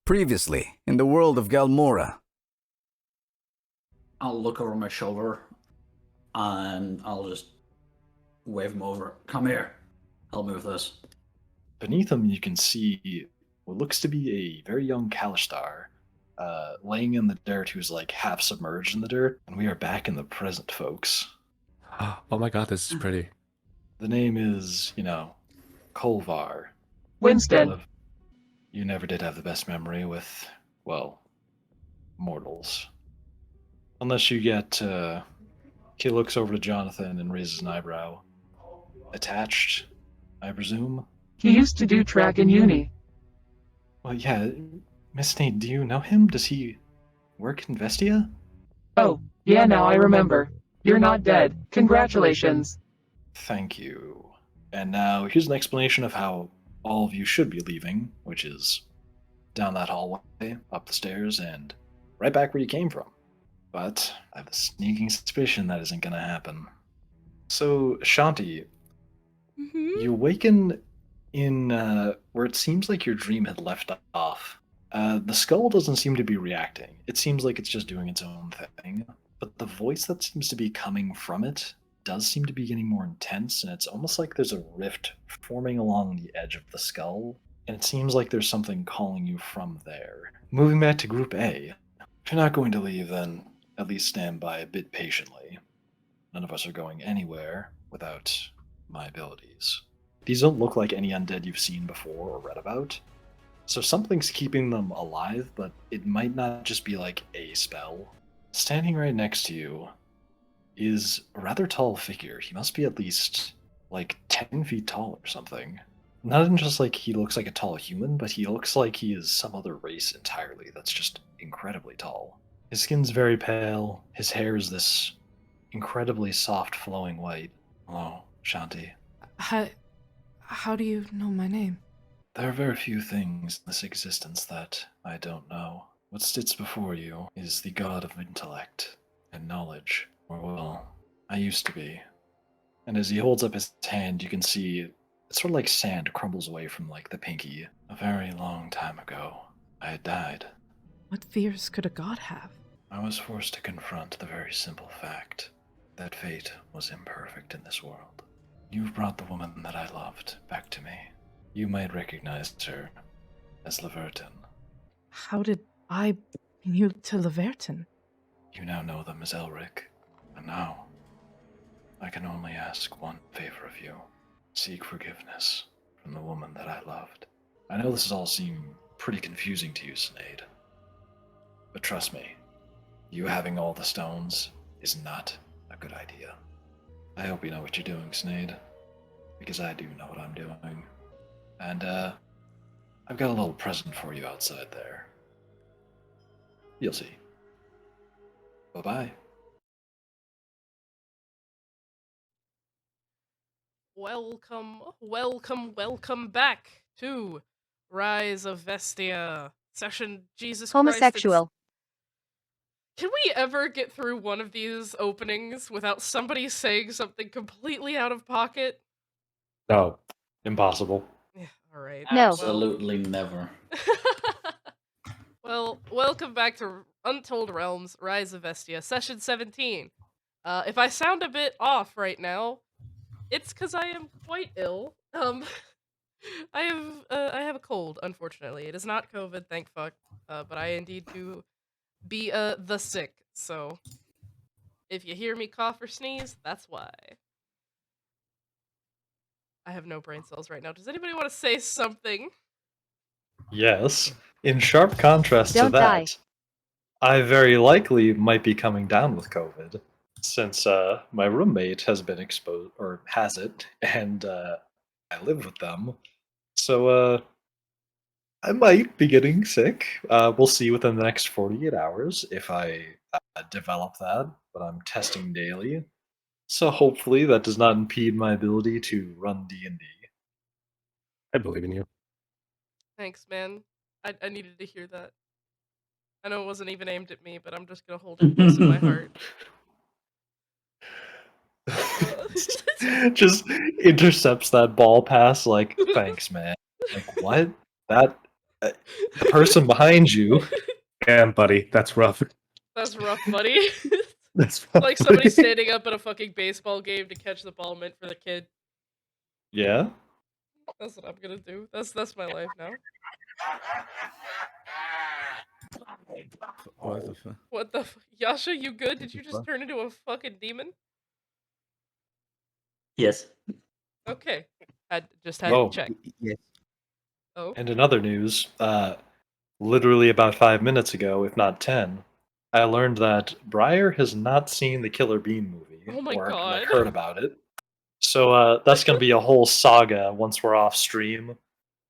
Previously, in the world of Galamora. I'll look over my shoulder and I'll just wave him over. Come here. Help me with this. Beneath him, you can see what looks to be a very young Kalistar laying in the dirt who's like half submerged in the dirt. And we are back in the present, folks. Oh my god, this is pretty. The name is, Kolvar. Winston. You never did have the best memory with, well, mortals. Unless you get, he looks over to Johnathan and raises an eyebrow. Attached, I presume? He used to do track in uni. Well, yeah, Miss Nate, do you know him? Does he work in Vestia? Oh, yeah, now I remember. You're not dead. Congratulations. Thank you. And now here's an explanation of how all of you should be leaving, which is down that hallway, up the stairs, and right back where you came from. But I have a sneaking suspicion that isn't going to happen. So, Shanti, you awaken in where it seems like your dream had left off. The skull doesn't seem to be reacting. It seems like it's just doing its own thing. But the voice that seems to be coming from it does seem to be getting more intense, and it's almost like there's a rift forming along the edge of the skull, and it seems like there's something calling you from there. Moving back to Group A, if you're not going to leave, then at least stand by a bit patiently. None of us are going anywhere without my abilities. These don't look like any undead you've seen before or read about, so something's keeping them alive, but it might not just be like a spell. Standing right next to you is a rather tall figure. He must be at least like 10 feet tall or something. Not even just like he looks like a tall human, but he looks like he is some other race entirely that's just incredibly tall. His skin's very pale, his hair is this incredibly soft flowing white. Hello, Shanti. How do you know my name? There are very few things in this existence that I don't know. What sits before you is the god of intellect and knowledge. Or, well, I used to be. And as he holds up his hand, you can see it's sort of like sand crumbles away from, like, the pinky. A very long time ago, I had died. What fears could a god have? I was forced to confront the very simple fact that fate was imperfect in this world. You've brought the woman that I loved back to me. You might recognize her as Leverton. How did I bring you to Leverton? You now know them as Elric. And now, I can only ask one favor of you. Seek forgiveness from the woman that I loved. I know this has all seemed pretty confusing to you, Cynade. But trust me, you having all the stones is not a good idea. I hope you know what you're doing, Cynade, because I do know what I'm doing. And, I've got a little present for you outside there. You'll see. Bye-bye. Welcome back to Rise of Vestia. Session Jesus Homosexual. Christ. Can we ever get through one of these openings without somebody saying something completely out of pocket? No, impossible. Yeah, alright. No. Absolutely never. Well, welcome back to Untold Realms, Rise of Vestia, Session 17. If I sound a bit off right now, it's because I am quite ill. I have a cold, unfortunately. It is not COVID, thank fuck. But I indeed do be the sick. So if you hear me cough or sneeze, that's why. I have no brain cells right now. Does anybody want to say something? Yes. In sharp contrast Don't to that, die. I very likely might be coming down with COVID, since my roommate has been exposed, or has it, and I live with them. So I might be getting sick. We'll see within the next 48 hours if I develop that, but I'm testing daily. So hopefully that does not impede my ability to run D&D. I believe in you. Thanks, man. I needed to hear that. I know it wasn't even aimed at me, but I'm just gonna hold it close in my heart. Just intercepts that ball pass like, thanks, man. Like, what? The person behind you. Damn, buddy, that's rough. That's rough, buddy. That's rough, Like somebody buddy. standing up at a fucking baseball game to catch the ball meant for the kid. Yeah. That's what I'm gonna do. That's my life now. What the fuck? What the Yasha, you good? Did you just Fuck. turn into a fucking demon? Yes. Okay. Had Oh. to check. Yes. Oh. And in other news, literally about 5 minutes ago, if not 10, I learned that Briar has not seen the Killer Bean movie Oh my or God. like, heard about it. So that's gonna be a whole saga once we're off stream.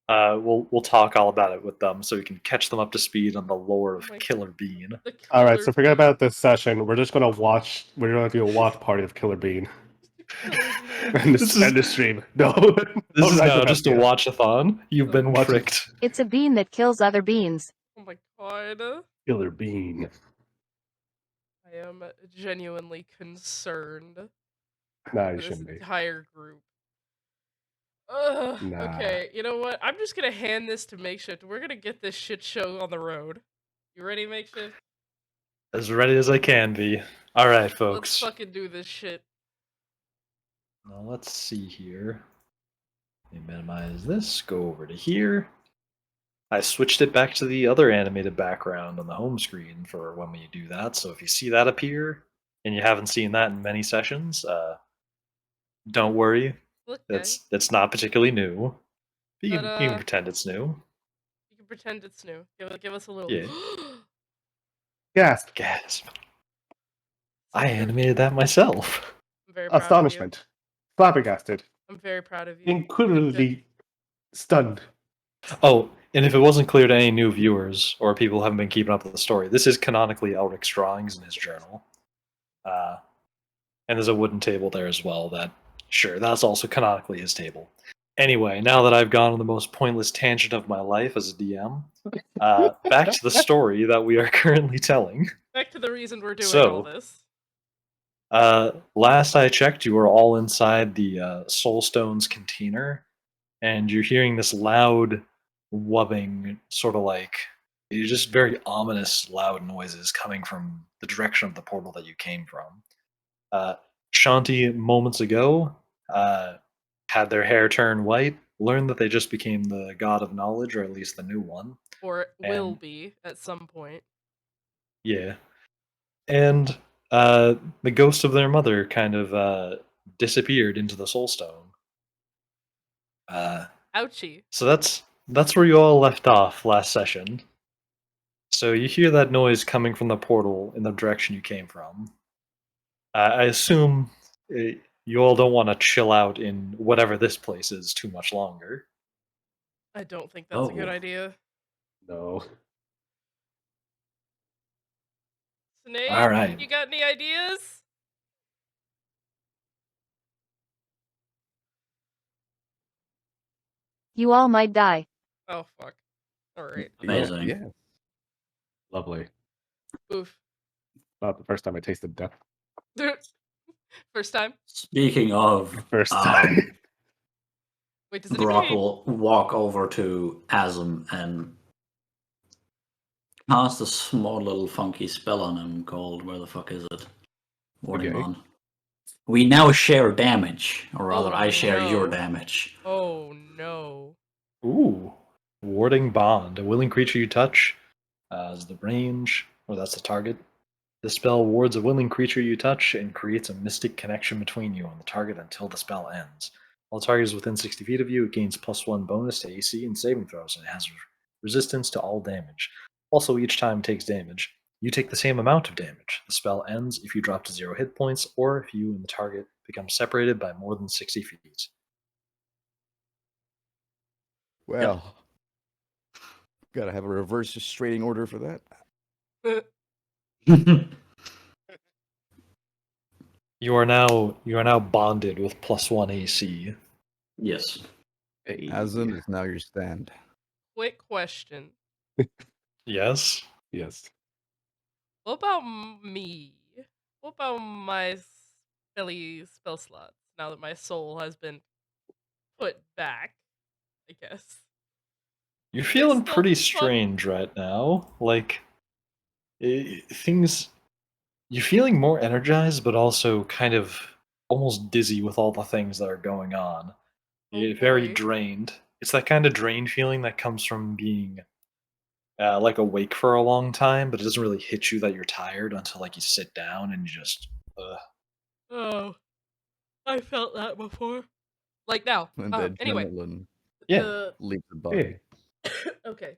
We'll talk all about it with them so we can catch them up to speed on the lore of Oh my- Killer Bean. The All right, Killer so forget Bean. about this session. We're just gonna watch. We're gonna do a watch party of Killer Bean Killer Bean. and This is- the stream. No, This is Rise now of just a Vestia. watch-a-thon. You've been Watch it. tricked. It's a bean that kills other beans. Oh my God. Killer Bean. I am genuinely concerned Nah, for you this shouldn't be. entire group. Ugh, Nah. Okay, you know what? I'm just gonna hand this to Makeshift. We're gonna get this shit show on the road. You ready, Makeshift? As ready as I can be. All right, Let's folks. fucking do this shit. Now let's see here. Let me minimize this. Go over to here. I switched it back to the other animated background on the home screen for when we do that. So if you see that appear and you haven't seen that in many sessions, don't worry. Look, That's not particularly new. You can, But, you can pretend it's new. you can pretend it's new. Give us a little. Yeah. Gasp! Gasp. I animated that myself. I'm very proud Astonishment! Flabbergasted! Of you. I'm very proud of you. Incredibly stunned. Oh, and if it wasn't clear to any new viewers or people who haven't been keeping up with the story, this is canonically Elric's drawings in his journal. And there's a wooden table there as well that, sure, that's also canonically his table. Anyway, now that I've gone on the most pointless tangent of my life as a DM, back to the story that we are currently telling. Back to the reason we're doing So- all this. Last I checked, you were all inside the Soulstone's container, and you're hearing this loud wubbing, sort of like just very ominous, loud noises coming from the direction of the portal that you came from. Shanti, moments ago, had their hair turn white, learned that they just became the god of knowledge, or at least the new one. Or it will And- be at some point. Yeah. And the ghost of their mother kind of disappeared into the Soulstone. Ouchie. So that's where you all left off last session. So you hear that noise coming from the portal in the direction you came from. I assume you all don't want to chill out in whatever this place is too much longer. I don't think that's a good Oh. idea. No. Cynade, All right. you got any ideas? You all might die. Oh fuck. Alright. Amazing. Yeah. Lovely. Oof. Not the first time I tasted death. First time? Speaking of, First time. Wait, does Brock anybody... will walk over to Azim and cast a small little funky spell on him called, where the fuck is it? Warning Okay. on. We now share damage, or rather, Oh, I share your no. damage. Oh no. Ooh. Warding Bond. A willing creature you touch is the range, or that's the target. The spell wards a willing creature you touch and creates a mystic connection between you and the target until the spell ends. While the target is within 60 feet of you, it gains +1 bonus to AC and saving throws, and it has resistance to all damage. Also, each time it takes damage, you take the same amount of damage. The spell ends if you drop to 0 hit points, or if you and the target become separated by more than 60 feet. Well, gotta have a reverse restraining order for that. You are now bonded with +1 AC. Yes. Azim is now your stand. Quick question. Yes. Yes. What about me? What about my spell slots now that my soul has been put back? I guess. You're feeling still pretty fun. strange right now. Like, things. You're feeling more energized, but also kind of almost dizzy with all the things that are going on. Oh, You're very boy. drained. It's that kind of drained feeling that comes from being like awake for a long time, but it doesn't really hit you that you're tired until like you sit down and you just. Oh, I felt that before. Like now. And the Anyway, adrenaline Yeah. leaves the Hey, body. okay.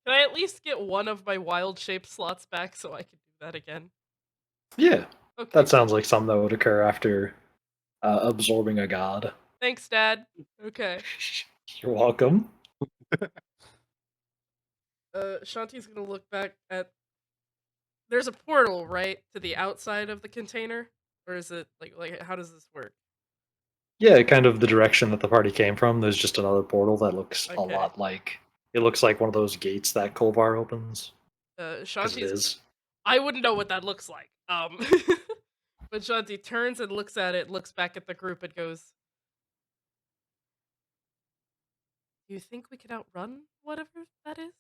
Can I at least get one of my wild shape slots back so I can do that again? Yeah. Okay. That sounds like something that would occur after absorbing a god. Thanks, Dad. Okay. You're welcome. Shanti's gonna look back at. There's a portal, right, to the outside of the container, or is it like how does this work? Yeah, kind of the direction that the party came from. There's just another portal that looks a Okay. lot like. It looks like one of those gates that Kolvar opens. 'Cause it Shanti's. is. I wouldn't know what that looks like. But Shanti turns and looks at it, looks back at the group, and goes, "Do you think we can outrun whatever that is?"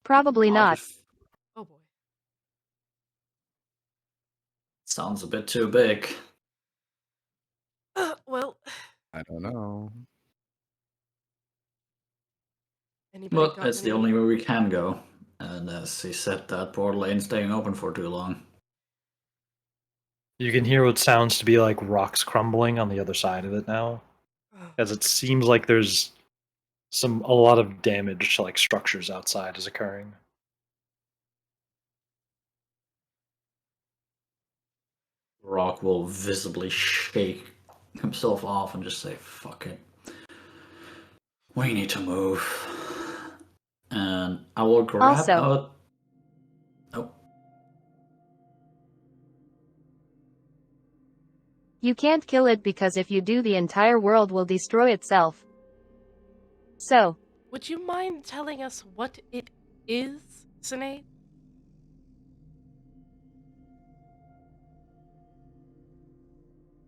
Probably not. Oh boy. Sounds a bit too big. Well, I don't know. anybody But got it's the any- only way we can go. And as he said, that portal ain't staying open for too long. You can hear what sounds to be like rocks crumbling on the other side of it now, as it seems like there's a lot of damage to like structures outside is occurring. Rock will visibly shake himself off and just say, fuck it. We need to move. And I will grab Also- out. Oh, You can't kill it because if you do, the entire world will destroy itself. So, Would you mind telling us what it is, Cynade?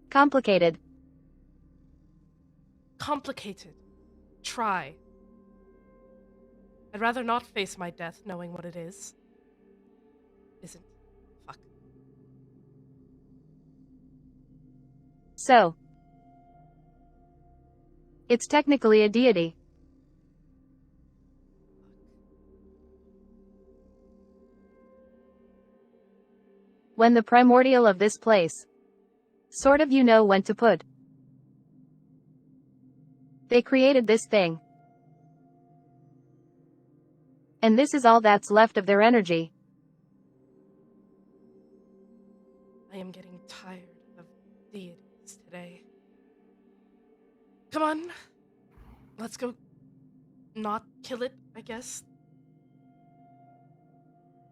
complicated. Complicated. Try. I'd rather not face my death knowing what it is. Isn't. Fuck. So, it's technically a deity. When the primordial of this place. Sort of, you know when to put. They created this thing. And this is all that's left of their energy. I am getting tired of deities today. Come on. Let's go not kill it, I guess.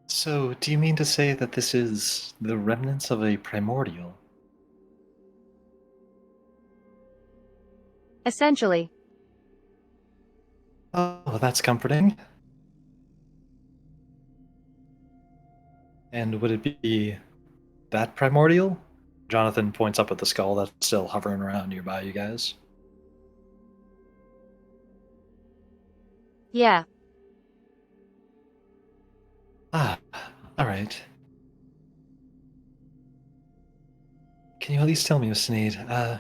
So, do you mean to say that this is the remnants of a primordial? Essentially. Oh, well, that's comforting. And would it be that primordial? Johnathan points up at the skull that's still hovering around nearby you guys. Yeah. Ah, alright. Can you at least tell me, Cynade,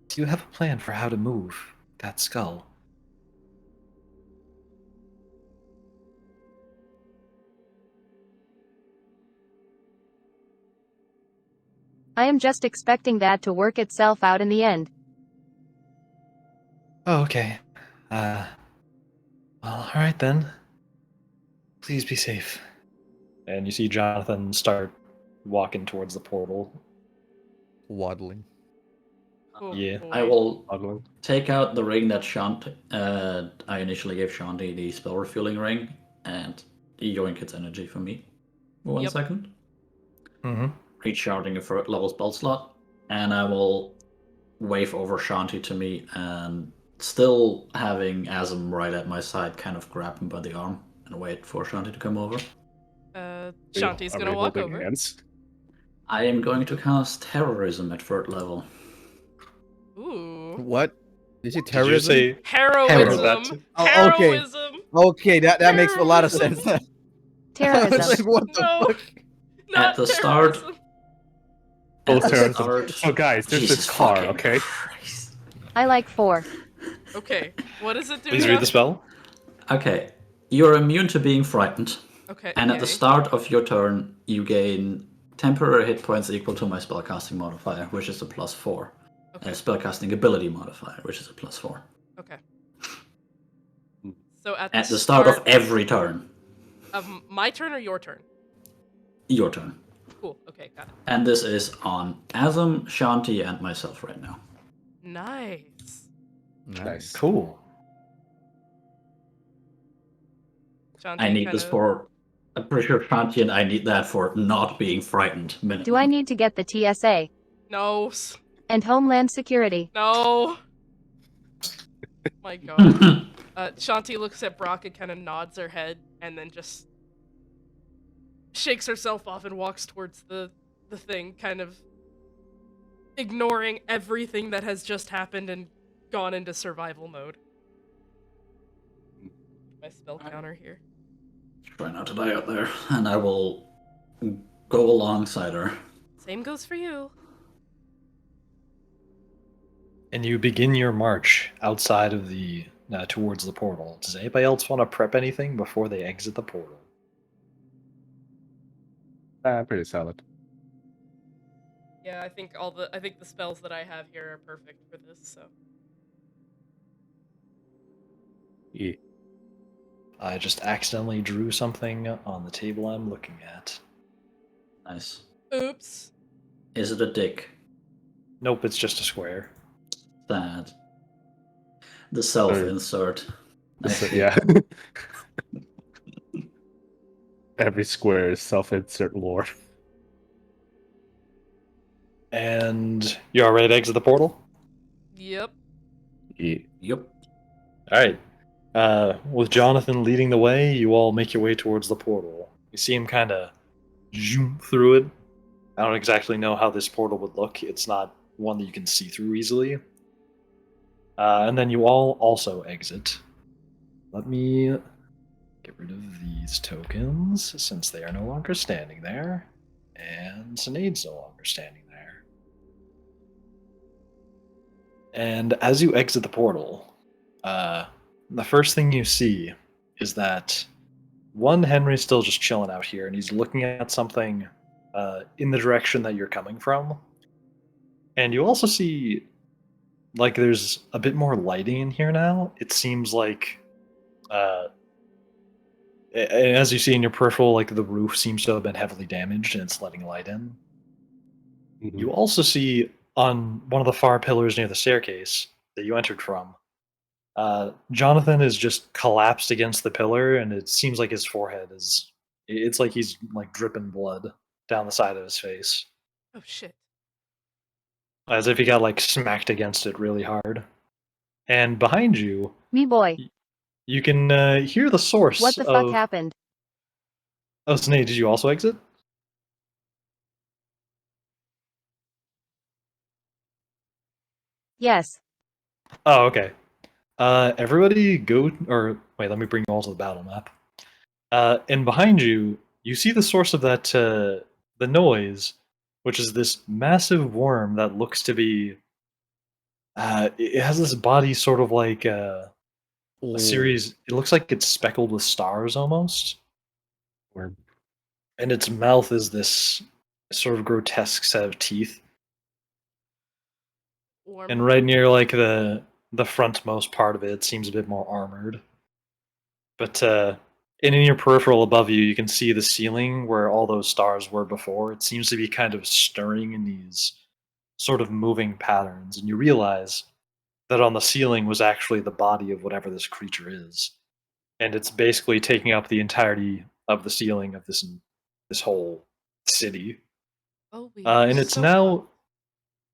do you have a plan for how to move that skull? I am just expecting that to work itself out in the end. Oh, okay. Well, alright then. Please be safe. And you see Johnathan start walking towards the portal. Waddling. Oh, Yeah. boy. I will Ugly. take out the ring that I initially gave Shanti, the spell refueling ring, and yoink its energy for me. One Yep. second. Mm-hmm. Recharging a third level spell slot, and I will wave over Shanti to me, and still having Azim right at my side, kind of grab him by the arm and wait for Shanti to come over. Shanti's Are gonna we walk holding over. hands? I am going to cast terrorism at third level. Ooh. What? Is it Did you terrorism? say Heroism. Heroism. Oh, okay. Heroism. Okay, that makes a lot of sense. Terrorism. I was Terrorism. like, what the No. fuck? Not the start- terrorism. At Both the terrorism. start, So guys, there's Jesus this car, fucking okay? Christ. I like 4. Okay, what does it do? Please read the Sean? spell. Okay, you're immune to being frightened, Okay. and at the yay. start of your turn, you gain temporary hit points equal to my spellcasting modifier, which is a +4. Okay. And spellcasting ability modifier, which is a +4. Okay. So at At the start of every turn, of my turn or your turn? your turn. Cool. Okay, got it. And this is on Azim, Shanti, and myself right now. Nice. Nice. Cool. Shanti I need this kinda- for. I'm pretty sure Shanti and I need that for not being frightened. Minimum. Do I need to get the TSA No. and Homeland Security? No. My God. Shanti looks at Brock and kind of nods her head, and then just shakes herself off and walks towards the thing, kind of ignoring everything that has just happened and gone into survival mode. My spell counter here. Try not to die out there, and I will go alongside her. Same goes for you. And you begin your march outside of the towards the portal. Does anybody else want to prep anything before they exit the portal? Pretty solid. Yeah, I think the spells that I have here are perfect for this. So Yeah. I just accidentally drew something on the table I'm looking at. Nice. oops. Is it a dick? Nope, it's just a square. Sad. The self-insert. So, yeah. Every square is self-insert lore. And you all ready to exit the portal? Yep. Yeah. Yep. Alright. With Johnathan leading the way, you all make your way towards the portal. You see him kind of zoom through it. I don't exactly know how this portal would look. It's not one that you can see through easily. And then you all also exit. Let me get rid of these tokens, since they are no longer standing there. And Cynade's no longer standing there. And as you exit the portal, the first thing you see is that Henry's still just chilling out here, and he's looking at something in the direction that you're coming from. And you also see, like, there's a bit more lighting in here now. It seems like, as you see in your peripheral, like, the roof seems to have been heavily damaged, and it's letting light in. Mhm. You also see on one of the far pillars near the staircase that you entered from, Johnathan is just collapsed against the pillar, and it seems like his forehead is, it's like he's like dripping blood down the side of his face, Oh shit. as if he got like smacked against it really hard. And behind you, Me boy. you can hear the source What the of... fuck happened? Oh, Cynade, did you also exit? Yes. Oh, okay. Everybody go, or wait, let me bring you all to the battle map. And behind you, you see the source of that, the noise, which is this massive worm that looks to be, it has this body sort of like a series, it looks like it's speckled with stars almost. Worm. And its mouth is this sort of grotesque set of teeth. Warm. And right near like the frontmost part of it seems a bit more armored. But and in your peripheral above you, you can see the ceiling where all those stars were before. It seems to be kind of stirring in these sort of moving patterns, and you realize that on the ceiling was actually the body of whatever this creature is, and it's basically taking up the entirety of the ceiling of this whole city. Oh, we And it's so now. fun.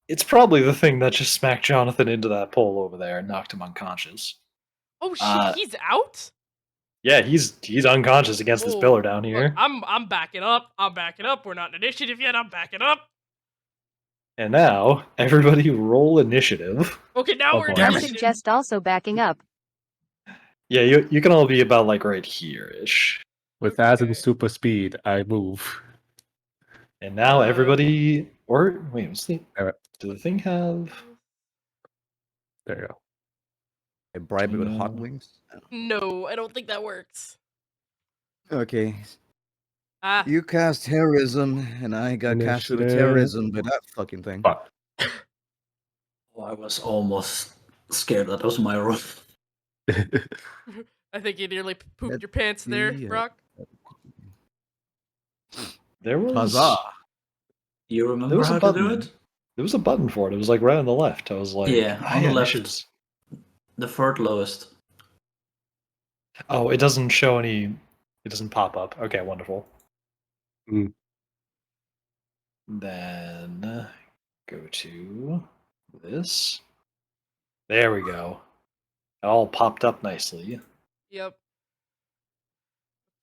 It's probably the thing that just smacked Johnathan into that pole over there and knocked him unconscious. Oh shit, he's out? Yeah, he's unconscious against this Oh, pillar down look, here. I'm backing up. I'm backing up. We're not in initiative yet. I'm backing up. And now, everybody roll initiative. Okay, now Oh, we're boy. in I initiative. suggest also backing up. Yeah, you can all be about like right here-ish. With Azim super speed, I move. And now everybody or wait, what's the Alright. does the thing have There you go. I bribe it with hot No. wings. No, I don't think that works. Okay. Ah, You cast terrorism, and I got casted with Initiative. terrorism by that fucking thing. Fuck. Oh, I was almost scared that was my roll. I think you nearly pooped Let's your pants there, see, Brock. there was Huzzah! You there remember was how a to do button. it? There was a button for it. It was like right on the left. I was like, Yeah, on the left. initiatives. The third lowest. Oh, it doesn't show any. It doesn't pop up. Okay, wonderful. Mm. Then go to this. There we go. It all popped up nicely. Yep.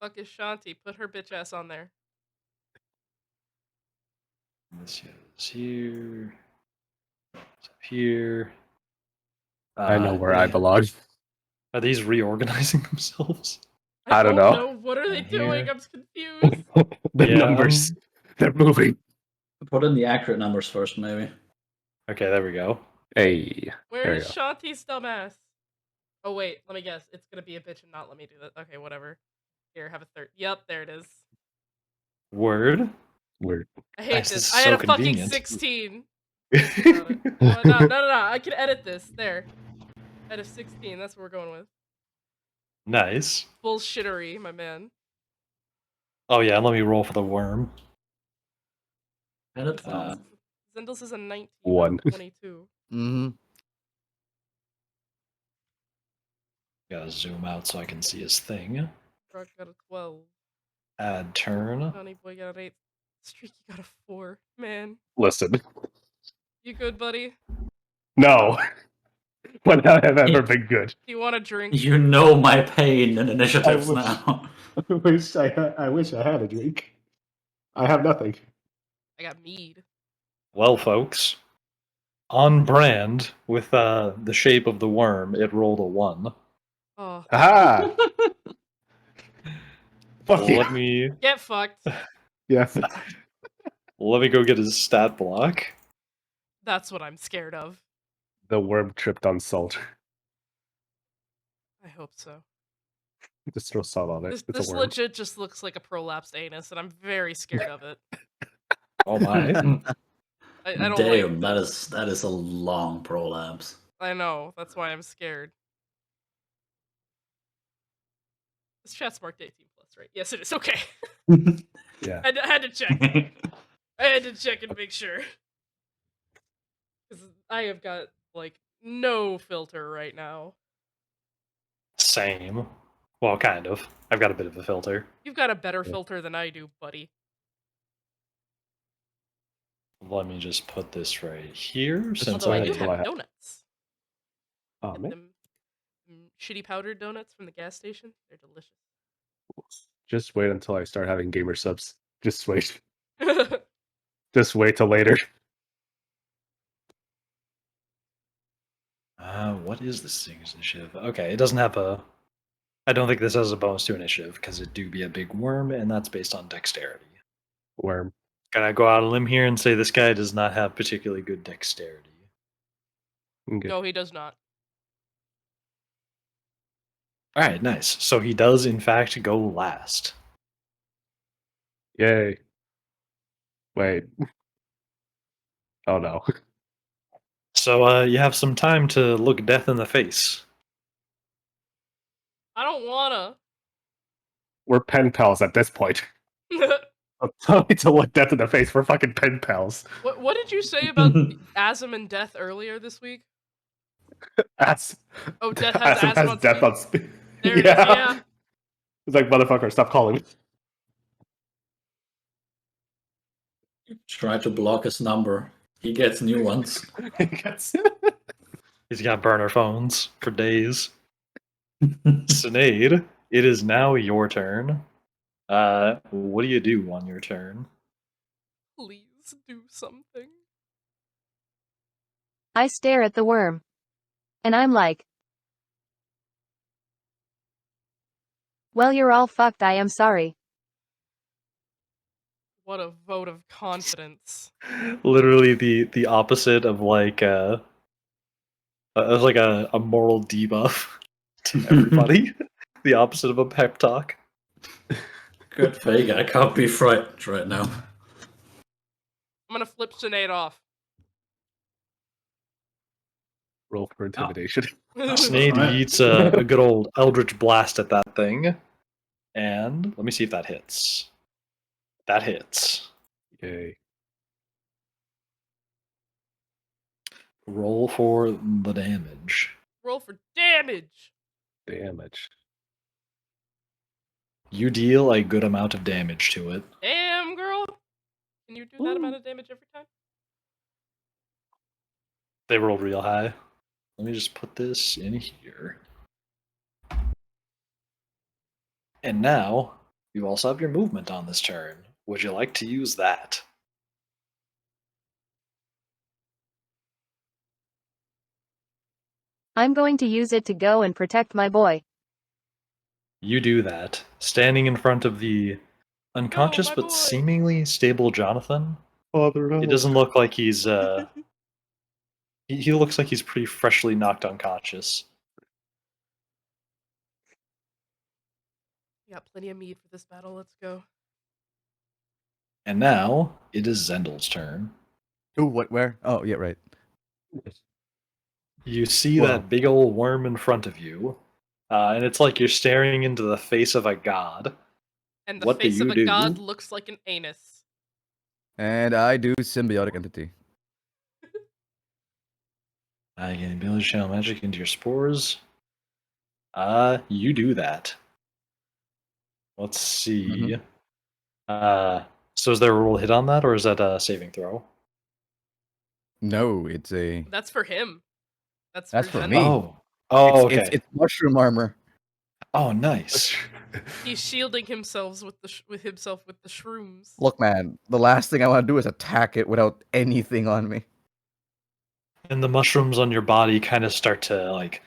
Fuck is Shanti? Put her bitch ass on there. This is here. It's up here. I know where I yeah. belong. Are these reorganizing themselves? I don't know. What are they And doing? here. I'm confused. The Yeah, numbers. They're moving. Put in the accurate numbers first, maybe. Okay, there we go. Hey. Where There is you go. Shanti's dumbass? Oh wait, let me guess. It's gonna be a bitch and not let me do that. Okay, whatever. Here, have a third. Yep, there it is. Word. Weird. I hate Nice, this. this is I had so a fucking convenient. 16. Got it. No. I can edit this. There. At a 16. That's what we're going with. Nice. Bullshittery, my man. Oh yeah, let me roll for the worm. And it Zendel is a 19, One. not a 22. Mm-hmm. Gotta zoom out so I can see his thing. Brock got a 12. Add turn. Johnny Boy got an 8. Streaky got a 4. Man. Listen. You good, buddy? No. When I have ever been good. Do you want a drink? You know my pain in initiatives wish. now. I wish I had a drink. I have nothing. I got mead. Well, folks, on brand with the shape of the worm, it rolled a 1. Oh, Aha! Fuck Let yeah. me get fucked. Yes. let me go get his stat block. That's what I'm scared of. The worm tripped on salt. I hope so. Just throw salt on it. This, It's this a worm. legit just looks like a prolapsed anus, and I'm very scared of it. Oh my! I don't Damn, like that is a long prolapse. I know, that's why I'm scared. This chat's marked 18+, right? Yes, it is. Okay. Yeah. I had to check. I had to check and make sure. Because I have got, like, no filter right now. Same. Well, kind of. I've got a bit of a filter. You've got a better filter than I do, buddy. Let me just put this right here since Although I I do until I have have- donuts. Oh, Get man. them shitty powdered donuts from the gas station. They're delicious. Just wait until I start having gamer subs. Just wait. Just wait till later. What is this thing's initiative? Okay, it doesn't have a. I don't think this has a bonus to initiative because it do be a big worm, and that's based on dexterity. Worm. Can I go out on a limb here and say this guy does not have particularly good dexterity? Okay. No, he does not. All right, nice. So he does, in fact, go last. Yay. Wait. Oh no. So you have some time to look death in the face. I don't wanna. We're pen pals at this point. I'm telling you to look death in the face. We're fucking pen pals. What did you say about Azim and Death earlier this week? As Oh, Death has Azim Azim has on death speed? on speed. There it is, yeah. It's like, motherfucker, stop calling me. Try to block his number. He gets new ones. He's got burner phones for days. Cynade, it is now your turn. What do you do on your turn? Please do something. I stare at the worm. And I'm like, well, you're all fucked, I am sorry. What a vote of confidence. Literally the opposite of like a moral debuff to everybody. The opposite of a pep talk. Good fake. I can't be frightened right now. I'm gonna flip Cynade off. Roll for intimidation. Cynade Alright. eats a good old Eldritch Blast at that thing. And let me see if that hits. That hits. Yay. Roll for the damage. Roll for damage. Damage. You deal a good amount of damage to it. Damn, girl. Can you do that amount of damage every time? They rolled real high. Let me just put this in here. And now, you also have your movement on this turn. Would you like to use that? I'm going to use it to go and protect my boy. You do that, standing in front of the unconscious my but boy. seemingly stable Johnathan. Father, It doesn't look like he's he looks like he's pretty freshly knocked unconscious. We got plenty of meat for this battle. Let's go. And now it is Zendel's turn. Ooh, what? Where? Oh, yeah, right. You see Whoa. that big old worm in front of you, and it's like you're staring into the face of a god. And the What do face of you a do? god looks like an anus. And I do symbiotic entity. I can ability to channel magic into your spores. You do that. Let's see. So is there a roll hit on that, or is that a saving throw? No, it's a. That's for him. That's for Zen. me. Oh, okay. It's mushroom armor. Oh, nice. He's shielding himself with the shrooms. Look, man, the last thing I want to do is attack it without anything on me. And the mushrooms on your body kind of start to like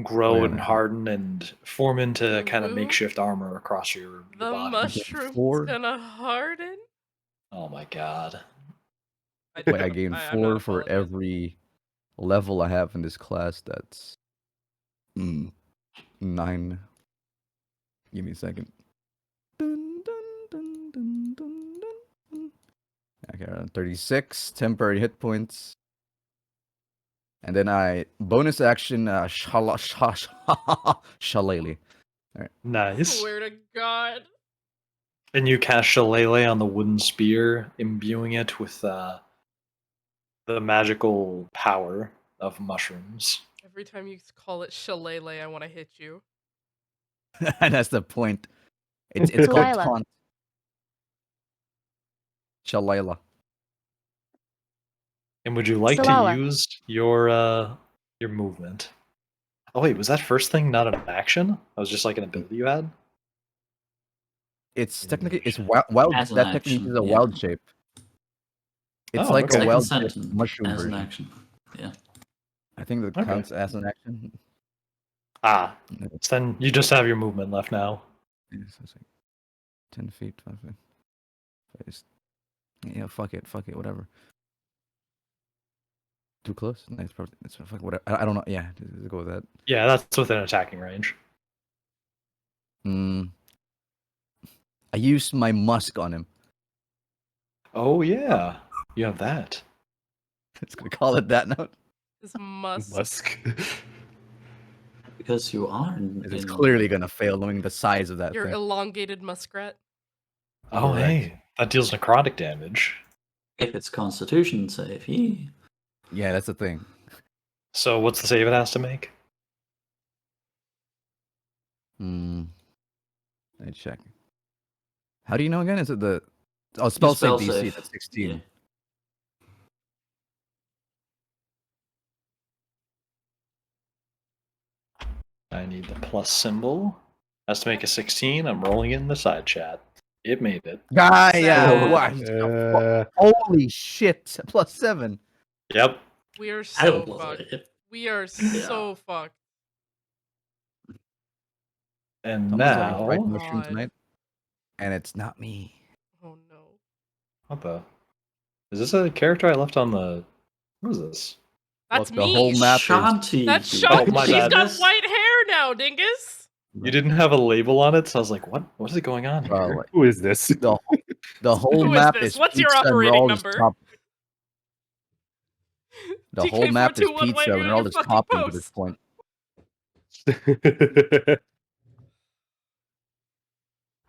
grow Oh, yeah, and man. harden and form into kind of Ooh. makeshift armor across your The body. mushroom's Four. gonna harden. Oh my god. Wait, I gain I'm not 4 for apologizing. every level I have in this class. That's 9. Give me a second. Dun, dun, dun, dun, dun, dun. Okay, around 36 temporary hit points. And then I bonus action Shillelagh. Nice. Swear to God. And you cast Shillelagh on the wooden spear, imbuing it with the magical power of mushrooms. Every time you call it Shillelagh, I want to hit you. And that's the point. It's called Delilah. taunt. Shillelagh. And would you like Salala. to use your movement? Oh wait, was that first thing not an action? That was just like an ability you had? It's technically wild. As an That technically action, is a yeah. wild shape. It's Oh, like okay. a Second wild shape sentence mushroom as an version. action. Yeah. I think that Okay. counts as an action. Ah, so then you just have your movement left now. Yeah, so it's like 10 feet, 5 feet. Yeah, fuck it, whatever. Too close? Nice, probably. It's fuck whatever. I don't know. Yeah, let's go with that. Yeah, that's within attacking range. I used my musk on him. Oh yeah, you have that. It's gonna call it that now. His musk. Musk. Because you are It's clearly gonna fail, knowing the size of that Your thing. elongated muskrat. Oh Correct. hey, that deals necrotic damage. if it's Constitution save. Yeah, that's the thing. So what's the save it has to make? Let me check. How do you know again? Is it the spell save DC? That's 16. Yeah. I need the plus symbol. Has to make a 16. I'm rolling it in the side chat. It made it. Yeah, So- what? Holy shit! +7. Yep. We are I so don't fucked. know. We are so fucked. And Someone's having now, fried mushroom God. tonight, and it's not me. Oh no. what the? Is this a character I left on the? What is this? That's Look, the me. whole map is Shanti. That's dude. Shanti. Oh, my She's bad. got white hair now, dingus. You didn't have a label on it, so I was like, "What? What is going on here?" like, Who is this? the whole Who is map this? is What's your pizza, and we're operating all just number? top. The whole map is DK421, why pizza, are and you we're on all your just fucking topping to this post? point.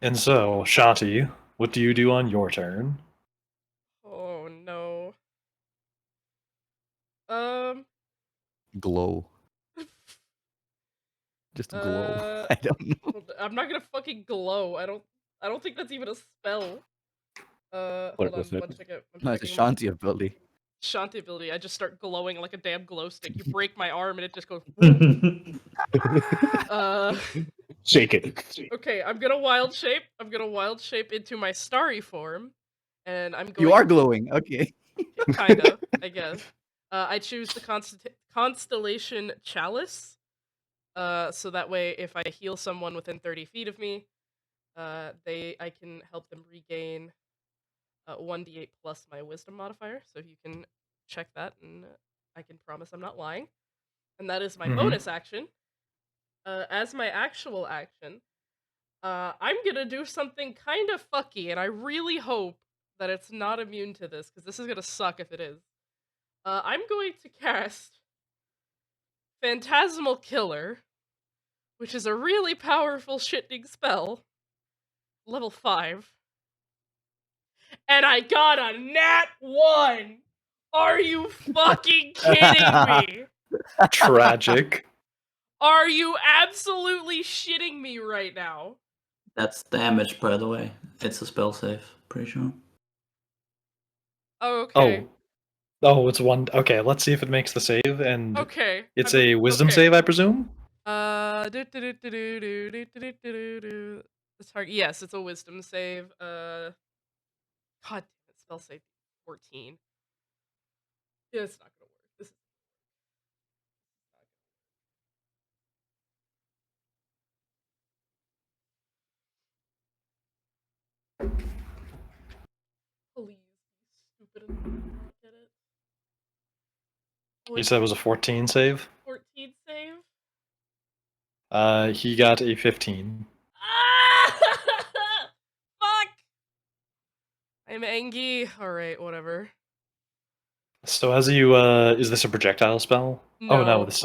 And so, Shanti, what do you do on your turn? Oh no. Glow. Just glow. Uh, I don't know. I'm not gonna fucking glow. I don't think that's even a spell. What Hold on was it? one second. I'm No, it's a checking my Shanti ability. Shanti ability. I just start glowing like a damn glow stick. You break my arm and it just goes. Shake it. Okay, I'm gonna wild shape. I'm gonna wild shape into my starry form, and I'm going. You are glowing. Okay. Kind of, I guess. I choose the constellation Chalice. So that way, if I heal someone within 30 feet of me, I can help them regain 1d8 plus my wisdom modifier. So you can check that, and I can promise I'm not lying. And that is my bonus action. As my actual action, I'm gonna do something kind of fucky, and I really hope that it's not immune to this, because this is gonna suck if it is. I'm going to cast Phantasmal Killer, which is a really powerful shitting spell. Level 5. And I got a nat 1! Are you fucking kidding me? Tragic. Are you absolutely shitting me right now? That's damage, by the way. It's a spell save, pretty sure. Oh, okay. Oh, it's one. Okay, let's see if it makes the save. And Okay. it's a wisdom save, I presume. The target. Yes, it's a wisdom save. God damn it, spell save 14. Yeah, it's not gonna work. This is please be stupid enough to not get it. You said it was a 14 save. 14 save. He got a 15. Ah! Fuck! I'm angry. Alright, whatever. So as you is this a projectile spell? Oh no, this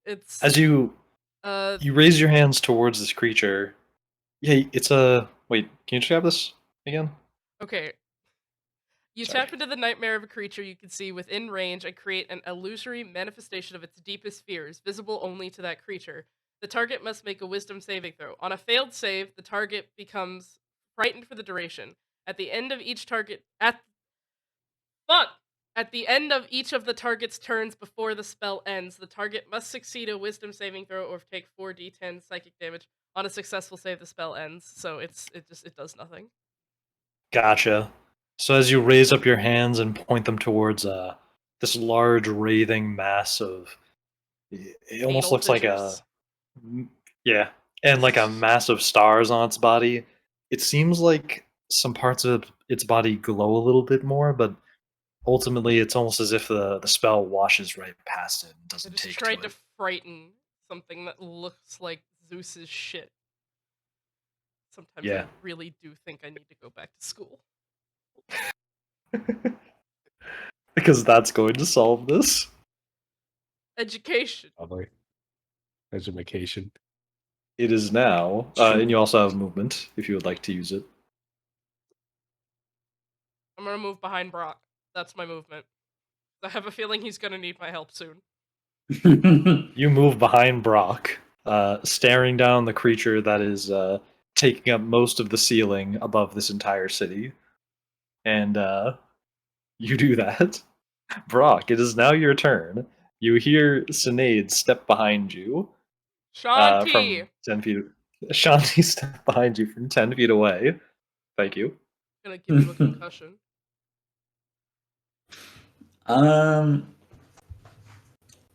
It's as you uh you raise your hands towards this creature. Yeah, it's a wait. Can you describe this again? okay. You Sorry. tap into the nightmare of a creature you can see within range and create an illusory manifestation of its deepest fears, visible only to that creature. The target must make a wisdom saving throw. On a failed save, the target becomes frightened for the duration. At the end of each At the end of each of the target's turns before the spell ends, the target must succeed a wisdom saving throw or take 4d10 psychic damage. On a successful save, the spell ends. So it does nothing. Gotcha. So as you raise up your hands and point them towards this large wraithing mass of, it almost Anal looks like fissures. yeah, and like a mass of stars on its body. It seems like some parts of its body glow a little bit more, but ultimately it's almost as if the spell washes right past it and I doesn't just take tried to to it. frighten something that looks like Zeus's shit. Sometimes Yeah. I really do think I need to go back to school. Because that's going to solve this. Education. Probably. Education. It is now, and you also have movement if you would like to use it. I'm gonna move behind Brock. That's my movement. I have a feeling he's gonna need my help soon. You move behind Brock, staring down the creature that is taking up most of the ceiling above this entire city. And you do that. Brock, it is now your turn. You hear Cynade step behind you Shanti! from 10 feet. Shanti step behind you from 10 feet away. Thank you. Gonna give you a concussion.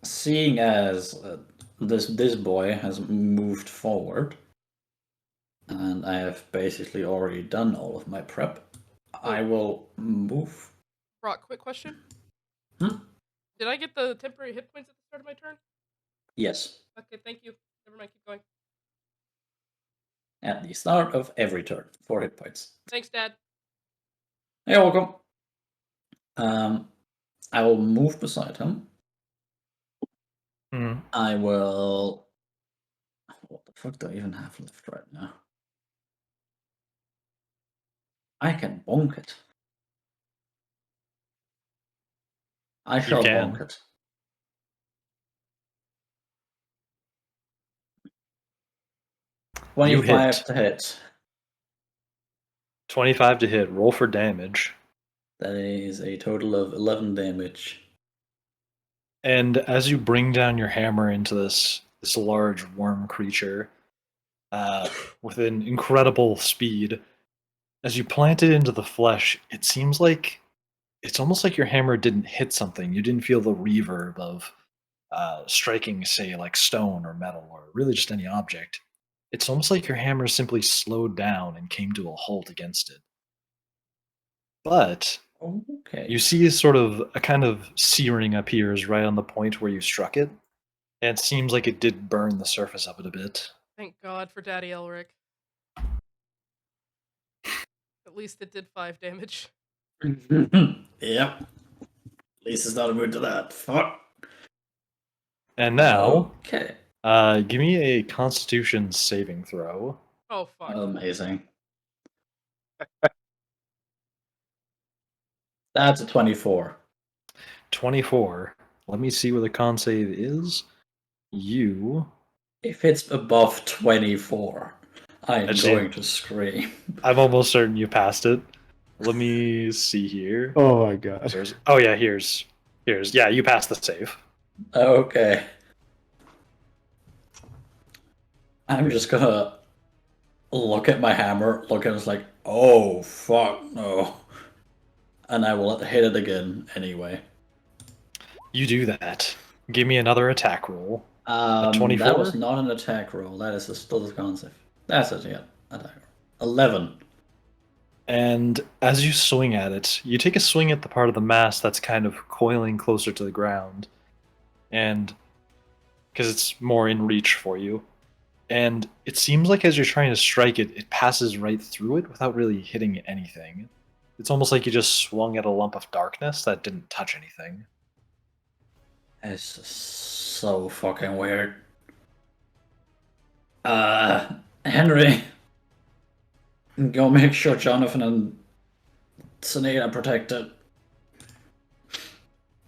Seeing as this boy has moved forward, and I have basically already done all of my prep, I will move. Brock, quick question. Hmm? Did I get the temporary hit points at the start of my turn? Yes, Okay, thank you. Never mind, keep going. at the start of every turn, 4 hit points. Thanks, Dad. You're welcome. I will move beside him. Hmm. I will. What the fuck do I even have left right now? I can bonk it. I shall can. bonk it. You 25 hit. to hit. 25 to hit. Roll for damage. That is a total of 11 damage. And as you bring down your hammer into this large worm creature, with an incredible speed, as you plant it into the flesh, it seems like it's almost like your hammer didn't hit something. You didn't feel the reverb of striking, say, like stone or metal or really just any object. It's almost like your hammer simply slowed down and came to a halt against it. But Okay. you see sort of a kind of searing appears right on the point where you struck it, and it seems like it did burn the surface of it a bit. Thank God for Daddy Elric. At least it did 5 damage. Yep. At least it's not immune to that. Fuck. And now, Okay. give me a Constitution saving throw. Oh, fuck. Amazing. That's a 24. 24. Let me see what the con save is. If it's above 24, I am Actually- going to scream. I'm almost certain you passed it. Let me see here. Oh my god. Here's. Yeah, you passed the save. Okay. I'm just gonna look at my hammer, look at it, like, oh, fuck, no. And I will hit it again anyway. You do that. Give me another attack roll. 24? That was not an attack roll. That is still a concept. That's it, yeah. Attack roll. 11. And as you swing at it, you take a swing at the part of the mass that's kind of coiling closer to the ground. And because it's more in reach for you. And it seems like as you're trying to strike it, it passes right through it without really hitting anything. It's almost like you just swung at a lump of darkness that didn't touch anything. It's so fucking weird. Henry, go make sure Johnathan and Cynade are protected.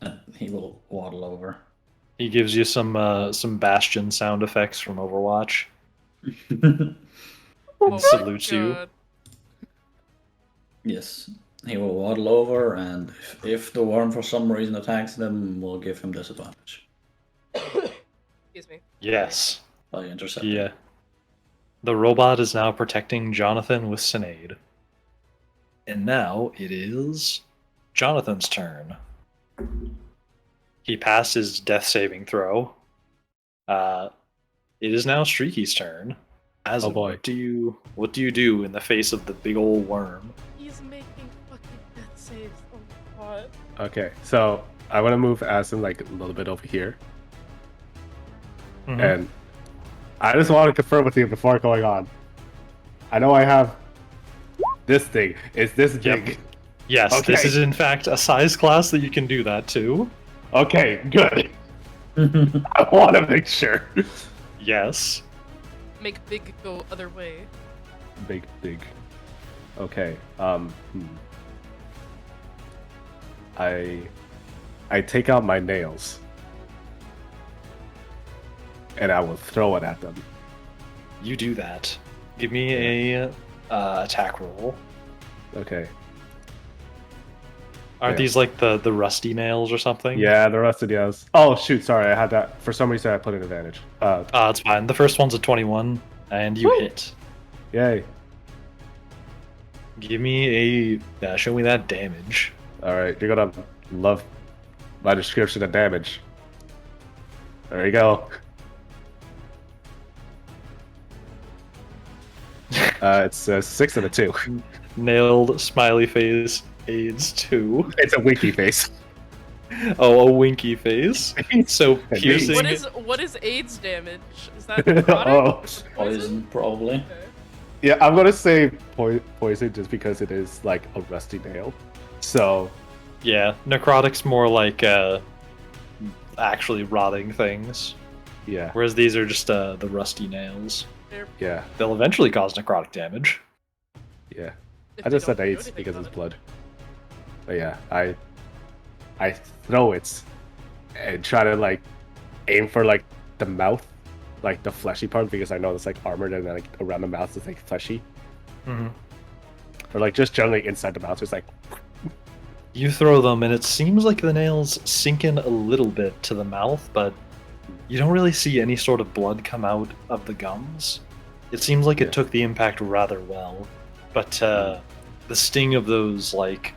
And he will waddle over. He gives you some Bastion sound effects from Overwatch. Oh, salutes my you. God. Yes, he will waddle over, and if the worm for some reason attacks them, we'll give him disadvantage Excuse me. Yes. by intercepting. Yeah. The robot is now protecting Johnathan with Cynade. And now it is Jonathan's turn. He passed his death saving throw. It is now Streaky's turn. Azim, Oh boy. what do you do in the face of the big old worm? He's making fucking death saves. Oh my God. Okay, so I want to move Azim like a little bit over here, Mhm. and I just want to confirm with you before going on. I know I have this thing. Is this Yep. big? Yes, Okay. this is in fact a size class that you can do that to. Okay, good. I want to make sure. Yes. Make big go other way. Big. Okay. I take out my nails, and I will throw it at them. You do that. Give me a attack roll. Okay. Aren't Yeah. these like the rusty nails or something? Yeah, the rest of the nails. Oh shoot! Sorry, I had that. For some reason, I put an advantage. It's fine. The first one's a 21, and you hit. Yay! Give me show me that damage. All right, you're gonna love my description of damage. There you go. It's a 6 and a 2. Nailed, smiley face, AIDS 2. It's a winky face. Oh, a winky face. So piercing. What is AIDS damage? Is that necrotic? Oh. Poison, probably. Okay. Yeah, I'm gonna say poison just because it is like a rusty nail. So Yeah, necrotic's more like actually rotting things, yeah, whereas these are just the rusty nails. They're- yeah, They'll eventually cause necrotic damage. yeah. if I they just said don't do 8 anything because about it's it. blood. But yeah, I throw it and try to like aim for like the mouth, like the fleshy part, because I know it's like armored and then like around the mouth it's like fleshy, Mm-hmm. or like just generally inside the mouth. It's like You throw them, and it seems like the nails sink in a little bit to the mouth, but you don't really see any sort of blood come out of the gums. It seems like Yeah. it took the impact rather well, but the sting of those, like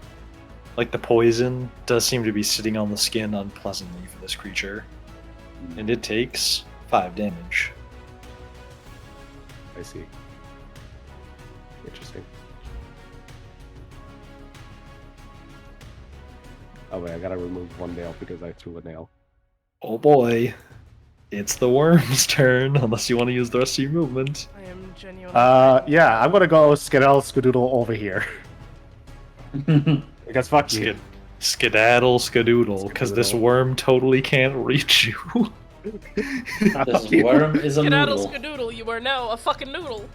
the poison, does seem to be sitting on the skin unpleasantly for this creature, and it takes 5 damage. I see. Interesting. Oh wait, I gotta remove one nail because I threw a nail. Oh boy, it's the worm's turn, unless you want to use the rest of your movement. I am genuinely. Yeah, I'm gonna go skedaddle skadoodle over here. Because fuck you. Skedaddle skadoodle, because this Skedaddle. worm totally can't reach you. This worm is a Skedaddle noodle. skadoodle, you are now a fucking noodle.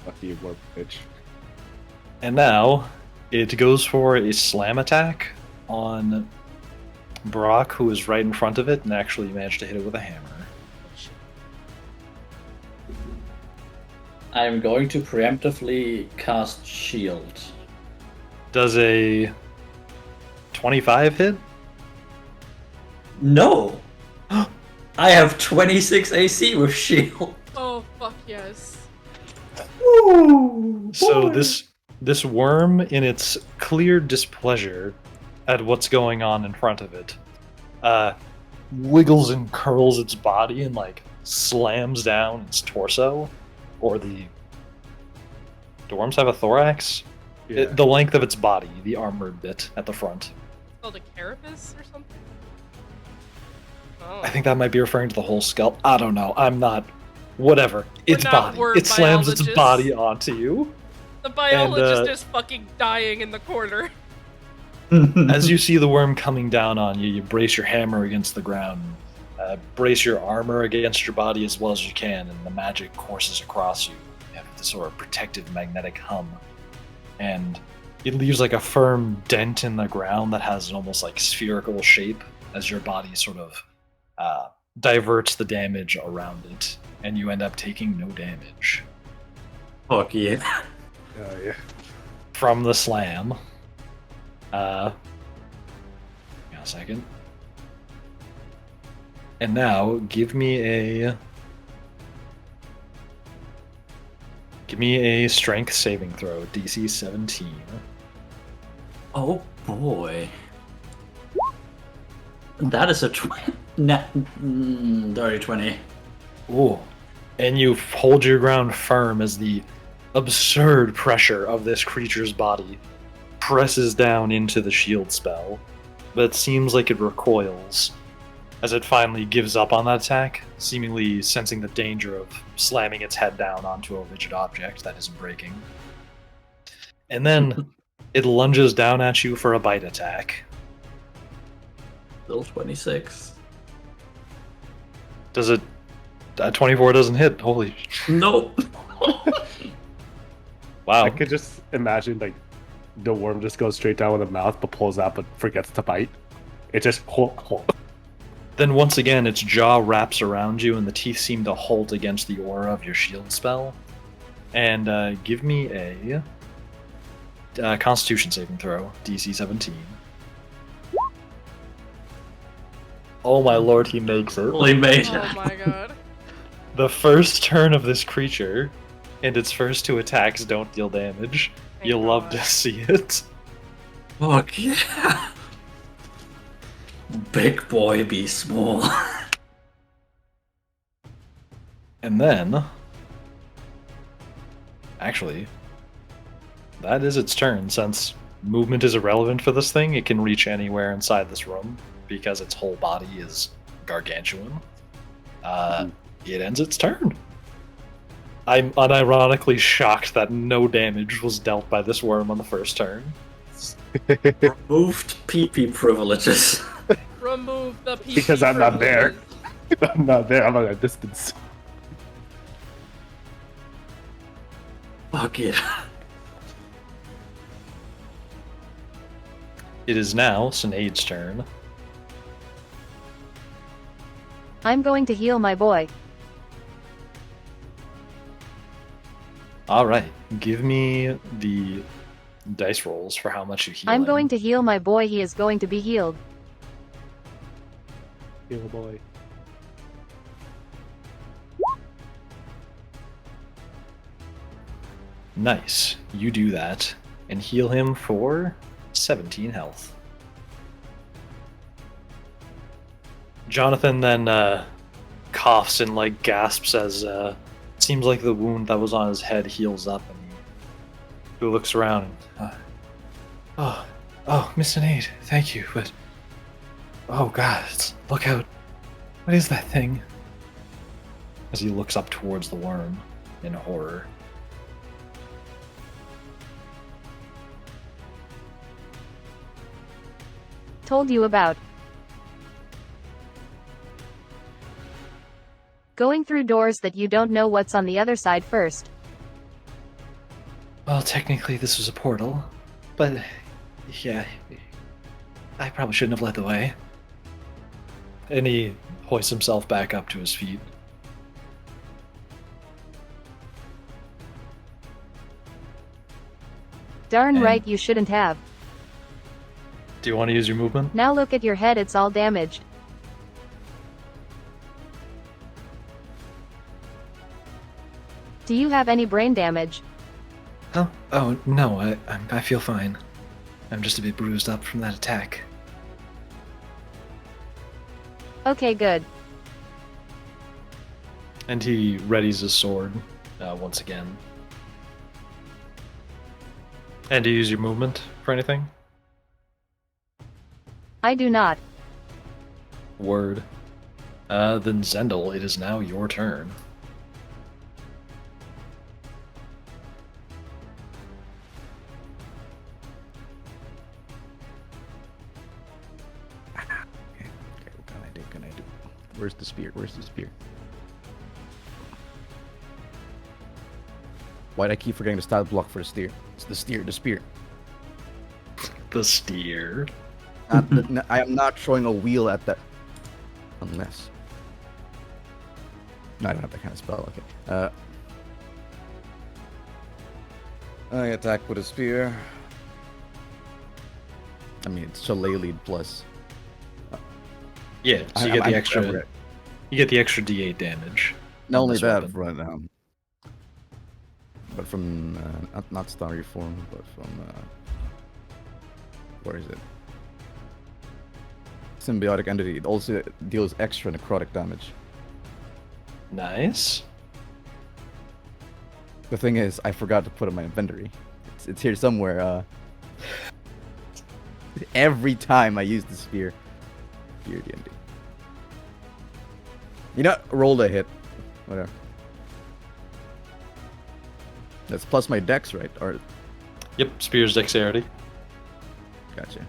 Fuck you, worm bitch. And now, it goes for a slam attack on Brock, who is right in front of it, and actually managed to hit it with a hammer. I'm going to preemptively cast Shield. Does a 25 hit? No! I have 26 AC with Shield. Oh fuck yes. So this worm, in its clear displeasure at what's going on in front of it, wiggles and curls its body and like slams down its torso, or the worms have a thorax. Yeah. The length of its body, the armored bit at the front. It's called a carapace or something? Oh. I think that might be referring to the whole skull. I don't know. I'm not. Whatever. Its not body. word It slams its biologists. body onto you. The biologist and, is fucking dying in the corner. As you see the worm coming down on you, you brace your hammer against the ground. Brace your armor against your body as well as you can, and the magic courses across you. You have this sort of protective magnetic hum. And it leaves like a firm dent in the ground that has an almost like spherical shape as your body sort of diverts the damage around it, and you end up taking no damage Fuck yeah. Yeah. from the slam. Hang on a second. And now give me a strength saving throw, DC 17. Oh boy. That is a 20. Dirty 20. Ooh. And you hold your ground firm as the absurd pressure of this creature's body presses down into the shield spell, but it seems like it recoils as it finally gives up on that attack, seemingly sensing the danger of slamming its head down onto a rigid object that isn't breaking. And then it lunges down at you for a bite attack. Still 26. Does it... 24 doesn't hit. Holy... Nope. Wow. I could just imagine like the worm just goes straight down with the mouth, but pulls out, but forgets to bite. It just Then once again, its jaw wraps around you, and the teeth seem to halt against the aura of your shield spell. And give me a Constitution saving throw, DC 17. Oh my lord, he makes it. Holy mate. Oh my god. The first turn of this creature, and its first 2 attacks don't deal damage. Thank You'll love to God. see it. Fuck yeah. Big boy be small. And then, actually, that is its turn. Since movement is irrelevant for this thing, it can reach anywhere inside this room because its whole body is gargantuan. It ends its turn. I'm unironically shocked that no damage was dealt by this worm on the first turn. Removed PP privileges. Remove the PP Because I'm not there. privileges. I'm not there. I'm at a distance. Fuck it. It is now Cynade's turn. I'm going to heal my boy. Alright, give me the dice rolls for how much you heal. I'm him. going to heal my boy. He is going to be healed. Heal boy. Nice. You do that and heal him for 17 health. Johnathan then coughs and like gasps as it seems like the wound that was on his head heals up, and he looks around and oh, Miss Cynade, thank you, but oh god, look out. What is that thing? As he looks up towards the worm in horror. Told you about. Going through doors that you don't know what's on the other side first. Well, technically this was a portal, but yeah, I probably shouldn't have led the way. And he hoists himself back up to his feet. Darn And- right you shouldn't have. Do you want to use your movement? Now look at your head, it's all damaged. Do you have any brain damage? Oh no, I feel fine. I'm just a bit bruised up from that attack. Okay, good. And he readies his sword once again. And do you use your movement for anything? I do not. Word. Then Zendel, it is now your turn. Okay, what can I do? Where's the spear? Why'd I keep forgetting the stat block for the steer? It's the spear. The steer. I am not throwing a wheel at that. Unless. No, I don't have that kind of spell. Okay. I attack with a spear. I mean, it's Shillelagh plus. Yeah, so you get the extra. You get the extra D8 damage. Not on only this that, weapon. but from not Starry Form, but from where is it? Symbiotic entity. It also deals extra necrotic damage. Nice. The thing is, I forgot to put it in my inventory. It's here somewhere. Every time I use the spear, spear D&D. You know, roll a hit. Whatever. That's plus my dex, right? Or Yep, spear's dexterity. gotcha.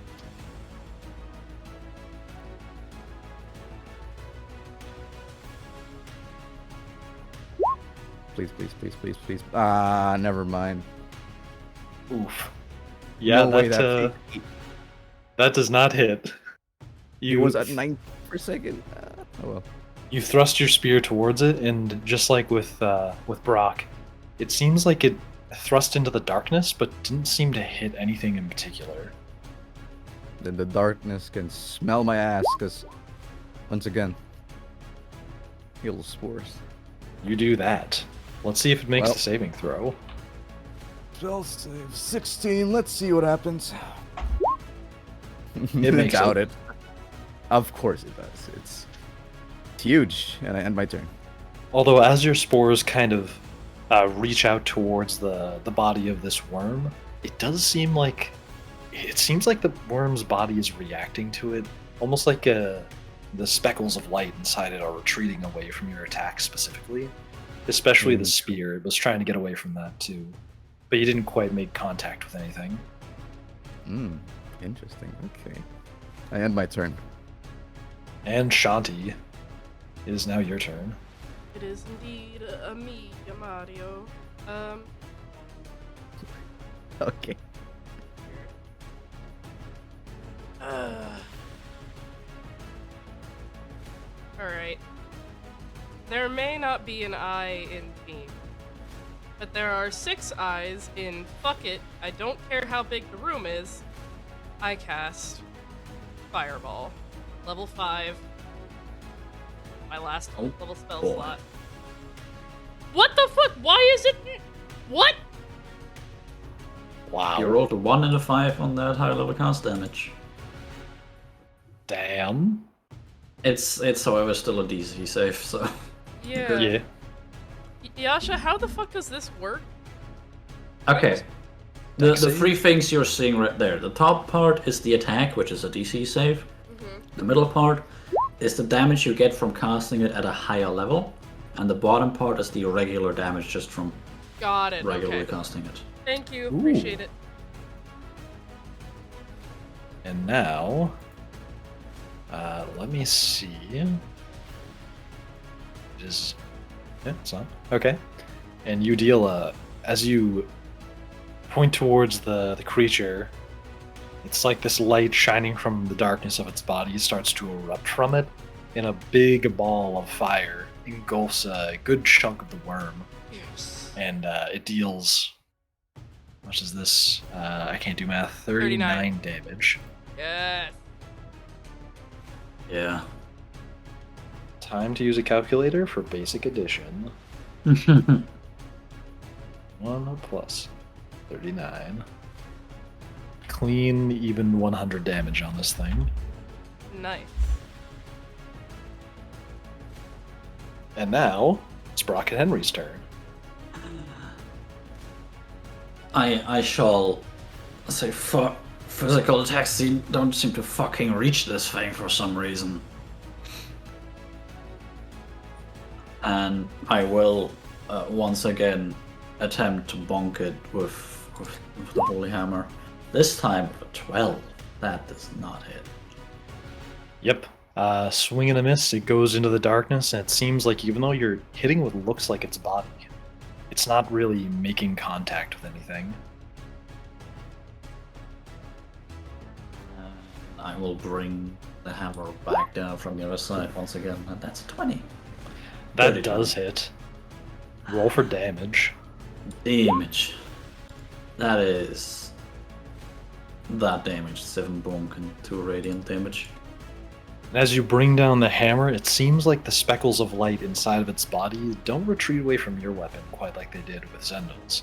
Please. Ah, never mind. Oof. Yeah, No way that that does not hit. He was at 9 per second. Oh well. You thrust your spear towards it, and just like with Brock, it seems like it thrust into the darkness, but didn't seem to hit anything in particular. Then the darkness can smell my ass, because once again, heal spores. You do that. Let's see if it makes Well. the saving throw. Spell save 16. Let's see what happens. It makes Doubt it. Of course it does. It's huge, and I end my turn. Although, as your spores kind of reach out towards the body of this worm, it seems like the worm's body is reacting to it, almost like the speckles of light inside it are retreating away from your attack specifically. Especially the spear. It was trying to get away from that too, but you didn't quite make contact with anything. Interesting. Okay. I end my turn. And Shanti, it is now your turn. It is indeed me, Mario. Okay. Alright. There may not be an eye in team, but there are 6 eyes in fuck it, I don't care how big the room is. I cast Fireball. Level 5. My last level spell slot. What the fuck? Why is it? What? Wow. You rolled a 1 and a 5 on that high level cast damage. Damn. It's however still a DC save, so. Yeah. Yeah. Yasha, how the fuck does this work? Okay. The 3 things you're seeing right there. The top part is the attack, which is a DC save. The middle part is the damage you get from casting it at a higher level. And the bottom part is the regular damage just from Got it. regularly Okay. casting it. Thank you. Ooh. Appreciate it. And now, let me see. It is. Yeah, it's on. Okay. And you deal as you point towards the creature. It's like this light shining from the darkness of its body starts to erupt from it, and a big ball of fire engulfs a good chunk of the worm. Yes. And it deals. How much is this? I can't do math. 39 damage. Yes. Yeah. Time to use a calculator for basic addition. 1 plus 39. Clean, even 100 damage on this thing. Nice. And now, it's Brock and Henry's turn. I shall say physical attacks don't seem to fucking reach this thing for some reason. And I will once again attempt to bonk it with the Holy Hammer. This time, a 12. That does not hit. Yep. Swing and a miss, it goes into the darkness, and it seems like even though you're hitting what looks like its body, it's not really making contact with anything. I will bring the hammer back down from the other side once again, and that's a 20. That 30 does hit. Roll for damage. Damage. That is that damage. 7 bonk and 2 radiant damage. And as you bring down the hammer, it seems like the speckles of light inside of its body don't retreat away from your weapon quite like they did with Zendo's.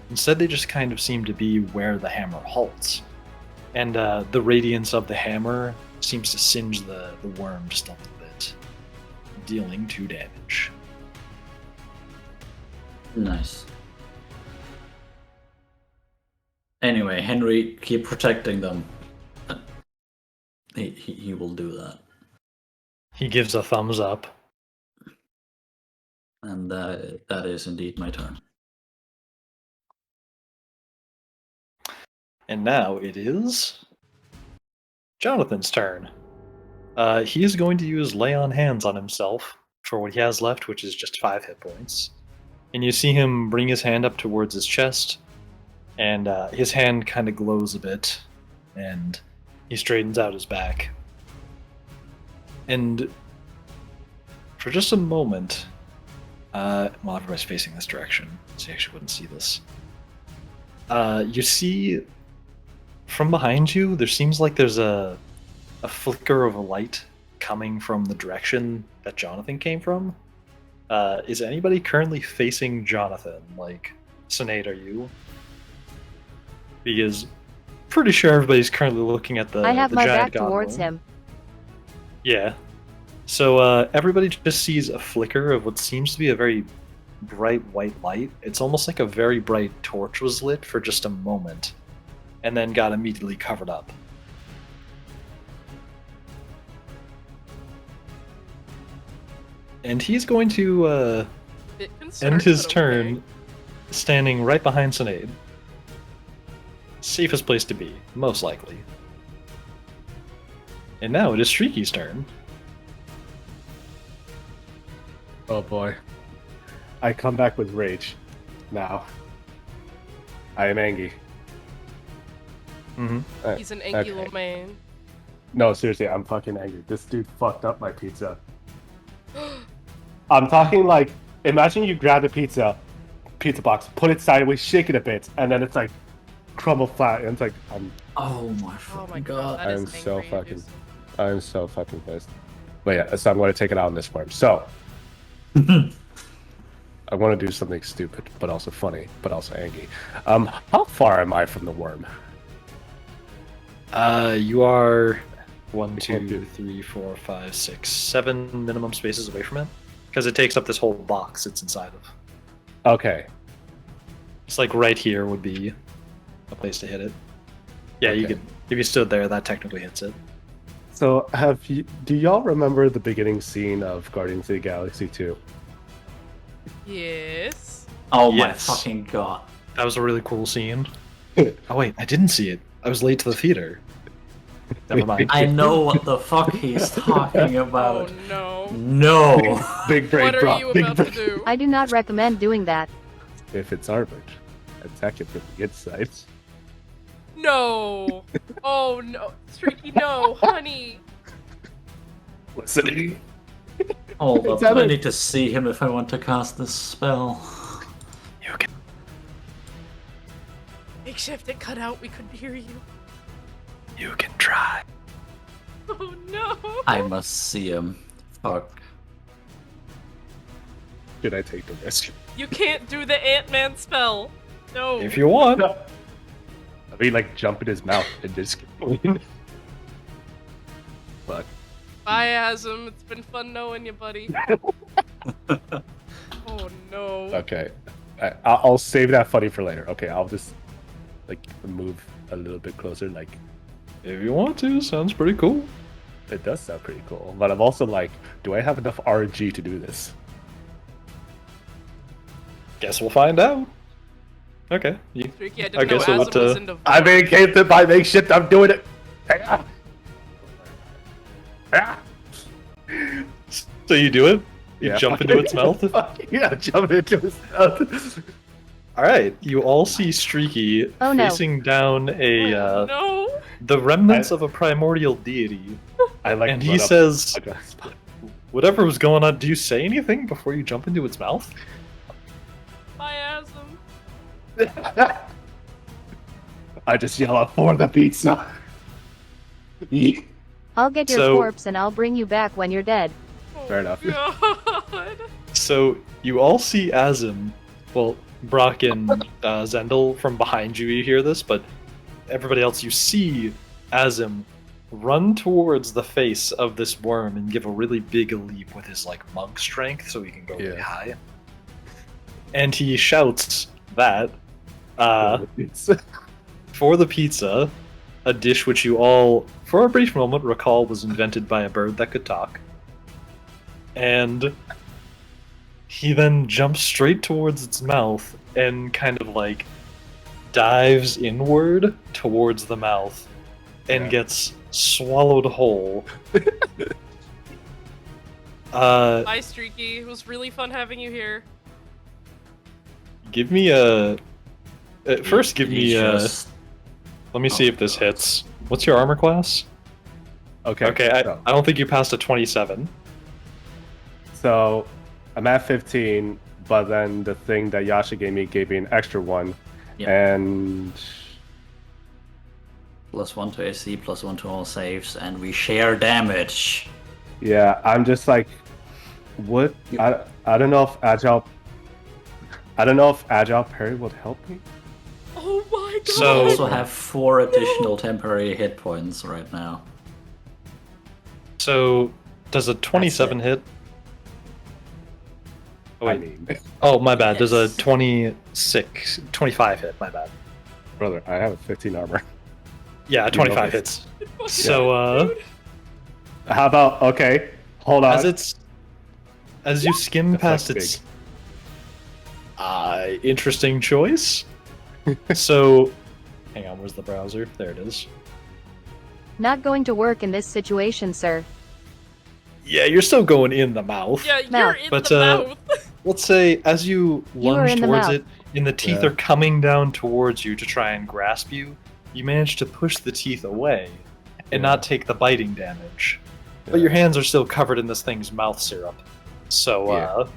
Instead, they just kind of seem to be where the hammer halts. And the radiance of the hammer seems to singe the worm just a little bit, dealing 2 damage. Nice. Anyway, Henry, keep protecting them. He will do that. He gives a thumbs up. And that is indeed my turn. And now it is Jonathan's turn. He is going to use Lay on Hands on himself for what he has left, which is just 5 hit points. And you see him bring his hand up towards his chest, and his hand kind of glows a bit, and he straightens out his back. And for just a moment, well, everybody's facing this direction, so you actually wouldn't see this. You see from behind you, there seems like there's a flicker of a light coming from the direction that Johnathan came from. Is anybody currently facing Johnathan? Like, Cynade, are you? Because pretty sure everybody's currently looking at the I have the my giant back god towards worm. him. Yeah. So everybody just sees a flicker of what seems to be a very bright white light. It's almost like a very bright torch was lit for just a moment, and then got immediately covered up. And he's going to Bit concerned, end his but turn okay. standing right behind Cynade. Safest place to be, most likely. And now it is Streaky's turn. Oh boy. I come back with rage. Now. I am angry. Mm-hmm. He's an angular man. No, seriously, I'm fucking angry. This dude fucked up my pizza. I'm talking like, imagine you grab the pizza box, put it sideways, shake it a bit, and then it's like crumble flat, and it's like, Oh my Oh my fucking god, god. that is I'm so angry fucking- inducing. I'm so fucking pissed. But yeah, so I'm going to take it out on this worm. So, I want to do something stupid, but also funny, but also angry. How far am I from the worm? You are 1, can't 2, 3, 4, 5, 6, 7 minimum spaces away from it. Because it takes up this whole box it's inside of. Okay. It's like right here would be a place to hit it. Yeah, you Okay. could. If you stood there, that technically hits it. So, do y'all remember the beginning scene of Guardians of the Galaxy 2? Yes. Oh my Yes. fucking god. That was a really cool scene. Oh wait, I didn't see it. I was late to the theater. Never mind. I know what the fuck he's talking Oh about. no. No. Big brain, What are bro. you Big about to brain. do? I do not recommend doing that. If it's armored, attack it from the inside. No. Oh no. Streaky, no, honey. Listen. Hold It's up, I either- need to see him if I want to cast this spell. You can. Makeshift, it cut out. We couldn't hear you. You can try. Oh no. I must see him. Fuck. Should I take the risk? You can't do the Ant-Man spell. No. If you want. I mean, like, jump in his mouth and just Fuck. Bye, Azim. It's been fun knowing you, buddy. Oh no. Okay. I'll save that funny for later. Okay, I'll just, like, move a little bit closer. Like, If you want to, sounds pretty cool. it does sound pretty cool. But I'm also like, do I have enough RNG to do this? Guess we'll find out. Okay. Streaky, I didn't Okay, know so Azim what, was into I mean, came to by makeshift. I'm doing it. Ah. Ah. So you do it? You Yeah. jump into its mouth? Yeah, jump into his mouth. Alright, you all see Streaky Oh, no. facing down a No. the remnants of a primordial deity. I like. And he run up says, a glass spot. whatever was going on, do you say anything before you jump into its mouth? Bye, Azim. I just yell out for the pizza. I'll get your So- corpse and I'll bring you back when you're dead. Oh, Fair enough. God. So you all see Azim, well, Brock and Zendel from behind you. You hear this, but everybody else, you see Azim run towards the face of this worm and give a really big leap with his like monk strength, so he can go really Yeah. high. And he shouts that for the pizza, a dish which you all, for a brief moment, recall was invented by a bird that could talk. And he then jumps straight towards its mouth and kind of like dives inward towards the mouth and Yeah. gets swallowed whole. Bye, Streaky. It was really fun having you here. Give me a. First, give He me a. just- Let me see if this hits. What's your armor class? Okay. Okay, I don't think you passed a 27. So I'm at 15, but then the thing that Yasha gave me an extra one, Yeah. and +1 to AC, +1 to all saves, and we share damage. yeah, I'm just like, what? I don't know if agile. I don't know if agile parry would help me. Oh my God. So- I also have 4 additional temporary hit points right now. So, does a 27 hit? Oh, I wait. mean, Oh, my bad. There's a Yes. 25 hit. My bad. brother, I have a 15 armor. Yeah, You 25 know hits. Fucking So, dude. How about okay? Hold on. as you skim That's, past like, its interesting choice. So, hang on, where's the browser? There it is. Not going to work in this situation, sir. Yeah, you're still going in the mouth. Yeah, you're Mouth. in But, the mouth. Let's say as you You are lunge in the towards mouth. it, and the teeth Yeah. are coming down towards you to try and grasp you, you manage to push the teeth away and Yeah. not take the biting damage. But your hands are still covered in this thing's mouth syrup. So,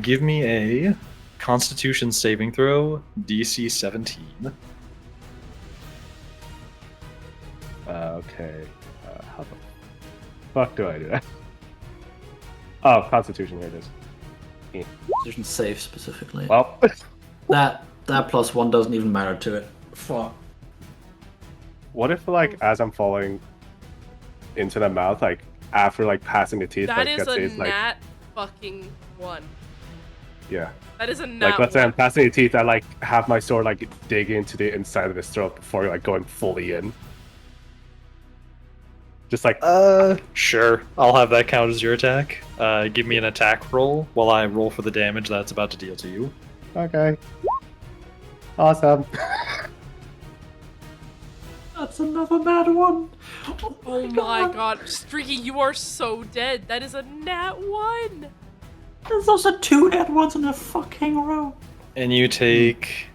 give me a Constitution saving throw, DC 17. Okay. How the fuck do I do that? Oh, Constitution. Here it is. Constitution save specifically. Well, That +1 doesn't even matter to it. Fuck. what if like as I'm falling into the mouth, like after like passing the teeth, That like is let's a say it's like nat fucking 1. yeah, That is a nat like let's say I'm 1. passing the teeth, I like have my sword like dig into the inside of his throat before like going fully in. Just like Sure. I'll have that count as your attack. Give me an attack roll while I roll for the damage that's about to deal to you. okay, awesome. That's another mad one. Oh my god. Streaky, you are so dead. That is a nat 1. There's also 2 nat ones in a fucking row. And you take.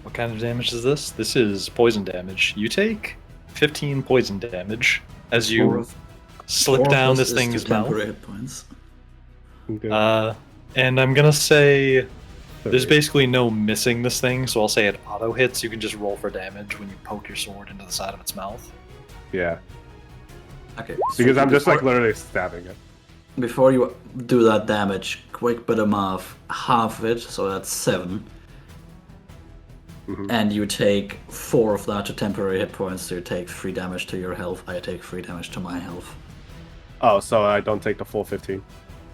What kind of damage is this? This is poison damage. You take 15 poison damage as you slip down this thing's mouth. Temporary hit points. Okay. And I'm gonna say there's 30. basically no missing this thing, so I'll say it auto hits. You can just roll for damage when you poke your sword into the side of its mouth. Yeah, Okay. because so I'm just like before- literally stabbing it. Before you do that damage, quick bit of math, half of it, so that's 7. Mhm. And you take 4 of that to temporary hit points, so you take 3 damage to your health. I take 3 damage to my health. Oh, so I don't take the full 15.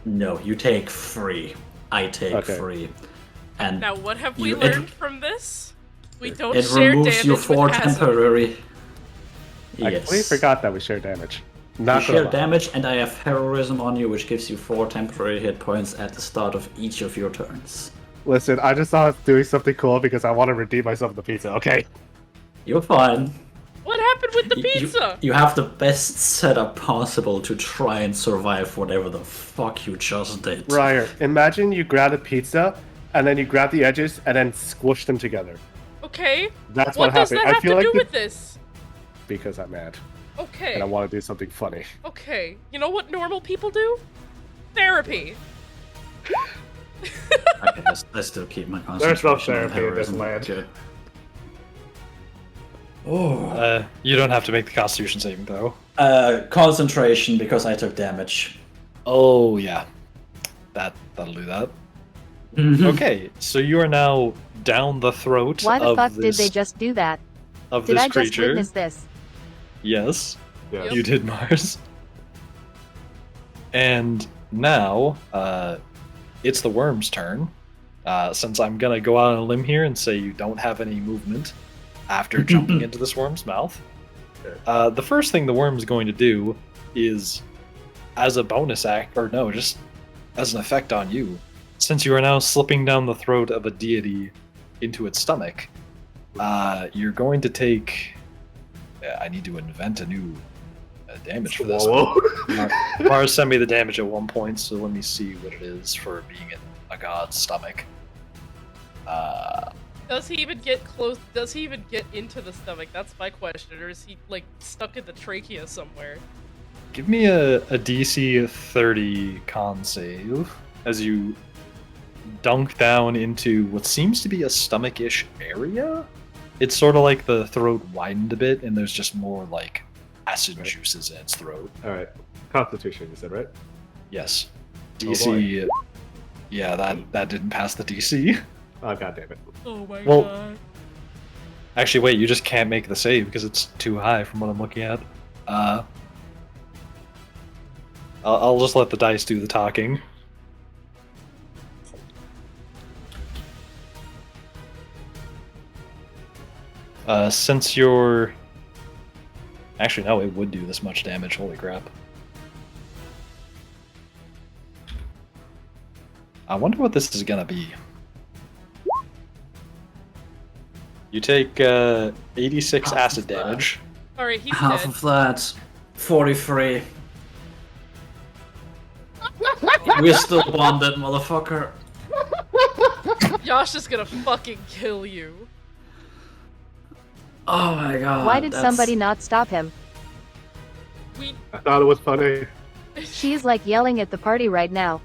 No, you take 3. I take Okay. 3. And Now, what have we You- learned from this? We don't it share removes damage your with 4 Azim. temporary. I Yes. completely forgot that we share damage. You Not share gonna lie. damage, and I have heroism on you, which gives you 4 temporary hit points at the start of each of your turns. Listen, I just thought I was doing something cool because I want to redeem myself in the pizza. Okay. You're fine. What happened with the You- pizza? You have the best setup possible to try and survive whatever the fuck you just did. Ryer, imagine you grab a pizza and then you grab the edges and then squish them together. Okay. That's What what, does happened. that I have feel to like do the- with this? because I'm mad Okay. and I want to do something funny. Okay. You know what normal people do? Therapy. Okay, I still keep my There's no concentration on therapy in this heroism. land. Okay. Oh. You don't have to make the Constitution saving throw. Concentration because I took damage. Oh yeah, that'll do that. Okay, so you are now down the throat Why the of fuck this did they just do that? of Did this I just creature. witness this? Yes, Yeah. you did, Mars. And now, it's the worm's turn. Since I'm gonna go out on a limb here and say you don't have any movement after jumping into this worm's mouth. The first thing the worm's going to do is, as a bonus act, or no, just as an effect on you, since you are now slipping down the throat of a deity into its stomach, you're going to take. I need to invent a new damage for this. Whoa. Mars sent me the damage at one point, so let me see what it is for being in a god's stomach. Does he even get close? Does he even get into the stomach? That's my question. Or is he, like, stuck in the trachea somewhere? Give me a DC 30 con save as you dunk down into what seems to be a stomach-ish area. It's sort of like the throat widened a bit, and there's just more like acid Right. juices in its throat. All right. Constitution, you said, right? Yes. Oh, DC. Yeah, that didn't pass the DC. Oh, god damn it. Oh my Well- god. Actually, wait, you just can't make the save because it's too high from what I'm looking at. I'll just let the dice do the talking. Since you're... Actually, no, it would do this much damage. Holy crap. I wonder what this is gonna be. You take 86 Half acid of that. damage. Alright, he's Half dead. of that, 43. We're still bonded, motherfucker. Yash is gonna fucking kill you. Oh my god. Why did that's- somebody not stop him? We I thought it was funny. She's like yelling at the party right now.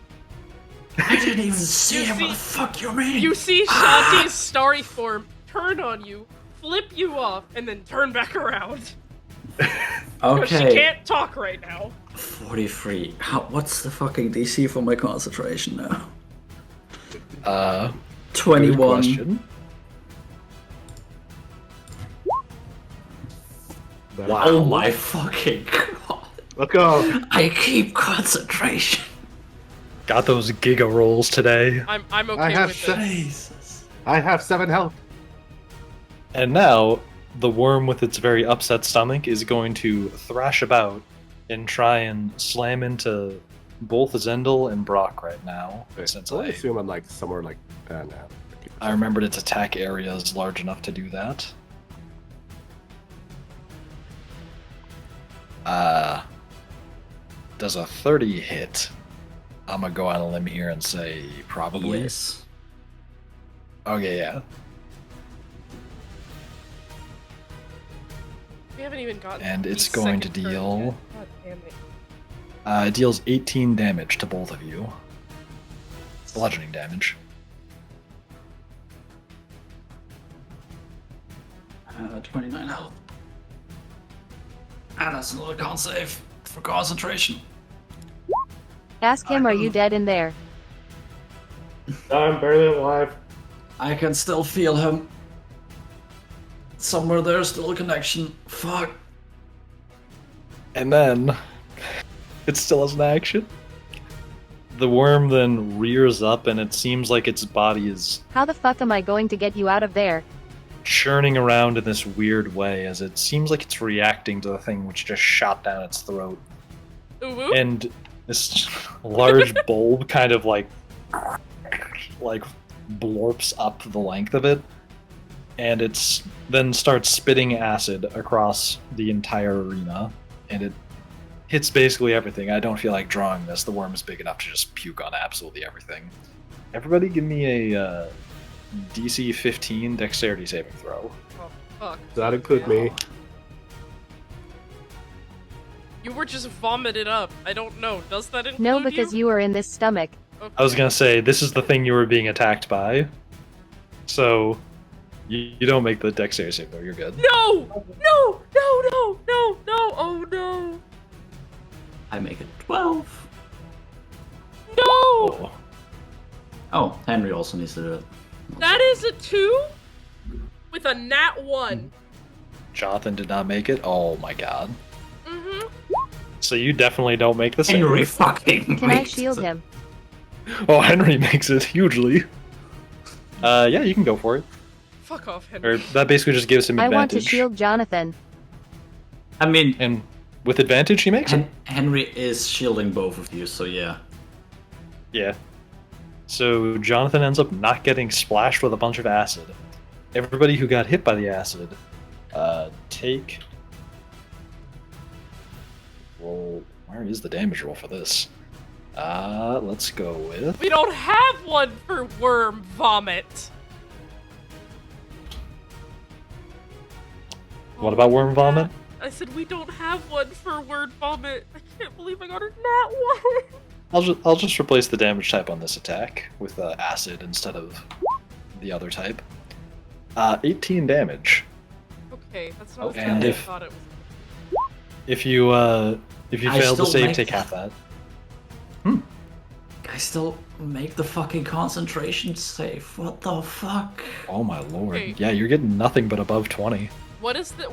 I didn't even see You him. What see- the fuck you mean? You see Shanti's starry form turn on you, flip you off, and then turn back around. Because she Okay. can't talk right now. 43. What's the fucking DC for my concentration now? Good 21. question. Wow. Oh my fucking god. Let's go. I keep concentration. Got those giga rolls today. I'm okay I have with seven. it. Jesus. I have 7 health. And now, the worm with its very upset stomach is going to thrash about and try and slam into both Zendel and Brock right now. Since I I assume I'm like somewhere like no. I remembered its attack area is large enough to do that. Does a 30 hit? I'm gonna go on a limb here and say probably. Yes. Okay, yeah. We haven't even gotten And the it's going to second turn deal- yet. God damn it. It deals 18 damage to both of you. Bludgeoning damage. 29 health. And that's another con save for concentration. Ask him, are you dead in there? I'm barely alive. I can still feel him. Somewhere there's still a connection. Fuck. And then, it still has an action. The worm then rears up, and it seems like its body is How the fuck am I going to get you out of there? churning around in this weird way, as it seems like it's reacting to the thing which just shot down its throat. Ooh, woo. And this large bulb kind of like blorps up the length of it, and it's then starts spitting acid across the entire arena, and it hits basically everything. I don't feel like drawing this. The worm is big enough to just puke on absolutely everything. Everybody give me a DC 15 dexterity saving throw. Oh, fuck. Does that include me? You were just vomited up. I don't know. Does that include No, because you are in this stomach. Okay. I was gonna say, this is the thing you were being attacked by. So, you don't make the dexterity save though, you're good. No! No! No! No! No! No! Oh no! I make it 12. No! Oh. Oh, Henry also needs to do it. That is a 2 with a nat 1. Johnathan did not make it? Oh my god. Mm-hmm. So you definitely don't make the save. Henry fucking Can I makes shield it. him? Oh, Henry makes it hugely. Yeah, you can go for it. Fuck off, Or Henry. that basically just gives him I want to advantage. shield Johnathan. I mean, And with advantage, he makes it. Henry is shielding both of you, so yeah. Yeah. So Johnathan ends up not getting splashed with a bunch of acid. Everybody who got hit by the acid, take. Roll. Where is the damage roll for this? Let's go with. We don't have one for worm vomit. What about worm vomit? I said we don't have one for word vomit. I can't believe I got a nat 1. I'll just replace the damage type on this attack with acid instead of the other type. 18 damage. Okay, that's not Okay. as bad And as I if- thought it was. If you I fail to still save, make- take half that. I still make the fucking concentration save. What the fuck? Oh my lord. Okay. Yeah, you're getting nothing but above 20. What is the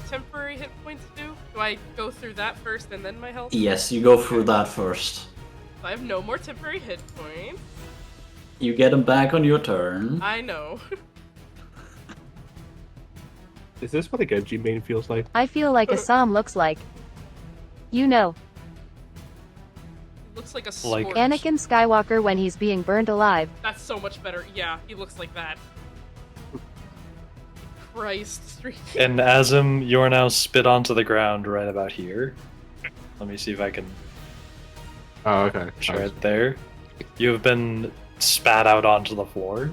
temporary hit points do? Do I go through that first and then my health? Yes, you go through that first. I have no more temporary hit points. You get them back on your turn. I know. Is this what a Genji main feels like? I feel like Azim looks like. You know, Looks like a Like- scorch. Anakin Skywalker when he's being burned alive. That's so much better. Yeah, he looks like that. Christ, street. And Azim, you're now spit onto the ground right about here. Let me see if I can Oh, okay. show it there. You have been spat out onto the floor.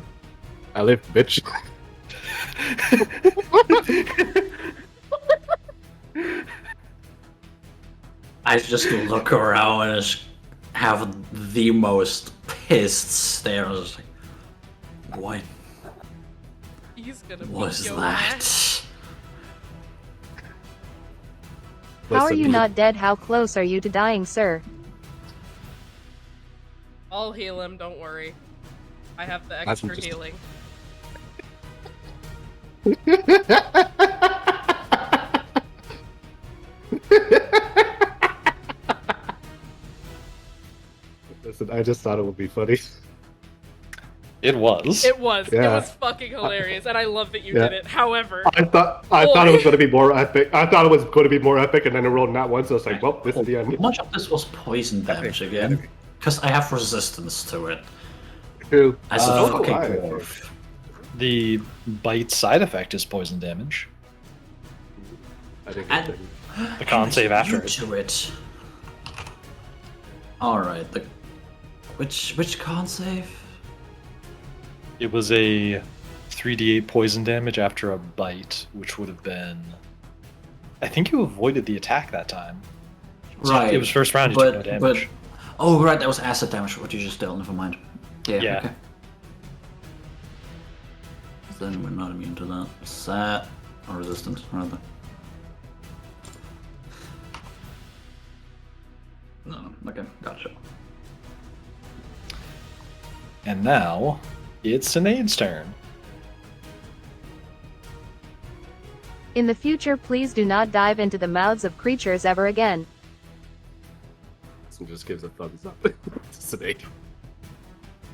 I live, bitch. I just look around and just have the most pissed stare. I was like, what He's gonna was beat your that? ass. How are Listen, you not dead? How close are you to dying, sir? I'll heal him, don't worry. I have the That's extra just- healing. Listen, I just thought it would be funny. It was. It was Yeah. fucking hilarious, and I love that you Yeah. did it. However, I thought it was going to be more epic. I thought it was going to be more epic, and then I rolled that one, so it's like, well, this is the How end. much of this was poison damage again? Because I have resistance to it. True. As a Oh, fucking I- dwarf. The bite side effect is poison damage. I think And- it's- The con save after it. To it. Alright, which con save? It was a 3d8 poison damage after a bite, which would have been. I think you avoided the attack that time. Right. It was first round, you took no damage. Oh, right, that was acid damage, what you just dealt, never mind. Yeah, Yeah. okay. Then we're not immune to that. Sad. Or resistant, rather. No, okay, gotcha. And now, it's Cynade's turn. In the future, please do not dive into the mouths of creatures ever again. This one just gives a thumbs up to Cynade.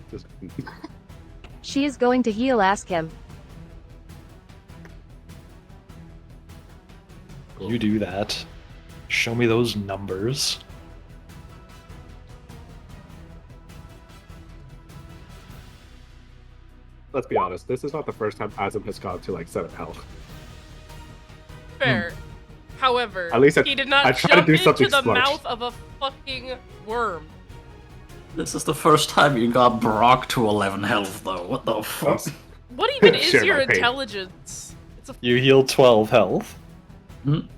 Just- She is going to heal, ask him. You do that. Show me those numbers. Let's be honest, this is not the first time Azim has gone to like 7 health. fair. However, At least he did not I tried to jump do into something the smart. mouth of a fucking worm. This is the first time you got Brock to 11 health, though. What the fuck? What even is Share your my pain. intelligence? It's a You heal 12 health.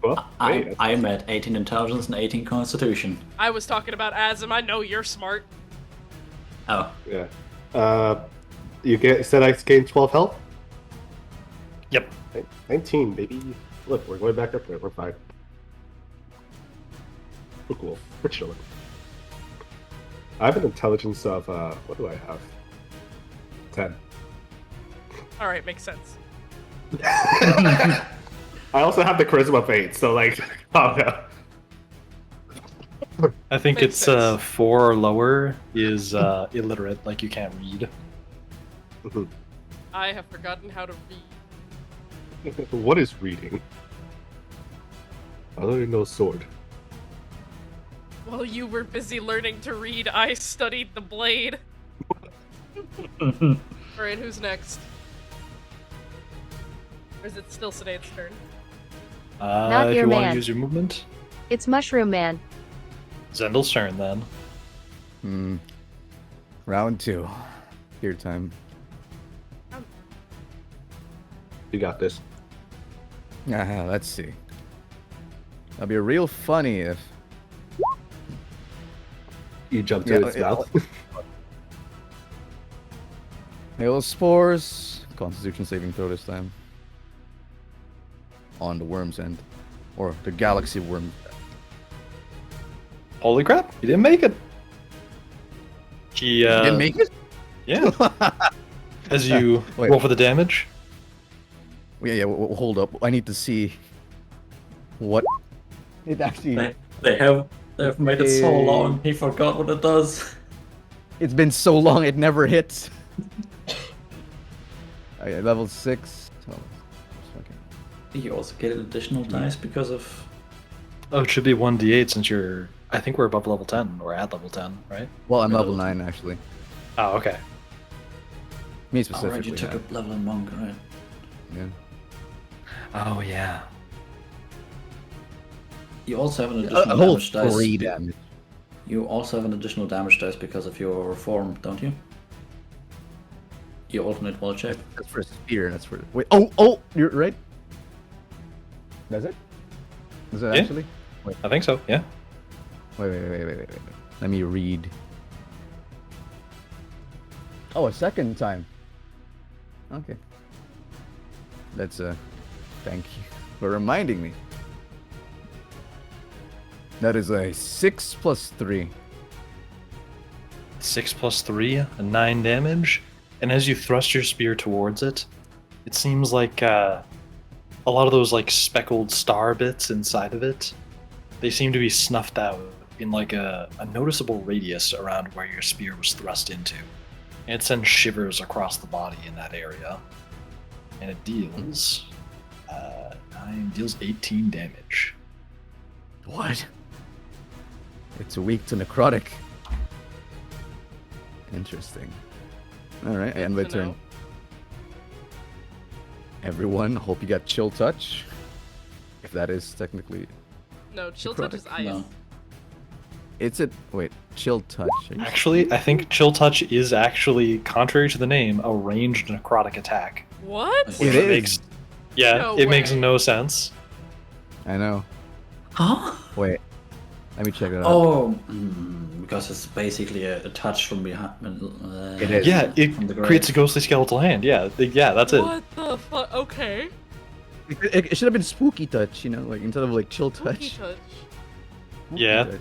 Well, wait, I'm at 18 intelligence and 18 constitution. I was talking about Azim. I know you're smart. Oh, yeah. You said I gained 12 health? Yep. 19, baby. Look, we're going back up there. We're fine. We're cool. We're chilling. I have an intelligence of, what do I have? 10. All right, makes sense. I also have the charisma of 8, so like, oh no. I think Makes it's sense. 4 or lower is illiterate, like you can't read. I have forgotten how to read. What is reading? I don't know sword. While you were busy learning to read, I studied the blade. Alright, who's next? Or is it still Cynade's turn? Not If your you want man. to use your movement, It's Mushroom Man. Zendel's turn then. Round 2. Your time. You got this. Let's see. That'd be real funny if You jumped Yeah, to its mouth. hail spores. Constitution saving throw this time. On the worm's end. Or the galaxy worm. Holy crap, he didn't make it. He You didn't make it? Yeah. As you Wait. roll for the damage, Yeah, hold up. I need to see what it actually. They've made it so long. He forgot what it does. It's been so long, it never hits. Okay, level 6. Oh, okay. You also get additional dice because of. Oh, it should be 1d8 since you're. I think we're above level 10 or at level 10, right? Well, I'm You're level level 9 actually. Oh, okay. Me Oh, specifically. right, you took yeah. up level in monk, right? Yeah. Oh, yeah. You also have an A additional whole damage dice. 3 damage. You also have an additional damage dice because of your form, don't you? You alternate wall shape. That's for a spear. That's for. Wait. Oh, you're right. Does it? Is it Yeah. actually? I think so, yeah. Wait. Let me read. Oh, a second time. Okay. That's thank you for reminding me. That is a 6 plus 3. 6 plus 3, 9 damage. And as you thrust your spear towards it, it seems like a lot of those like speckled star bits inside of it, they seem to be snuffed out in like a noticeable radius around where your spear was thrust into. And it sends shivers across the body in that area. And it deals 18 damage. What? It's weak to necrotic. Interesting. Alright, and my Good to turn. know. Everyone, hope you got chill touch. If that is technically. No, chill touch is ice. No. It's a. Wait, chill touch. Are you Actually, I think Chill Touch is actually, contrary to the name, a ranged necrotic attack. What? It Which is. Makes, yeah, No it makes way. no sense. I know. Huh? Wait. Let me check it out. Oh, because it's basically a touch from behind. It is. Yeah, it from the grave. creates a ghostly skeletal hand. Yeah, that's it. What the fuck? Okay. It should have been spooky touch, you know, like instead of like chill Spooky touch. touch. Spooky Yeah. touch.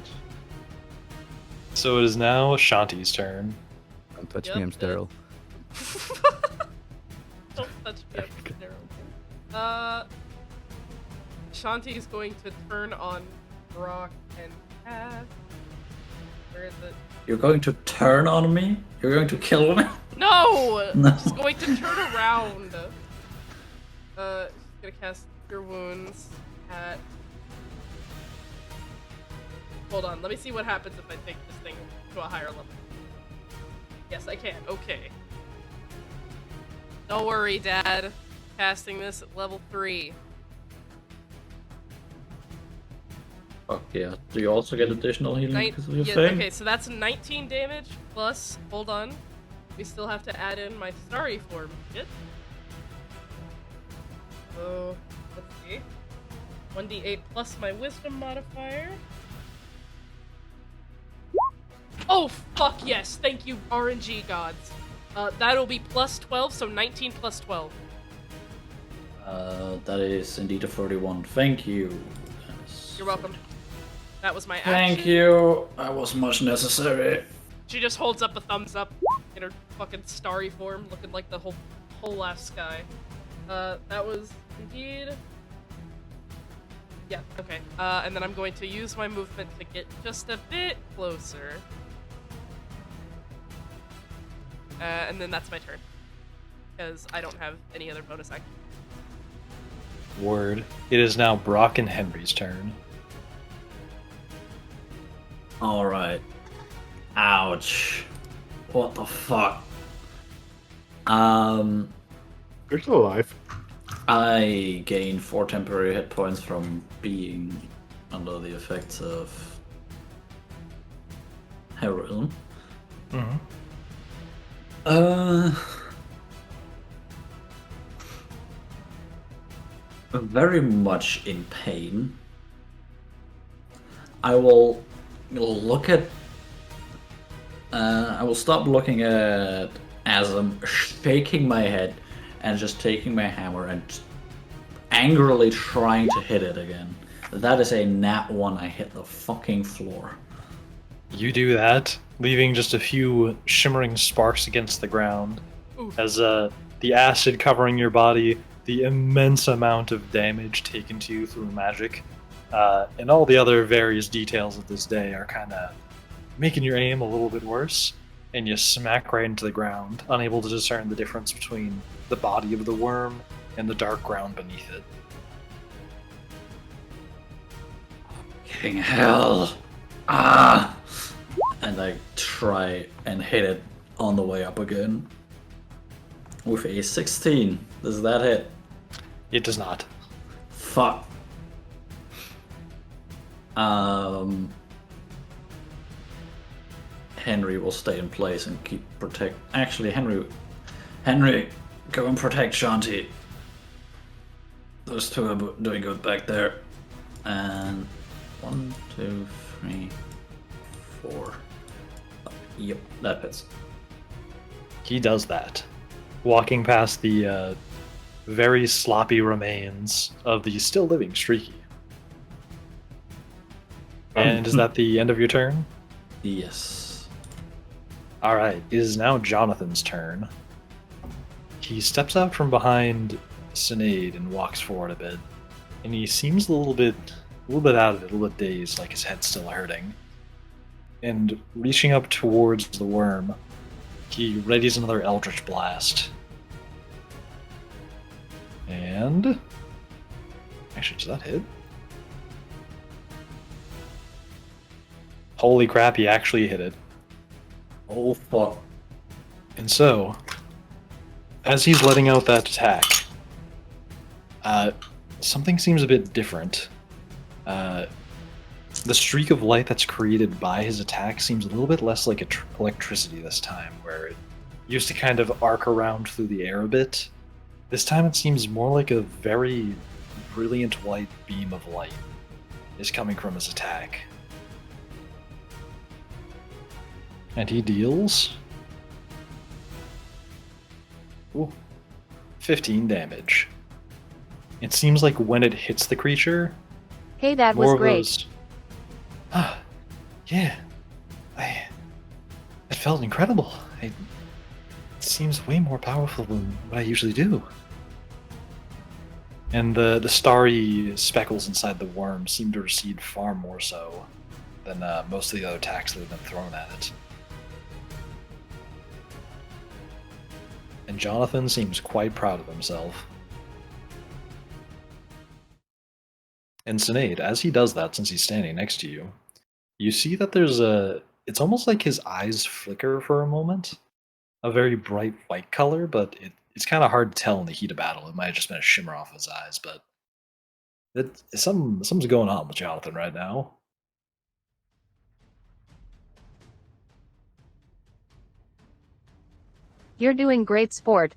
So it is now Shanti's turn. Don't touch Yep, me, I'm sterile. Don't touch me, I'm sterile. Shanti is going to turn on Brock and cast. Where is it? You're going to turn on me? You're going to kill me? No! No. She's going to turn around. She's gonna cast Cure Wounds at. Hold on, let me see what happens if I take this thing to a higher level. Yes, I can. Okay. Don't worry, Dad. Casting this at level 3. Okay, do you also get additional healing because of your Yeah, thing? okay, so that's 19 damage plus. Hold on. We still have to add in my starry form shit. So, let's see. 1d8 plus my wisdom modifier. Oh, fuck yes! Thank you, RNG gods. That'll be plus 12, so 19 plus 12. That is indeed a 41. Thank you. You're welcome. That was my action. Thank you. That was much necessary. She just holds up a thumbs up in her fucking starry form, looking like the whole ass sky. That was indeed. Yeah, okay. And then I'm going to use my movement to get just a bit closer. And then that's my turn. Because I don't have any other bonus action. Word. It is now Brock and Henry's turn. Alright. Ouch. What the fuck? You're still alive. I gain 4 temporary hit points from being under the effects of heroism. Mm-hmm. Very much in pain. I will look at. I will stop looking at Azim, shaking my head, and just taking my hammer and angrily trying to hit it again. That is a nat 1. I hit the fucking floor. You do that, leaving just a few shimmering sparks against the ground Oof. as the acid covering your body the immense amount of damage taken to you through magic, and all the other various details of this day are kind of making your aim a little bit worse, and you smack right into the ground, unable to discern the difference between the body of the worm and the dark ground beneath it. King hell. Ah! And I try and hit it on the way up again. With a 16. Does that hit? It does not. Fuck. Henry will stay in place and keep protect. Actually, Henry, go and protect Shanti. Those two are doing good back there. And 1, 2, 3, 4. Yep, that fits. He does that, walking past the very sloppy remains of the still living Streaky. And is that the end of your turn? Yes. Alright, it is now Jonathan's turn. He steps out from behind Cynade and walks forward a bit. And he seems a little bit out of it, a little bit dazed, like his head's still hurting. And reaching up towards the worm, he readies another Eldritch Blast. And... actually, does that hit? Holy crap, he actually hit it. Oh fuck. And so, as he's letting out that attack, something seems a bit different. The streak of light that's created by his attack seems a little bit less like electricity this time, where it used to kind of arc around through the air a bit. This time it seems more like a very brilliant white beam of light is coming from his attack. And he deals 15 damage. It seems like when it hits the creature, Hey, that more was of great. those- yeah. It felt incredible. It seems way more powerful than what I usually do. And the starry speckles inside the worm seem to recede far more so than most of the other attacks that have been thrown at it. And Johnathan seems quite proud of himself. And Cynade, as he does that, since he's standing next to you, you see that there's it's almost like his eyes flicker for a moment. A very bright white color, but it's kind of hard to tell in the heat of battle. It might have just been a shimmer off his eyes, but something's going on with Johnathan right now. You're doing great, sport.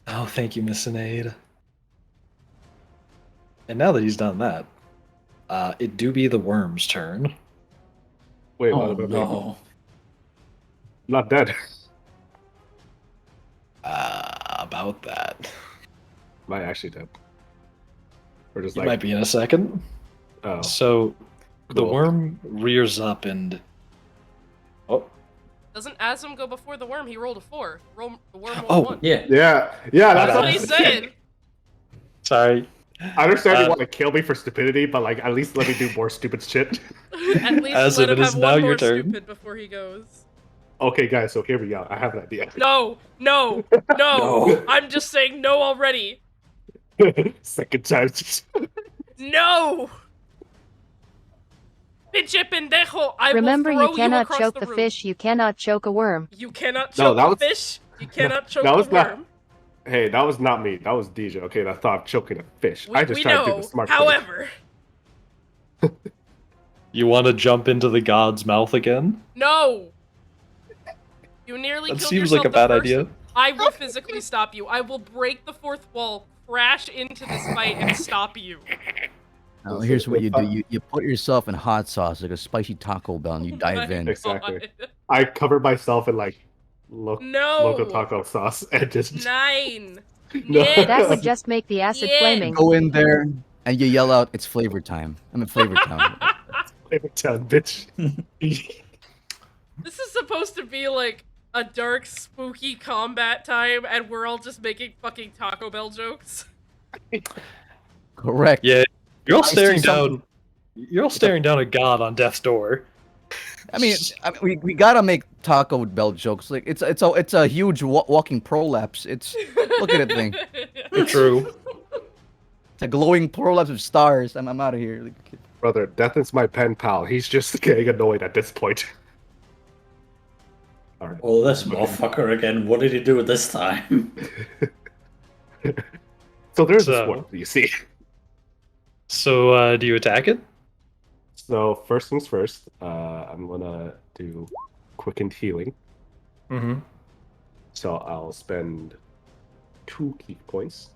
Oh, thank you, Miss Cynade. And now that he's done that, it do be the worm's turn. Wait, Oh what? no. I'm not dead. About that. Am I actually dead? Or just You like might be in a second. oh, So, the cool. worm rears up and... Oh, Doesn't Azim go before the worm? He rolled a 4. The worm rolled Oh, 1. Yeah. Yeah, That's what I'm he saying. said. sorry. I understand you Uh, want to kill me for stupidity, but like at least let me do more stupid shit. At least Azim, let him it is have now one your more turn. stupid before he goes. Okay, guys, so here we go. I have an idea. No, no, no. No. I'm just saying no already. Second time. No! Pinche pendejo! I Remember, will throw you cannot across choke the the room. fish, you cannot choke a worm. You cannot No, choke that the was- fish. You cannot choke that the was not- worm. Hey, that was not me. That was DJ. Okay, that thought I'm choking a fish. I just We tried to do know. the smart thing. However, You want to jump into the god's mouth again? no. You nearly That killed seems yourself like a the bad first- idea. I will physically stop you. I will break the fourth wall, crash into this fight, and stop you. Now, here's what you do. You put yourself in hot sauce, like a spicy Taco Bell, and you dive My in. Exactly. God. I cover myself in like local No. taco sauce and just 9. No. Nit. That would just make the acid Yeah. flaming. Go in there, and you yell out, "It's flavor time." I'm in Flavor Town. flavor town, bitch. This is supposed to be like a dark, spooky combat time, and we're all just making fucking Taco Bell jokes. Correct. Yeah, you're all I see staring something- down. You're all staring down at God on death's door. I mean, we gotta make Taco Bell jokes. Like it's a huge walking prolapse. It's look at that thing. True. It's a glowing prolapse of stars. I'm out of here. Like, Brother, Death is my pen pal. He's just getting annoyed at this point. Alright. Oh, this motherfucker again. What did he do this time? So there's a So- sword, you see. So, do you attack it? So first things first, I'm gonna do quickened healing. Mm-hmm. So I'll spend 2 key points.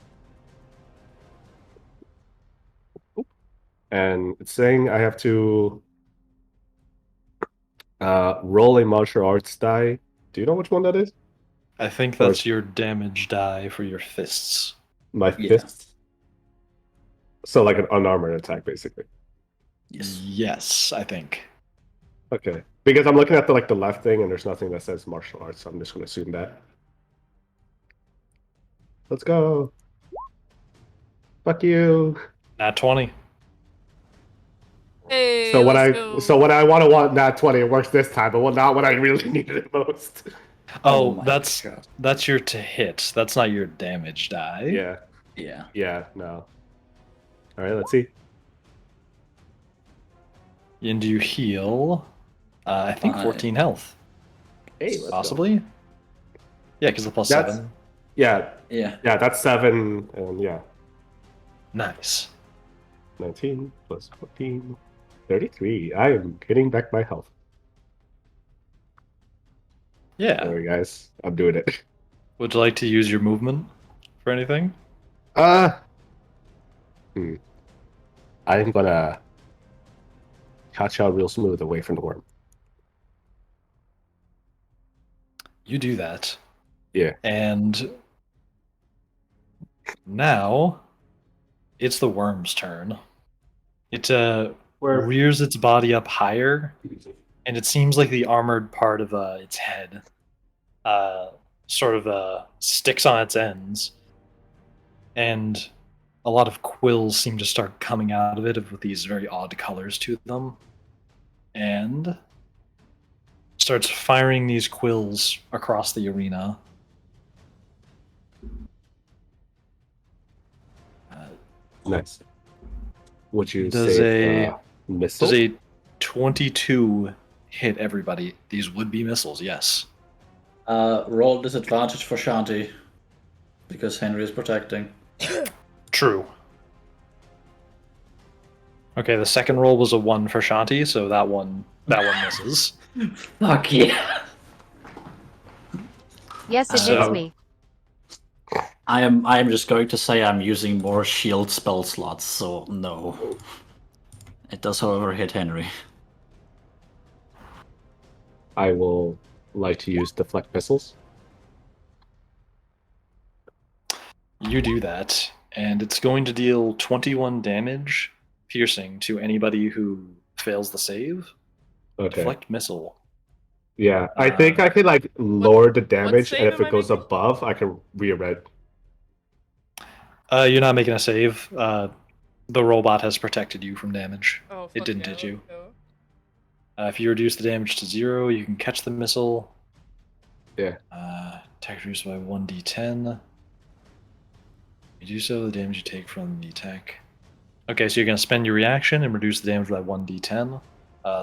Oop. And it's saying I have to roll a martial arts die. Do you know which one that is? I think that's your damage die for your fists. My Yeah. fists. So like an unarmored attack, basically. Yes. Yes, I think. Okay. Because I'm looking at the left thing and there's nothing that says martial arts, so I'm just gonna assume that. Let's go. Fuck you. Nat 20. Hey, So when let's go. when I want nat 20, it works this time, but not when I really need it most. Oh, my that's God. that's your to hit. That's not your damage die. Yeah. Yeah. Yeah, no. Alright, let's see. And you heal, I think 14 health. Hey, let's go. Possibly? Yeah, because the plus That's- 7. Yeah, Yeah. that's 7, and yeah. Nice. 19 plus 14. 33. I am getting back my health. Yeah. Sorry, guys. I'm doing it. Would you like to use your movement for anything? I'm gonna catch out real smooth away from the worm. You do that. Yeah. And now it's the worm's turn. It rears its body up higher, and it seems like the armored part of its head sort of sticks on its ends, and a lot of quills seem to start coming out of it with these very odd colors to them, and starts firing these quills across the arena. Nice. Would you Does say a- missile? Does a 22 hit everybody? These would be missiles, yes. Roll disadvantage for Shanti. Because Henry is protecting. True. Okay, the second roll was a 1 for Shanti, so that one misses. Fuck yeah. Yes, it So- hits me. I am just going to say I'm using more shield spell slots, so no. It does, however, hit Henry. I will like to use deflect missiles. You do that, and it's going to deal 21 damage piercing to anybody who fails the save. Okay. Deflect missile. Yeah, I think I could like lower the damage, and save if am it I goes making? above, I can rearrange. You're not making a save. The robot has protected you from damage. Oh, It fuck didn't yeah, hit you. let's go. If you reduce the damage to 0, you can catch the missile. Yeah. Attack reduced by 1d10. You do so, the damage you take from the attack. Okay, so you're going to spend your reaction and reduce the damage by 1d10.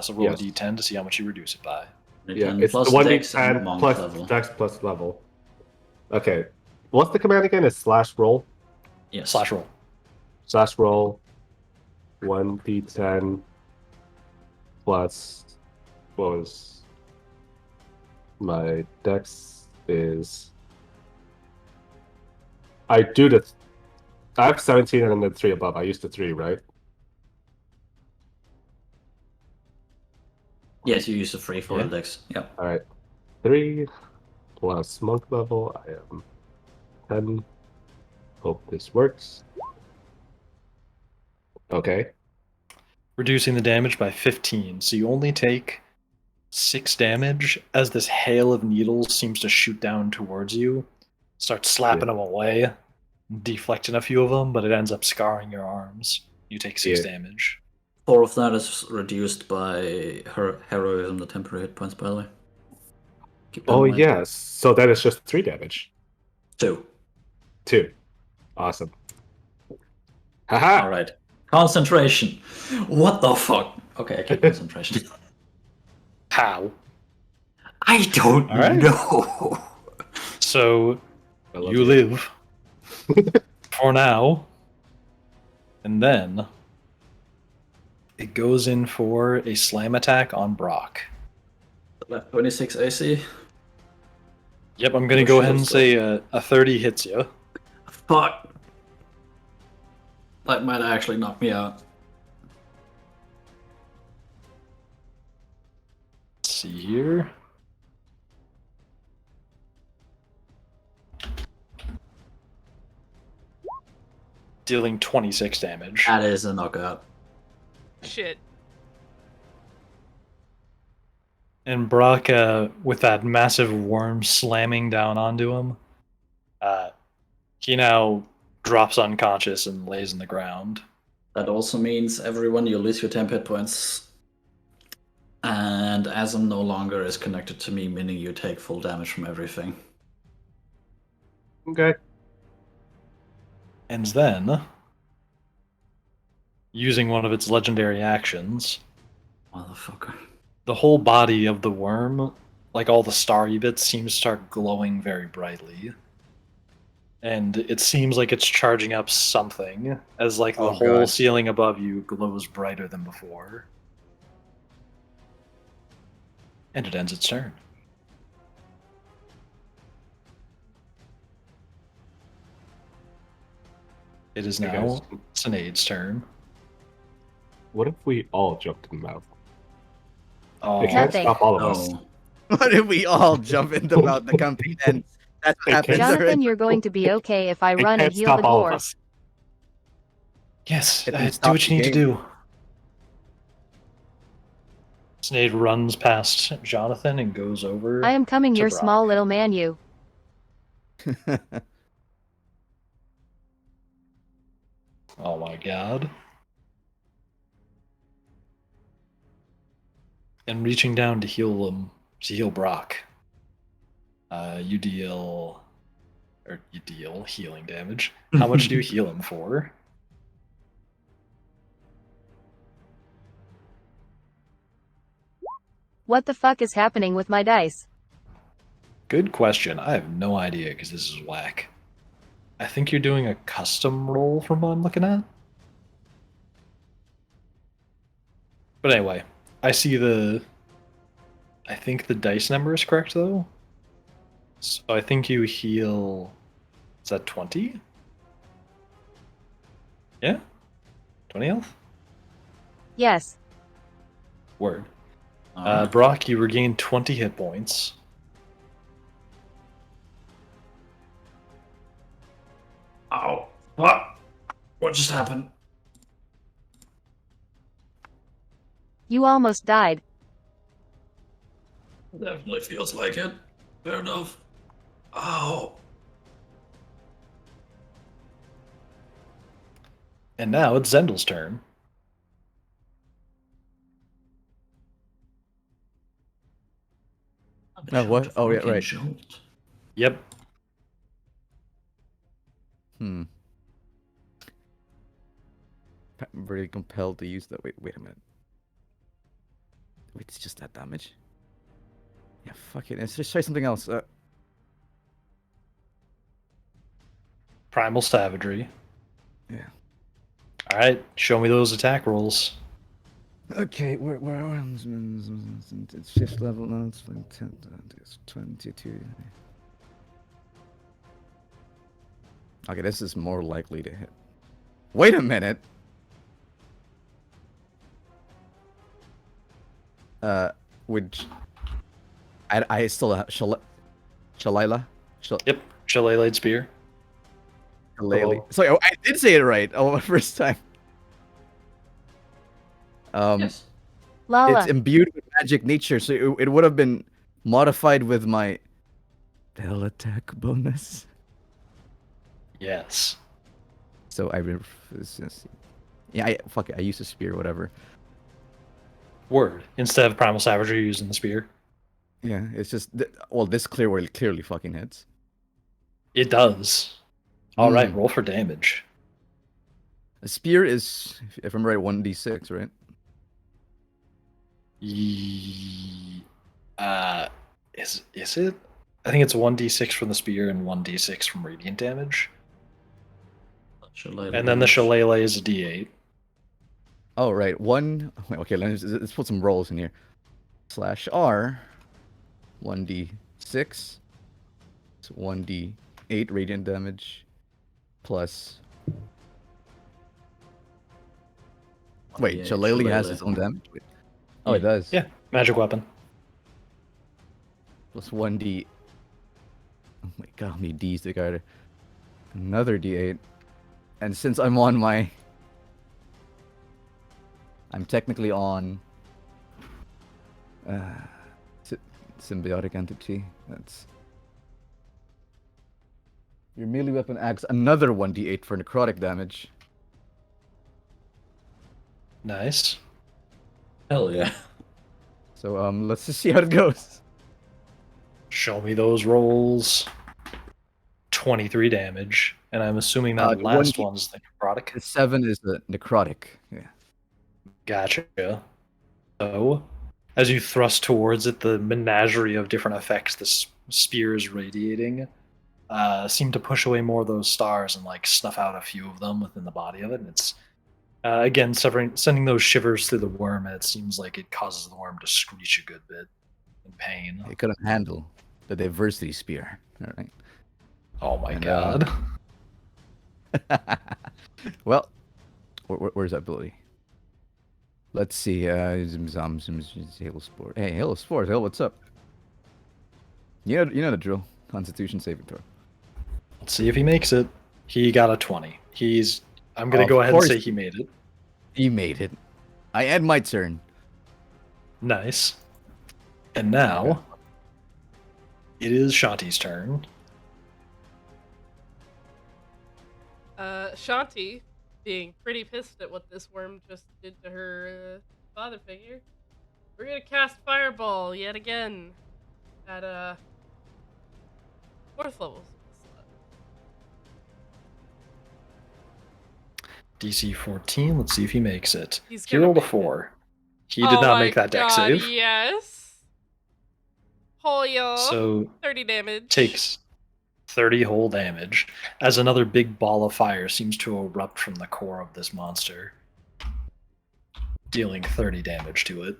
So roll Yes. a d10 to see how much you reduce it by. Yeah, And it's plus the dex and 1d10 monk plus level. dex plus level. Okay. What's the command again? It's slash roll. Yes. Slash roll. Slash roll 1d10 plus what was my dex is I have 17 and then 3 above. I used the 3, right? Yes, you use the free for Yeah. the dex. Yep. Alright. 3 plus monk level. I am 10. Hope this works. Okay. Reducing the damage by 15. So you only take 6 damage as this hail of needles seems to shoot down towards you. Start slapping them away, deflecting a few of them, but it ends up scarring your arms. You take 6 damage. 4 of that is reduced by her heroism, the temporary hit points, by the way. Keep that in mind. yes. So that is just 3 damage. 2. 2. Awesome. Haha. All right. Concentration. What the fuck? Okay, I keep concentration. How? I don't All right. know. So I love you live for now, and then it goes in for a slam attack on Brock. Left 26 AC. Yep, I'm gonna go ahead and say a 30 hits you. Fuck. That might actually knock me out. Let's see here. Dealing 26 damage. That is a knockout. Shit. And Brock, with that massive worm slamming down onto him, he now drops unconscious and lays in the ground. That also means everyone, you lose your temp hit points. And Azim no longer is connected to me, meaning you take full damage from everything. Okay. And then, using one of its legendary actions, Motherfucker. the whole body of the worm, like all the starry bits, seems to start glowing very brightly. And it seems like it's charging up something, as like the whole God. ceiling above you glows brighter than before. And it ends its turn. It is Hey, now guys. Cynade's turn. What if we all jumped in the mouth? Oh, They can't Nothing. stop all of us. No. What if we all jump in the mouth? The campaign ends. That's what They happens. can't- Jonathan, you're going to be okay if I They run and can't heal stop the all of dwarf. us. yes, It do stops what you the need to game. do. Cynade runs past Jonathan and goes over. I am coming, to your Brock. small little man, you. Oh my god. And reaching down to heal Brock. You deal healing damage. How much do you heal him for? What the fuck is happening with my dice? Good question. I have no idea because this is whack. I think you're doing a custom roll from what I'm looking at. But anyway, I think the dice number is correct though. So I think you heal. Is that 20? Yeah? 20 health? Yes. Word. Alright. Brock, you regain 20 hit points. Ow. What just happened? You almost died. Definitely feels like it. Fair enough. Oh. And now it's Zendel's turn. What? Oh, yeah, right. Jolt. Yep. I'm really compelled to use that. Wait a minute. Wait, it's just that damage? Yeah, fuck it. Let's just try something else. Primal Savagery. Yeah. Alright, show me those attack rolls. Okay, where it's fifth level now. It's like 10, it's 22. Okay, this is more likely to hit. Wait a minute. Which I still have Shalila. Yep, Shillelagh Spear. Shillelagh. Sorry, I did say it right. Oh, first time. Yes. Lala. imbued with magic nature, so it would have been modified with my spell attack bonus. Yes. So yeah, fuck it. I use a spear, whatever. Word. Instead of Primal Savagery, you're using the spear. Yeah, it's just well, this clearly fucking hits. It does. All right, Mm. roll for damage. A spear is, if I'm right, 1d6, right? Is it? I think it's 1d6 from the spear and 1d6 from radiant damage. And then the shillelagh is a d8. Oh right, one. Wait, okay, let's put some rolls in here. /R, 1d6, it's 1d8 radiant damage, plus. Wait, Yeah, shillelagh has shillelagh. its own damage. Wait. Oh, it does. Yeah, magic weapon. Plus 1d. Oh my god, how many D's they got? Another d8. And since I'm on my. I'm technically on. Symbiotic entity. That's. Your melee weapon adds another 1d8 for necrotic damage. Nice. Hell yeah. So let's just see how it goes. Show me those rolls. 23 damage. And I'm assuming that The last 1d one's the necrotic. The 7 is the necrotic. Yeah. Gotcha. So, as you thrust towards it, the menagerie of different effects the spear is radiating seem to push away more of those stars and like snuff out a few of them within the body of it. And it's again sending those shivers through the worm, and it seems like it causes the worm to screech a good bit in pain. It couldn't handle the diversity spear. All right. Oh my And, god. Well, where's that ability? Let's see. Hail Spore. Hey, Hail Spores. Hail, what's up? You know the drill. Constitution saving throw. Let's see if he makes it. He got a 20. I'm gonna Of go ahead and course. say he made it. He made it. I end my turn. Nice. And now it is Shanti's turn. Shanti, being pretty pissed at what this worm just did to her father figure, we're gonna cast Fireball yet again at 4th level. DC 14. Let's see if he makes it. He's He gonna rolled a make it. 4. He did not make that deck God, save. Yes. Hoya. So 30 damage. takes 30 whole damage as another big ball of fire seems to erupt from the core of this monster, dealing 30 damage to it.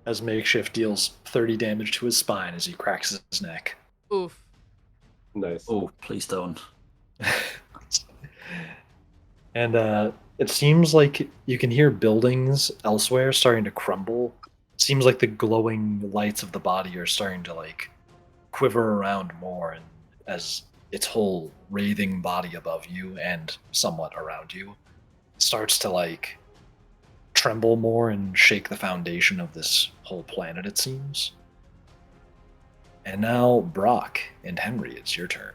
As Makeshift deals 30 damage to his spine as he cracks his neck. Oof. Nice. Oh, please don't. And it seems like you can hear buildings elsewhere starting to crumble. It seems like the glowing lights of the body are starting to like quiver around more, and as its whole wraithing body above you and somewhat around you starts to like tremble more and shake the foundation of this whole planet, it seems. And now, Brock and Henry, it's your turn.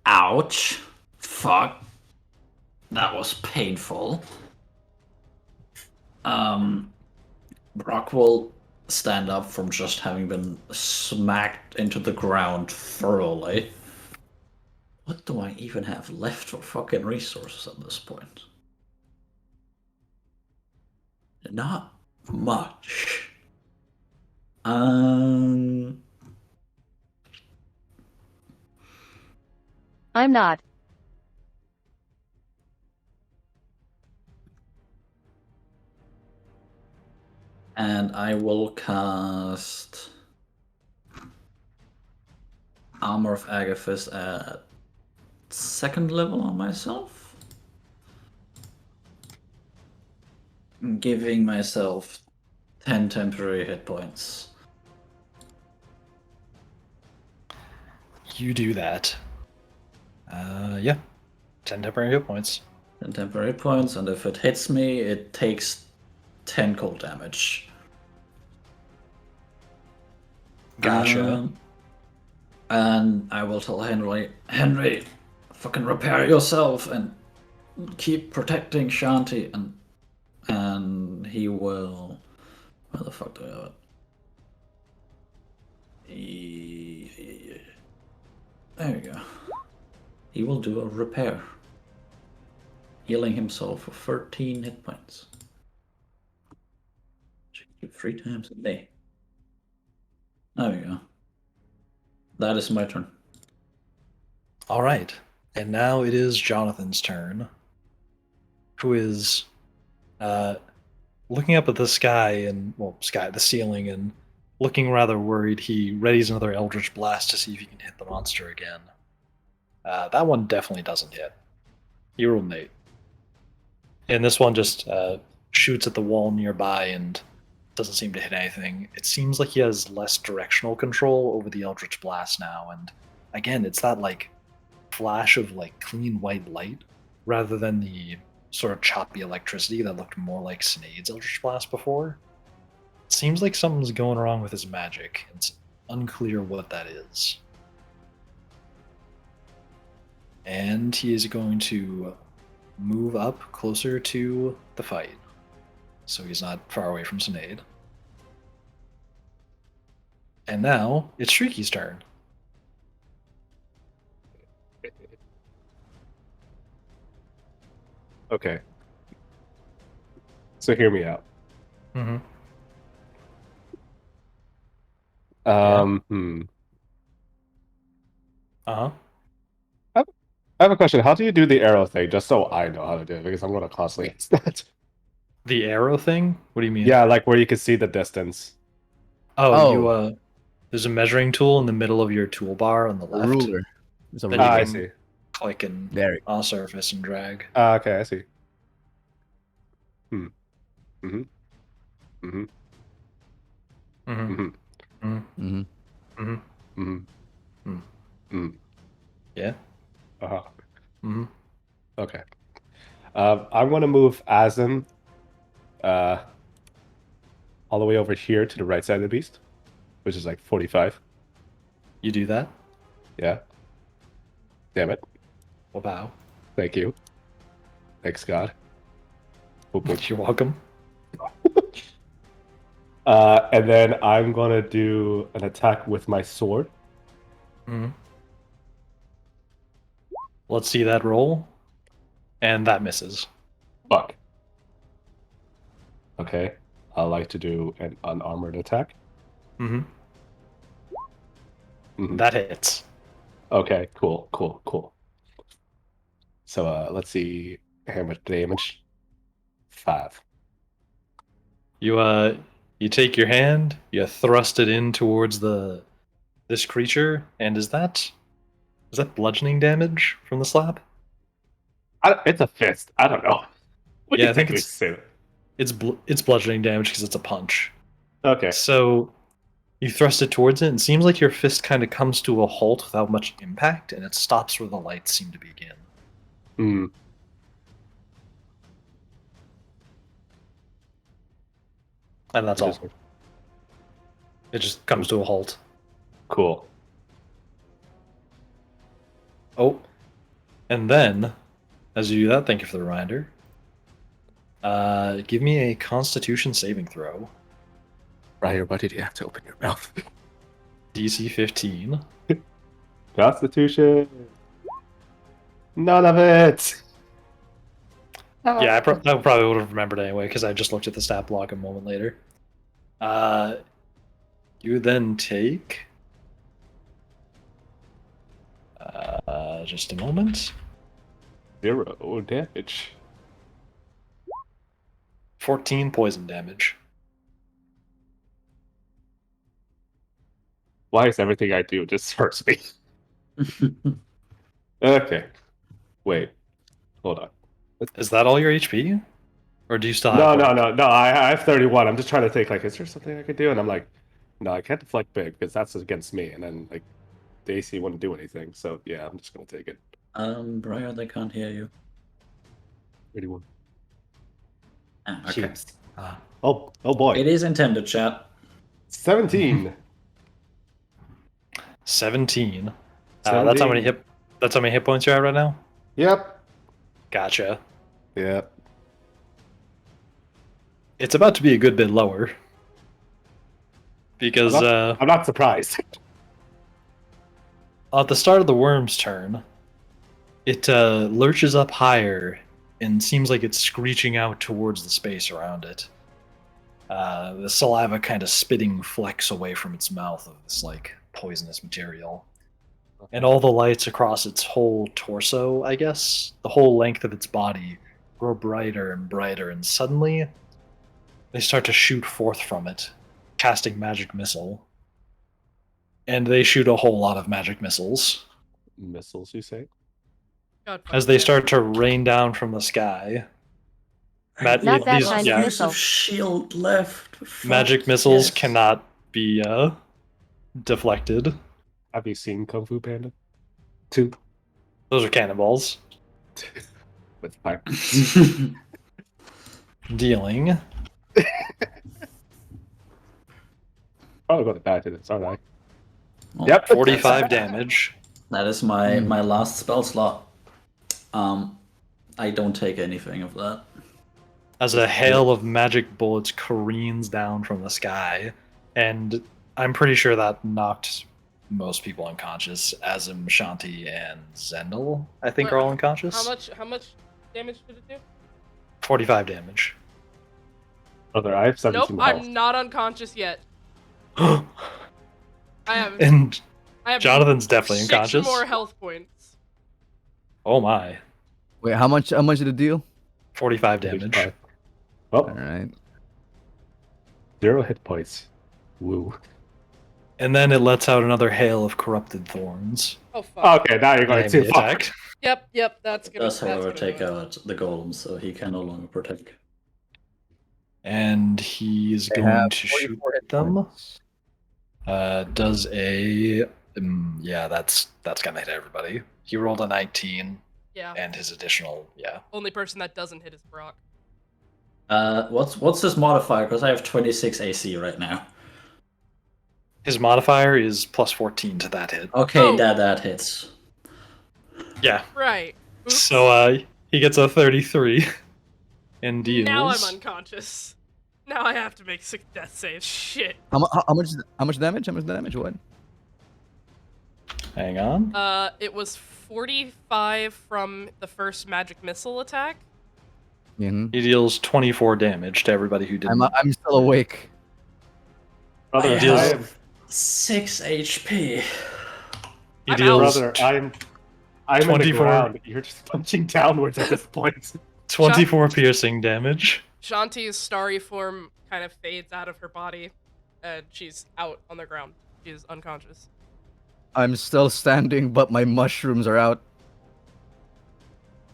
Ouch. Fuck. That was painful. Brock will stand up from just having been smacked into the ground thoroughly. What do I even have left for fucking resources at this point? Not much. I'm not. And I will cast Armor of Agathis at 2nd level on myself. Giving myself 10 temporary hit points. You do that. Yeah. 10 temporary hit points. 10 temporary points, and if it hits me, it takes 10 cold damage. Gotcha. And I will tell Henry, fucking repair yourself and keep protecting Shanti, and he will. Where the fuck do I have it? There we go. He will do a repair, healing himself for 13 hit points. 3 times a day. There we go. That is my turn. All right. And now it is Jonathan's turn, who is looking up at the sky and, the ceiling, and looking rather worried. He readies another Eldritch Blast to see if he can hit the monster again. That one definitely doesn't hit. He rolled an 8. And this one just shoots at the wall nearby and doesn't seem to hit anything. It seems like he has less directional control over the Eldritch Blast now, and again, it's that like flash of like clean white light rather than the sort of choppy electricity that looked more like Cynade's Eldritch Blast before. It seems like something's going wrong with his magic. It's unclear what that is. And he is going to move up closer to the fight, so he's not far away from Cynade. And now it's Shrieky's turn. Okay. So hear me out. Mm-hmm. Uh-huh. I have a question. How do you do the arrow thing? Just so I know how to do it, because I'm going to constantly use that. The arrow thing? What do you mean? Yeah, like where you can see the distance. You there's a measuring tool in the middle of your toolbar on the left. Ruler. It's a Then ruler. you I can see. click and There. on a surface and drag. Okay, I see. Mm-hmm. Mm-hmm. Mm-hmm. Mm-hmm. Mm-hmm. Mm-hmm. Mm-hmm. Mm-hmm. Yeah. Uh-huh. Mm-hmm. Okay. I'm going to move Azim all the way over here to the right side of the beast, which is like 45. You do that? Yeah. Damn it. Well, bow. Thank you. Thanks, God. Boop, boop. You're welcome. And then I'm going to do an attack with my sword. Mm-hmm. Let's see that roll. And that misses. Fuck. Okay. I like to do an unarmored attack. Mm-hmm. Mhm. That hits. Okay, cool. So let's see how much damage. 5. You take your hand, you thrust it in towards this creature, and is that bludgeoning damage from the slap? It's a fist. I don't know. We Yeah, can I think technically it's say that. it's bludgeoning damage because it's a punch. Okay. So you thrust it towards it, and it seems like your fist kind of comes to a halt without much impact, and it stops where the lights seem to begin. Hmm. And that's all. It just comes to a halt. Cool. Oh, and then, as you do that, thank you for the reminder. Give me a Constitution saving throw. Right, why did you have to open your mouth? DC 15. Constitution. None of it. Yeah, I probably would have remembered anyway because I just looked at the stat block a moment later. You then take. Just a moment. 0 damage. 14 poison damage. Why is everything I do just hurts me? Okay. Wait. Hold on. Is that all your HP? Or do you still have No. I have 31. I'm just trying to think, like, is there something I could do? And I'm like, no, I can't deflect big because that's against me. And then, like, the AC wouldn't do anything. So yeah, I'm just gonna take it. Briar, they can't hear you. 31. Ah, okay. Jeez. Oh boy. It is intended, chat. 17. 17. 17. That's how many hit points you're at right now? Yep. Gotcha. Yep. It's about to be a good bit lower. Because I'm not surprised. at the start of the worm's turn, it lurches up higher and seems like it's screeching out towards the space around it. The saliva kind of spitting flecks away from its mouth of this like poisonous material. And all the lights across its whole torso, I guess, the whole length of its body, grow brighter and brighter, and suddenly they start to shoot forth from it, casting magic missile. And they shoot a whole lot of magic missiles. Missiles, you say? God, As they start to rain down from the sky. Not that kind of missile. Shield left. Magic Fuck, missiles yes. cannot be deflected. Have you seen Kung Fu Panda? 2. Those are cannonballs. With fire. Dealing. Probably got the bad hit. It's alright. Well, Yep. 45 damage. That is my last spell slot. I don't take anything of that. As a hail of magic bullets careens down from the sky, and I'm pretty sure that knocked most people unconscious. Azim, Shanti, and Zendel, I think, are all unconscious. How much damage did it do? 45 damage. Brother, I have 17 Nope, health. I'm not unconscious yet. I have And I have Jonathan's definitely 6 unconscious. more health points. Oh my. Wait, how much did it deal? 45 damage. Oh, Alright. 0 hit points. Woo. And then it lets out another hail of corrupted thorns. Oh fuck. Okay, now you're going Enemy too far. attack. Yep, that's It gonna. does, that's however, gonna take go. out the golem, so he can no longer protect. And he's They going have to shoot 44 hit them. points. Does a yeah, that's gonna hit everybody. He rolled a 19, Yeah. and his additional Only person that doesn't hit is Brock. What's this modifier? Because I have 26 AC right now. His modifier is plus 14 to that hit. Okay, Oh. that hits. Yeah. Right. Oops. So he gets a 33 and deals. Now I'm unconscious. Now I have to make 6 death saves. Shit. How much damage? How much damage? What? Hang on. It was 45 from the first magic missile attack. Mm-hmm. He deals 24 damage to everybody who didn't. I'm still awake. Brother, I deals- have 6 HP. He I'm deals brother, I'm in the 24. ground. You're just punching downwards at this point. 24 piercing damage. Shanti's starry form kind of fades out of her body, and she's out on the ground. She's unconscious. I'm still standing, but my mushrooms are out.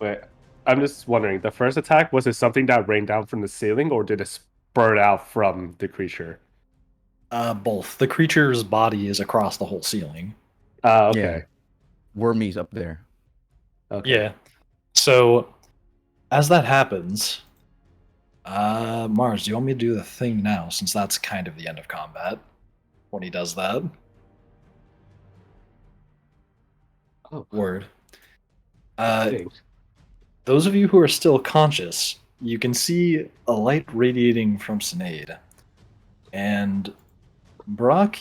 Wait, I'm just wondering, the first attack, was it something that rained down from the ceiling, or did it spurt out from the creature? Both. The creature's body is across the whole ceiling. Okay. Wormies up there. Okay. Yeah. So, as that happens, Mars, do you want me to do the thing now, since that's kind of the end of combat, when he does that? Oh, Word. dang. Those of you who are still conscious, you can see a light radiating from Cynade. And Brock,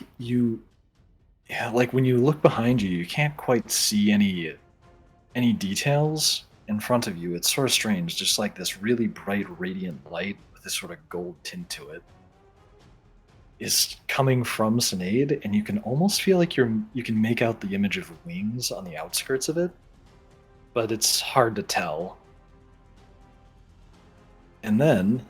like when you look behind you, you can't quite see any details in front of you. It's sort of strange, just like this really bright, radiant light with this sort of gold tint to it is coming from Cynade, and you can almost feel like you can make out the image of wings on the outskirts of it, but it's hard to tell. And then,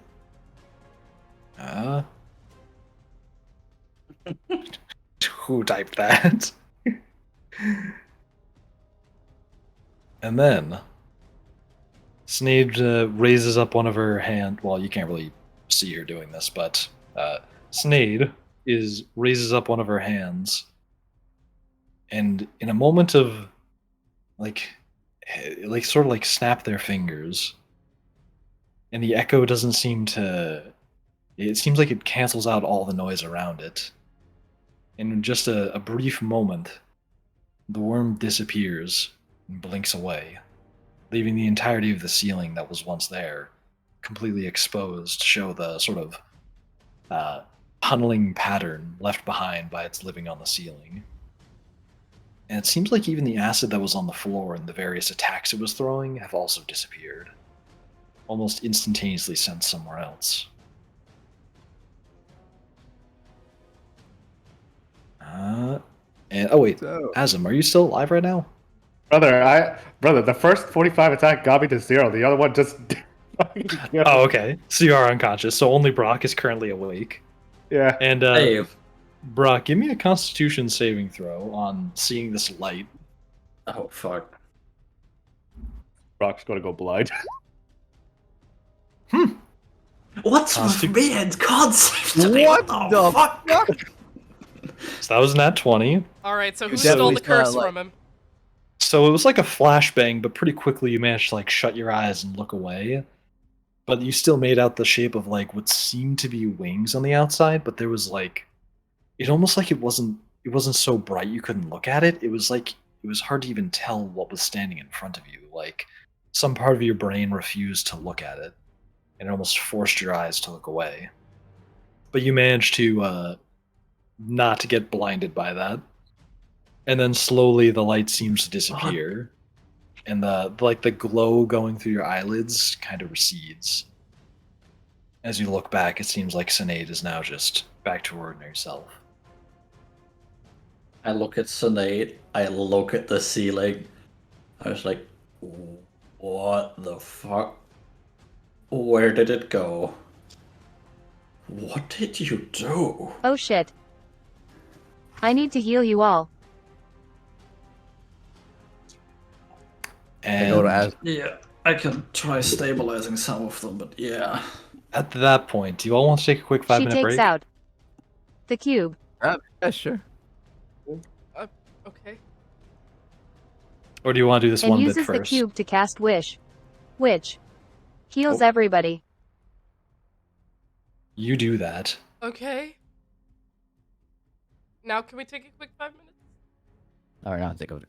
who typed that? And then, Cynade raises up one of her hand. Well, you can't really see her doing this, but Cynade raises up one of her hands And in a moment of like sort of like snap their fingers, and the echo doesn't seem to. It seems like it cancels out all the noise around it. And in just a brief moment, the worm disappears and blinks away, leaving the entirety of the ceiling that was once there completely exposed to show the sort of tunneling pattern left behind by its living on the ceiling. And it seems like even the acid that was on the floor and the various attacks it was throwing have also disappeared, almost instantaneously sent somewhere else. And oh wait, So- Azim, are you still alive right now? Brother, the first 45 attack got me to 0. The other one just. Oh, okay. So you are unconscious. So only Brock is currently awake. Yeah. And Hey, Brock, give me a Constitution saving throw on seeing this light. oh fuck. Brock's gonna go blind. What's with Consti- me and concept today? What the fuck? So that was nat 20. All right, so who Definitely stole the curse not, like- from him? So it was like a flashbang, but pretty quickly you managed to like shut your eyes and look away. But you still made out the shape of like what seemed to be wings on the outside, but there was like it almost like it wasn't so bright you couldn't look at it. It was like it was hard to even tell what was standing in front of you. Like some part of your brain refused to look at it, and it almost forced your eyes to look away. But you managed to not to get blinded by that. And then slowly the light seems to disappear, and the glow going through your eyelids kind of recedes. As you look back, it seems like Cynade is now just back to her ordinary self. I look at Cynade, I look at the ceiling. I was like, what the fuck? Where did it go? What did you do? Oh shit. I need to heal you all. I And go to Az. Yeah, I can try stabilizing some of them, but yeah. at that point, do you all want to take a quick She 5-minute takes break? out the cube. Yeah, sure. Okay. Or do you want to do this And one bit uses the first? cube to cast Wish. Which heals Oh. everybody. You do that. Okay. Now can we take a quick 5 minutes? All right, I'll take over.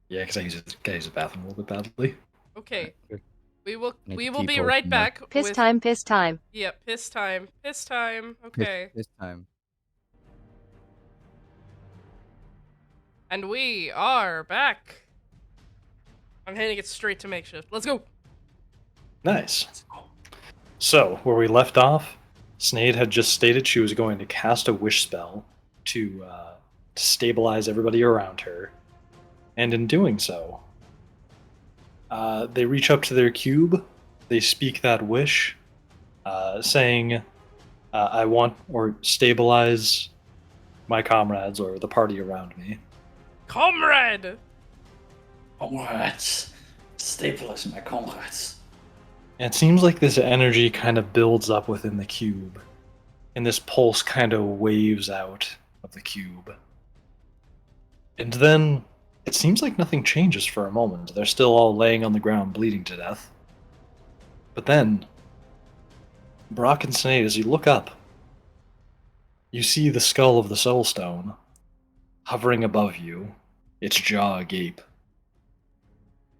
Yeah, because I use the bathroom a little bit badly. Okay. Sure. We will Need we to will keep be posting right that. back. Piss with... time, piss time. Yeah, piss time. Piss time. Okay. This time. And we are back. I'm handing it straight to makeshift. Let's go. Nice. So, where we left off, Cynade had just stated she was going to cast a wish spell to stabilize everybody around her. And in doing so, they reach up to their cube, they speak that wish, saying, I want, or stabilize my comrades or the party around me. Comrade! Comrades. Stabilize my comrades. And it seems like this energy kind of builds up within the cube, and this pulse kind of waves out of the cube. And then it seems like nothing changes for a moment. They're still all laying on the ground bleeding to death. But then, Brock and Cynade, as you look up, you see the skull of the Soulstone hovering above you, its jaw agape.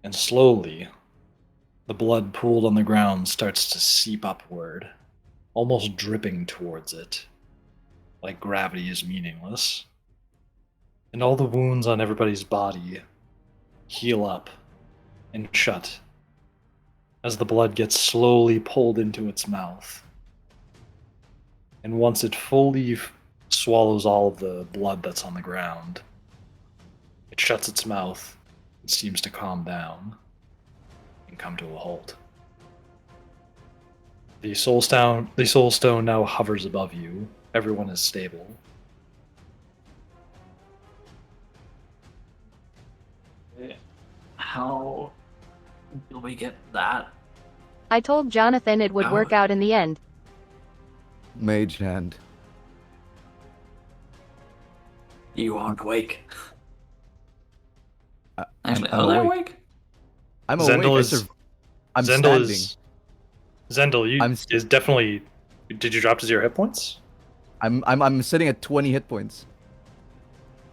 And slowly, the blood pooled on the ground starts to seep upward, almost dripping towards it, like gravity is meaningless. And all the wounds on everybody's body heal up and shut as the blood gets slowly pulled into its mouth. And once it fully swallows all of the blood that's on the ground, it shuts its mouth and seems to calm down and come to a halt. The soulstone now hovers above you. Everyone is stable. How will we get that? I told Johnathan it would Oh. work out in the end. Mage hand. You aren't awake. Actually, I'm are they awake. awake? I'm Zendel awake. is. I'm Zendel standing. Zendel, you I'm is definitely. Did you drop to 0 hit points? I'm sitting at 20 hit points.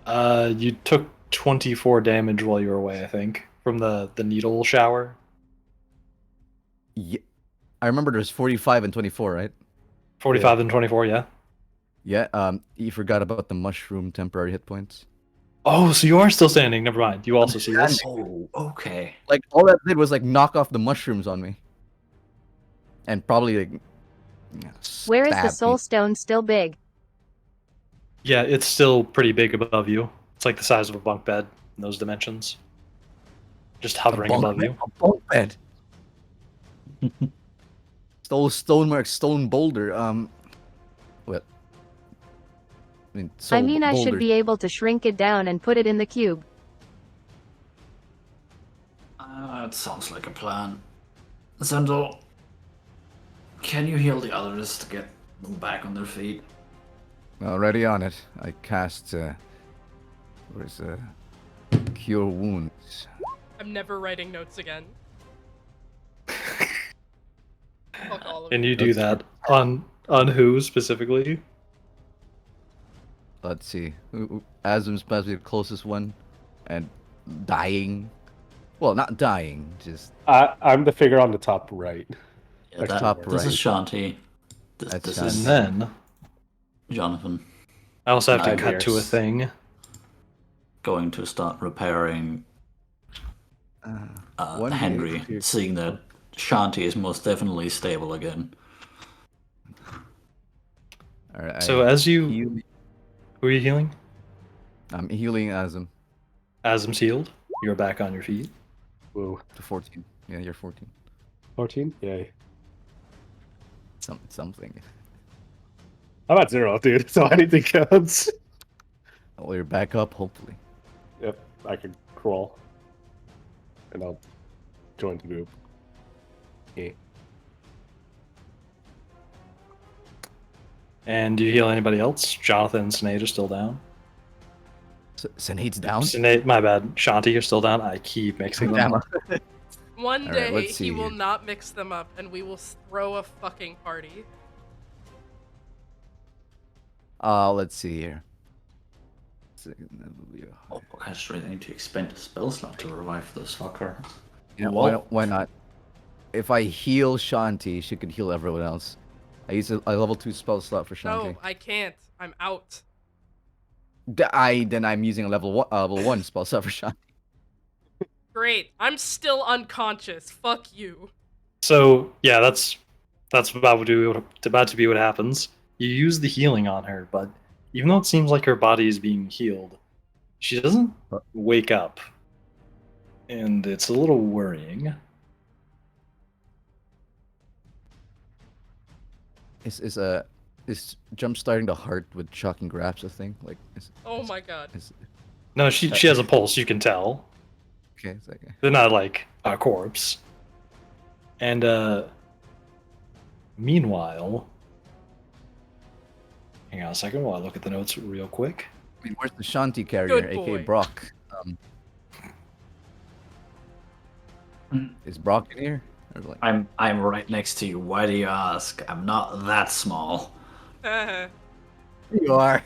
You took 24 damage while you were away, I think, from the needle shower. Yeah. I remember there's 45 and 24, right? 45 and 24, yeah. Yeah. You forgot about the mushroom temporary hit points. Oh, so you are still standing. Never mind. You also see this. Oh, okay. Like all that did was like knock off the mushrooms on me, and probably like. Where is the stab soul me. stone still big? Yeah, it's still pretty big above you. It's like the size of a bunk bed in those dimensions. Just hovering above you. A bunk bed. Stone boulder. What? I mean, I boulder. should be able to shrink it down and put it in the cube. It sounds like a plan. Zendel, can you heal the others to get them back on their feet? Already on it. I cast. Where's cure wounds? I'm never writing notes again. Fuck all of And you. you do that on who specifically? Let's see. Azim's probably the closest one, and dying. Well, not dying, just I'm the figure on the top right. Yeah, Like top this is right. Shanti. This That's is And then Jonathan I also have to I'm cut to a here. thing. going to start repairing one Henry, day- seeing that Shanti is most definitely stable again. All right, So as you, heal- who are you healing? I'm healing Azim Azim's healed. You're back on your feet. Woo. to 14. Yeah, you're 14. 14? Yay. Something. I'm at 0, dude, so anything counts. Well, you're back up, hopefully. Yep, I can crawl. And I'll join the group. Yeah. And do you heal anybody else? Johnathan and Cynade are still down. Cynade's down. Cynade, my bad. Shanti, you're still down. I keep mixing them. Damn. One All right, day let's see he will here. not mix them up, and we will throw a fucking party. Let's see here. Oh, I just really need to expend a spell slot to revive this fucker. Yeah, Well- why not? If I heal Shanti, she could heal everyone else. I use a level 2 spell slot for Shanti. No, I can't. I'm out. Then I'm using a level 1 spell slot for Shanti. Great. I'm still unconscious. Fuck you. So yeah, that's about to be what happens. You use the healing on her, but even though it seems like her body is being healed, she doesn't wake up, and it's a little worrying. Is jump starting the heart with shocking grabs a thing? Like, Oh my god. No, she has a pulse. You can tell. Okay, it's okay. They're not like a corpse. And meanwhile, hang on a second while I look at the notes real quick. I mean, where's the Shanti carrier, Good aka boy. Brock? Is Brock in here? Or like, I'm right next to you. Why do you ask? I'm not that small. you are.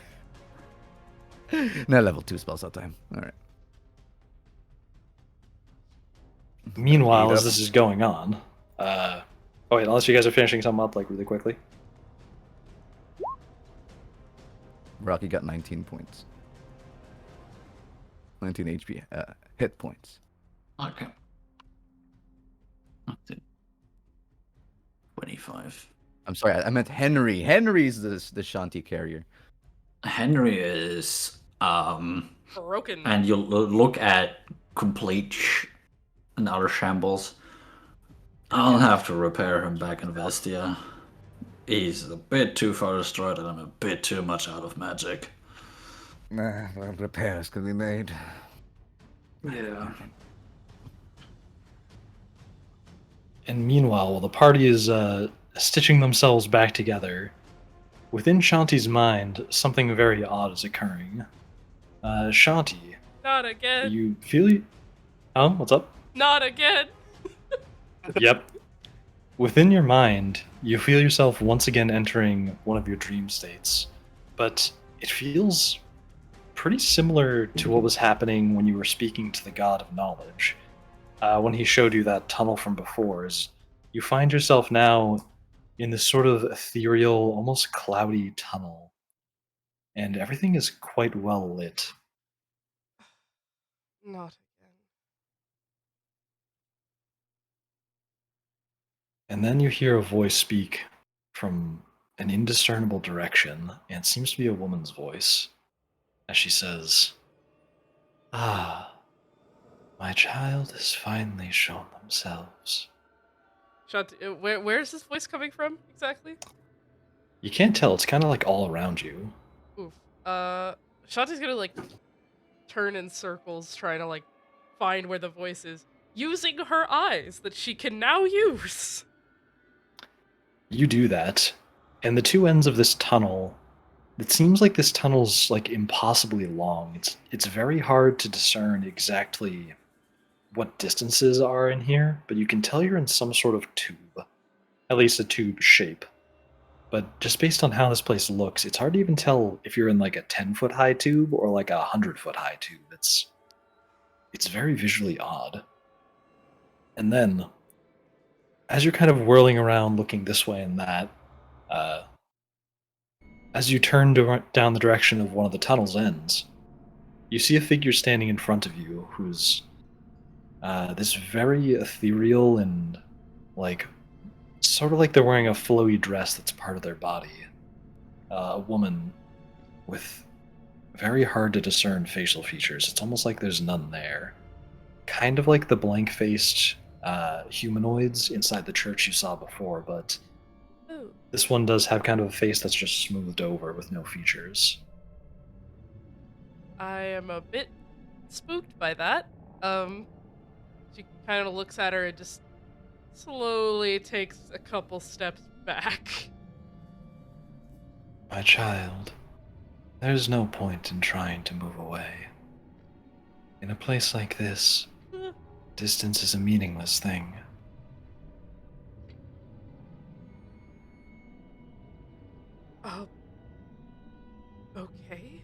No, level 2 spell slot time. All right. Meanwhile, Beat as up. this is going on, oh wait, unless you guys are finishing something up like really quickly. Rocky got 19 points. 19 HP hit points. Okay. 25. I'm sorry, I meant Henry. Henry's the Shanti carrier. Henry is Broken. and you look at complete and utter shambles. I'll have to repair him back in Vestia. He's a bit too far destroyed and I'm a bit too much out of magic. Nah, repairs can be made. Yeah. And meanwhile, while the party is stitching themselves back together, within Shanti's mind, something very odd is occurring. Shanti, Not again. you feel What's up? Not again. Yep. Within your mind, you feel yourself once again entering one of your dream states, but it feels pretty similar to what was happening when you were speaking to the God of Knowledge. When he showed you that tunnel from before, is you find yourself now in this sort of ethereal, almost cloudy tunnel, and everything is quite well lit. Not again. And then you hear a voice speak from an indiscernible direction, and it seems to be a woman's voice, as she says, "Ah, my child has finally shown themselves." Shanti, where's this voice coming from exactly? You can't tell, it's kind of like all around you. Oof. Shanti's gonna like turn in circles trying to like find where the voice is, using her eyes that she can now use. You do that, and the two ends of this tunnel, it seems like this tunnel's like impossibly long. It's very hard to discern exactly what distances are in here, but you can tell you're in some sort of tube, at least a tube shape. But just based on how this place looks, it's hard to even tell if you're in like a 10-foot high tube or like a 100-foot high tube. It's very visually odd. And then, as you're kind of whirling around looking this way and that, as you turn down the direction of one of the tunnel's ends, you see a figure standing in front of you who's this very ethereal and like sort of like they're wearing a flowy dress that's part of their body. A woman with very hard to discern facial features. It's almost like there's none there. Kind of like the blank-faced humanoids inside the church you saw before, but Ooh. this one does have kind of a face that's just smoothed over with no features. I am a bit spooked by that. She kind of looks at her and just slowly takes a couple steps back. My child, there's no point in trying to move away. In a place like this, distance is a meaningless thing. Okay.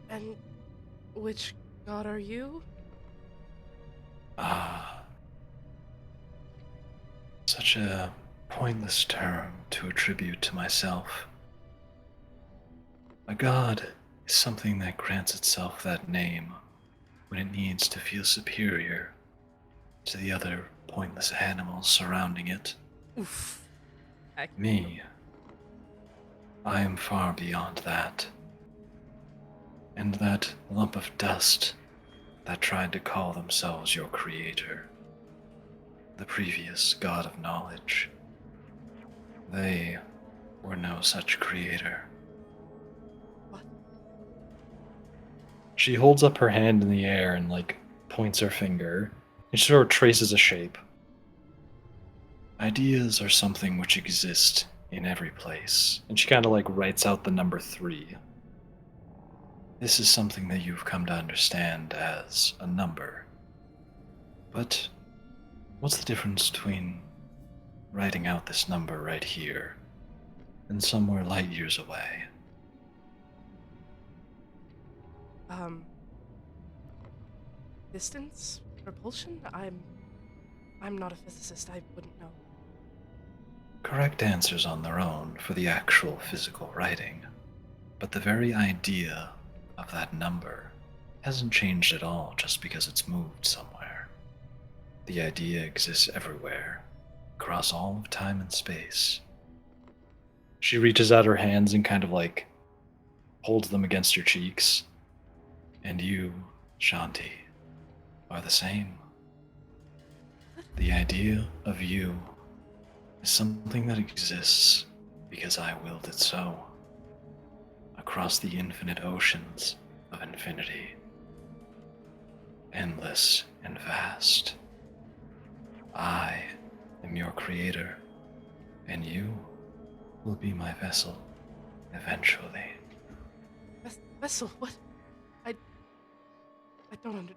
And which god are you? Ah. Such a pointless term to attribute to myself. A god is something that grants itself that name when it needs to feel superior to the other pointless animals surrounding it. Oof. Me, I am far beyond that. And that lump of dust that tried to call themselves your creator, the previous god of knowledge, they were no such creator. What? She holds up her hand in the air and like points her finger, and she sort of traces a shape. Ideas are something which exist in every place, and she kind of like writes out the number 3. This is something that you've come to understand as a number. But what's the difference between writing out this number right here and somewhere light years away? Distance? Repulsion? I'm not a physicist, I wouldn't know. Correct answers on their own for the actual physical writing, but the very idea of that number hasn't changed at all just because it's moved somewhere. The idea exists everywhere, across all of time and space. She reaches out her hands and kind of like holds them against your cheeks. And you, Shanti, are the same. The idea of you is something that exists because I willed it so. Across the infinite oceans of infinity. Endless and vast. I am your creator, and you will be my vessel eventually. Vessel, what? I don't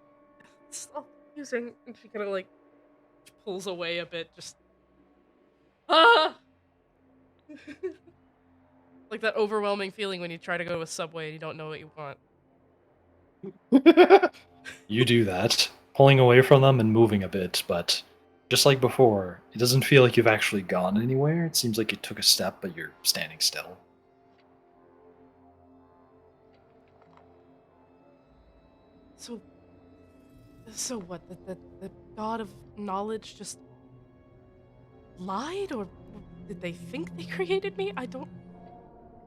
it's all confusing. And she kind of like pulls away a bit, just ah. Like that overwhelming feeling when you try to go to a subway and you don't know what you want. You do that, pulling away from them and moving a bit, but just like before, it doesn't feel like you've actually gone anywhere. It seems like you took a step, but you're standing still. So what? The god of knowledge just lied, or did they think they created me? I don't.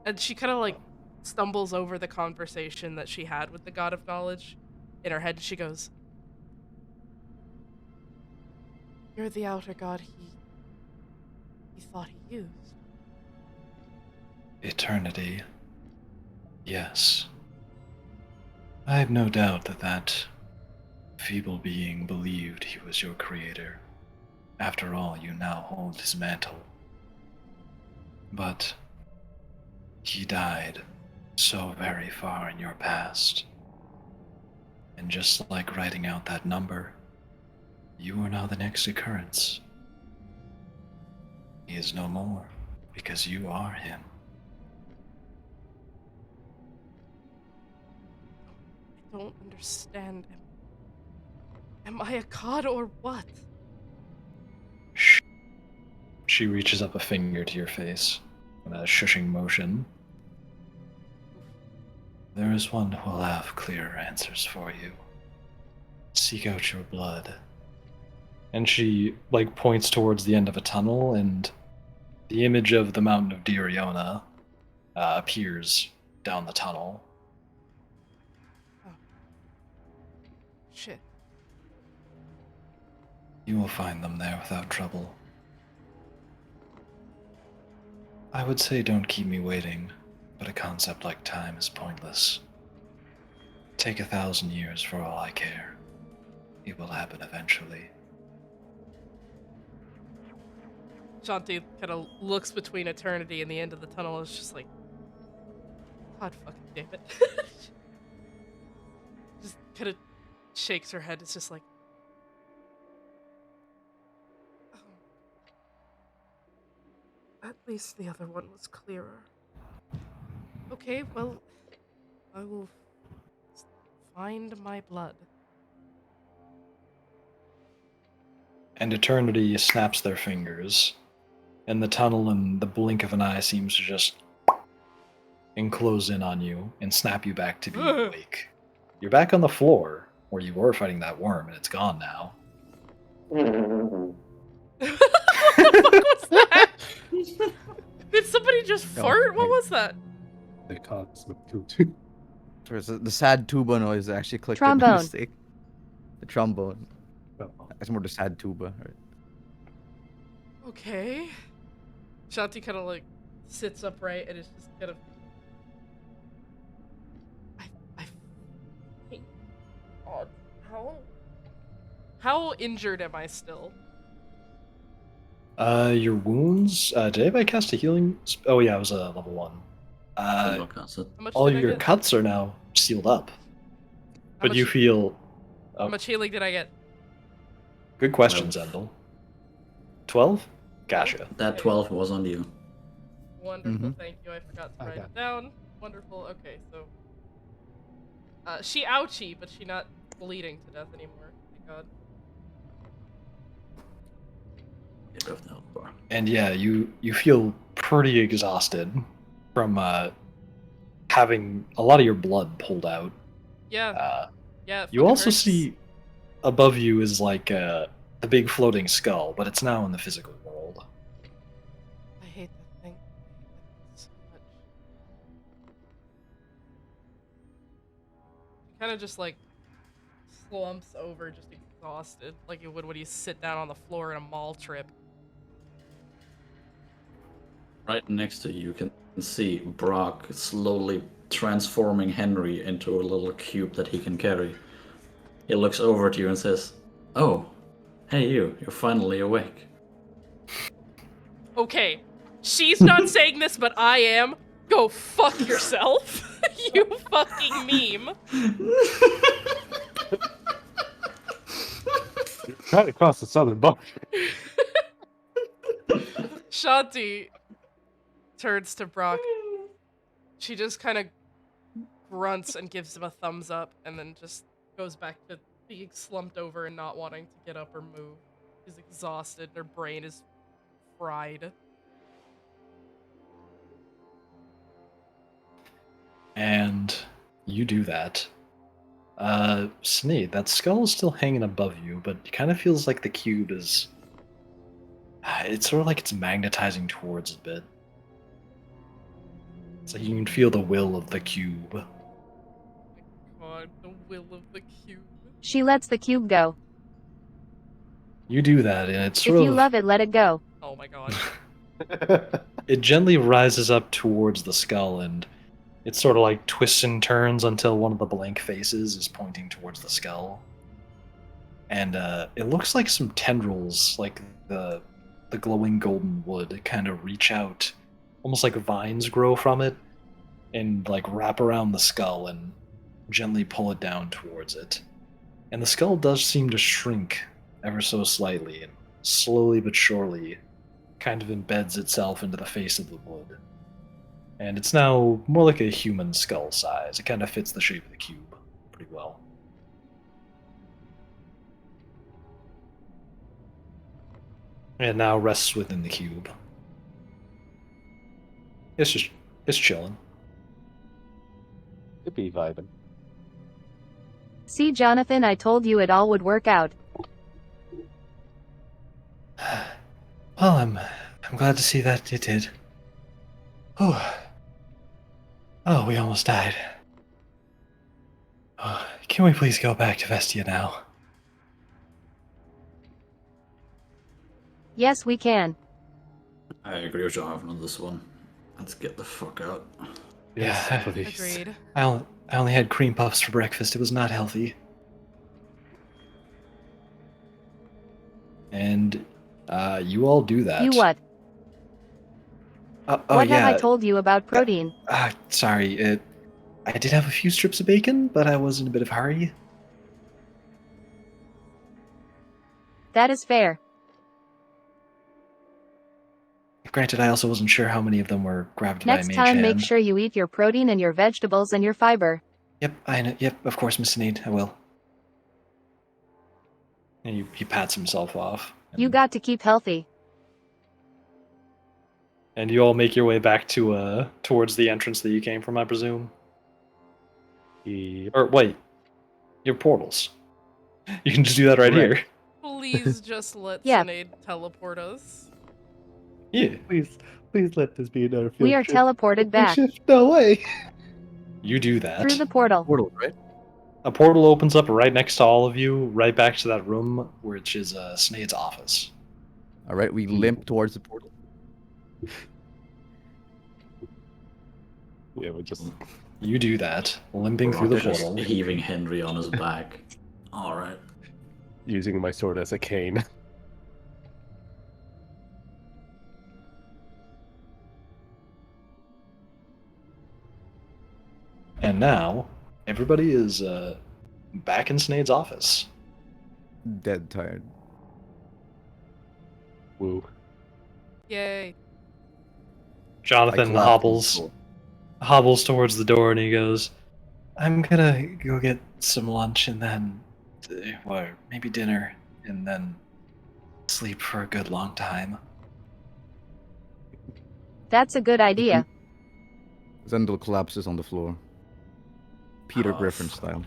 And she kind of like stumbles over the conversation that she had with the god of knowledge in her head, and she goes, "You're the outer god he thought he used." Eternity. Yes. I have no doubt that feeble being believed he was your creator. After all, you now hold his mantle. But he died so very far in your past. And just like writing out that number, you are now the next occurrence. He is no more, because you are him. I don't understand. Am I a god or what? Shh. She reaches up a finger to your face with a shushing motion. There is one who will have clearer answers for you. Seek out your blood. And she points towards the end of a tunnel, and the image of the mountain of Dieriona appears down the tunnel. Oh. Shit. You will find them there without trouble. I would say don't keep me waiting, but a concept like time is pointless. Take 1,000 years for all I care. It will happen eventually. Shanti kind of looks between eternity and the end of the tunnel and is just like, God fucking damn it. Just kind of shakes her head. It's just like, oh. At least the other one was clearer. Okay, well, I will find my blood. And eternity snaps their fingers, and the tunnel in the blink of an eye seems to just enclose in on you and snap you back to be awake. You're back on the floor where you were fighting that worm, and it's gone now. What the fuck was that? Did somebody just fart? What was that? The cosmic toot. The sad tuba noise actually clicked Trombone. by mistake. The trombone. That's more the sad tuba, right? Okay. Shanti kind of like sits upright and is just kind of. I think. God, how injured am I still? Your wounds. Did anybody cast a healing? Oh yeah, it was a level 1. I'm not casted. How much All did I your get? cuts are now sealed up, How but much- you feel. How much healing did I get? Good question, Zendel. 12? Gotcha. That 12 was on you. Wonderful, thank you. I forgot to write Okay. it down. Wonderful. Okay, so she ouchie, but she not bleeding to death anymore. Thank God. You have the health bar. And yeah, you feel pretty exhausted from having a lot of your blood pulled out. Yeah. Yeah. it You fucking also hurts. see above you is the big floating skull, but it's now in the physical world. I hate that thing. I hate it so much. She kind of just like slumps over, just exhausted, like you would when you sit down on the floor in a mall trip. Right next to you can see Brock slowly transforming Henry into a little cube that he can carry. He looks over to you and says, "Oh, hey you're finally awake." Okay, she's not saying this, but I am. Go fuck yourself, you fucking meme. Trying to cross the southern border. Shanti turns to Brock. She just kind of grunts and gives him a thumbs up, and then just goes back to being slumped over and not wanting to get up or move. She's exhausted. Her brain is fried. And you do that. Cynade, that skull is still hanging above you, but it kind of feels like the cube is... It's sort of like it's magnetizing towards it a bit. It's like you can feel the will of the cube. God, the will of the cube. She lets the cube go. You do that, and it's If sort you of... love it, let it go. Oh my god. It gently rises up towards the skull, and it sort of like twists and turns until one of the blank faces is pointing towards the skull. And it looks like some tendrils, like the glowing golden wood, kind of reach out, almost like vines grow from it, and like wrap around the skull and gently pull it down towards it. And the skull does seem to shrink ever so slightly, and slowly but surely kind of embeds itself into the face of the wood. And it's now more like a human skull size. It kind of fits the shape of the cube pretty well. And now rests within the cube. It's chilling. Could be vibing. See, Johnathan, I told you it all would work out. Well, I'm glad to see that it did. Oh, we almost died. Oh, can we please go back to Vestia now? Yes, we can. I agree with Johnathan on this one. Let's get the fuck out. Yes, Yeah. please. Agreed. I only had cream puffs for breakfast. It was not healthy. And you all do that. You what? Oh What yeah. have I told you about protein? Sorry. I did have a few strips of bacon, but I was in a bit of a hurry. That is fair. Granted, I also wasn't sure how many of them were grabbed by a Next mage time, make hand. sure you eat your protein and your vegetables and your fiber. Yep, I know. Yep, of course, Miss Cynade, I will. And he pats himself off. You got to keep healthy. And you all make your way back to towards the entrance that you came from, I presume. Or wait, your portals. You can just do that right here. Please just let Yeah. Cynade teleport us. Yeah. Please let this be another field We are trip. teleported back Shift, no way. You do that. through the portal. Portal, right? A portal opens up right next to all of you, right back to that room, which is Cynade's office. All right, we limp towards the portal. Yeah, we just You do that, limping through the Brock is just portal. heaving Henry on his back. Alright. using my sword as a cane. And now, everybody is back in Cynade's office. Dead tired. Woo. Yay. Jonathan I hobbles towards the door and he goes, I'm gonna go get some lunch and then, or maybe dinner, and then sleep for a good long time. That's a good idea. Zendel collapses on the floor. Peter Oh, Griffin fuck. style.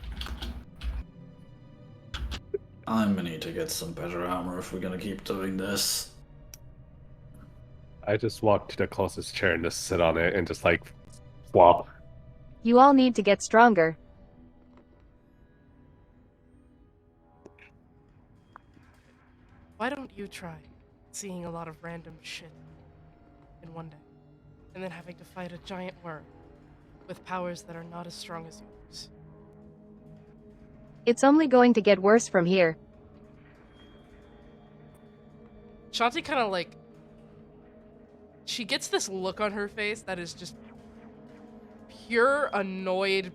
I'm gonna need to get some better armor if we're gonna keep doing this. I just walk to the closest chair and just sit on it and just like flop. You all need to get stronger. Why don't you try seeing a lot of random shit in one day, and then having to fight a giant worm with powers that are not as strong as yours? It's only going to get worse from here. Shanti kind of like... She gets this look on her face that is just pure annoyed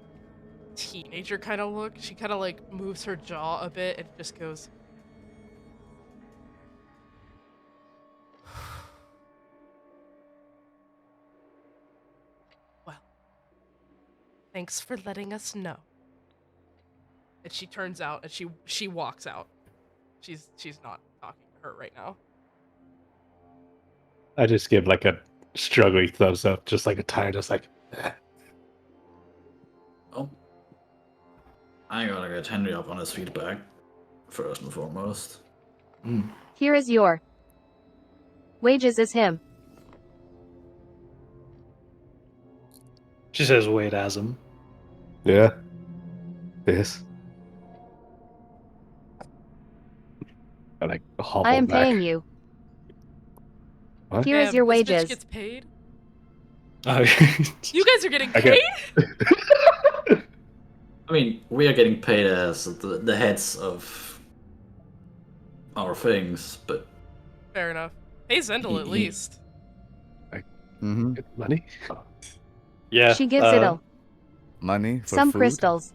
teenager kind of look. She kind of like moves her jaw a bit and just goes, Thanks for letting us know. And she turns out and she walks out. She's not talking to her right now. I just give like a struggling thumbs up, just like a tire, just like. Oh. I gotta get Henry up on his feet back, first and foremost. Here is your wages is him. She says, wait, Azim. Yeah. This. I like hobble I am back. paying you. What? Here is your This bitch wages. gets paid? Oh, You guys are getting Okay. paid? I mean, we are getting paid as the heads of our things, but Fair enough. Pay Zendel at least. Mm-hmm. Get money? yeah. She gives it all. Money for Some food. crystals.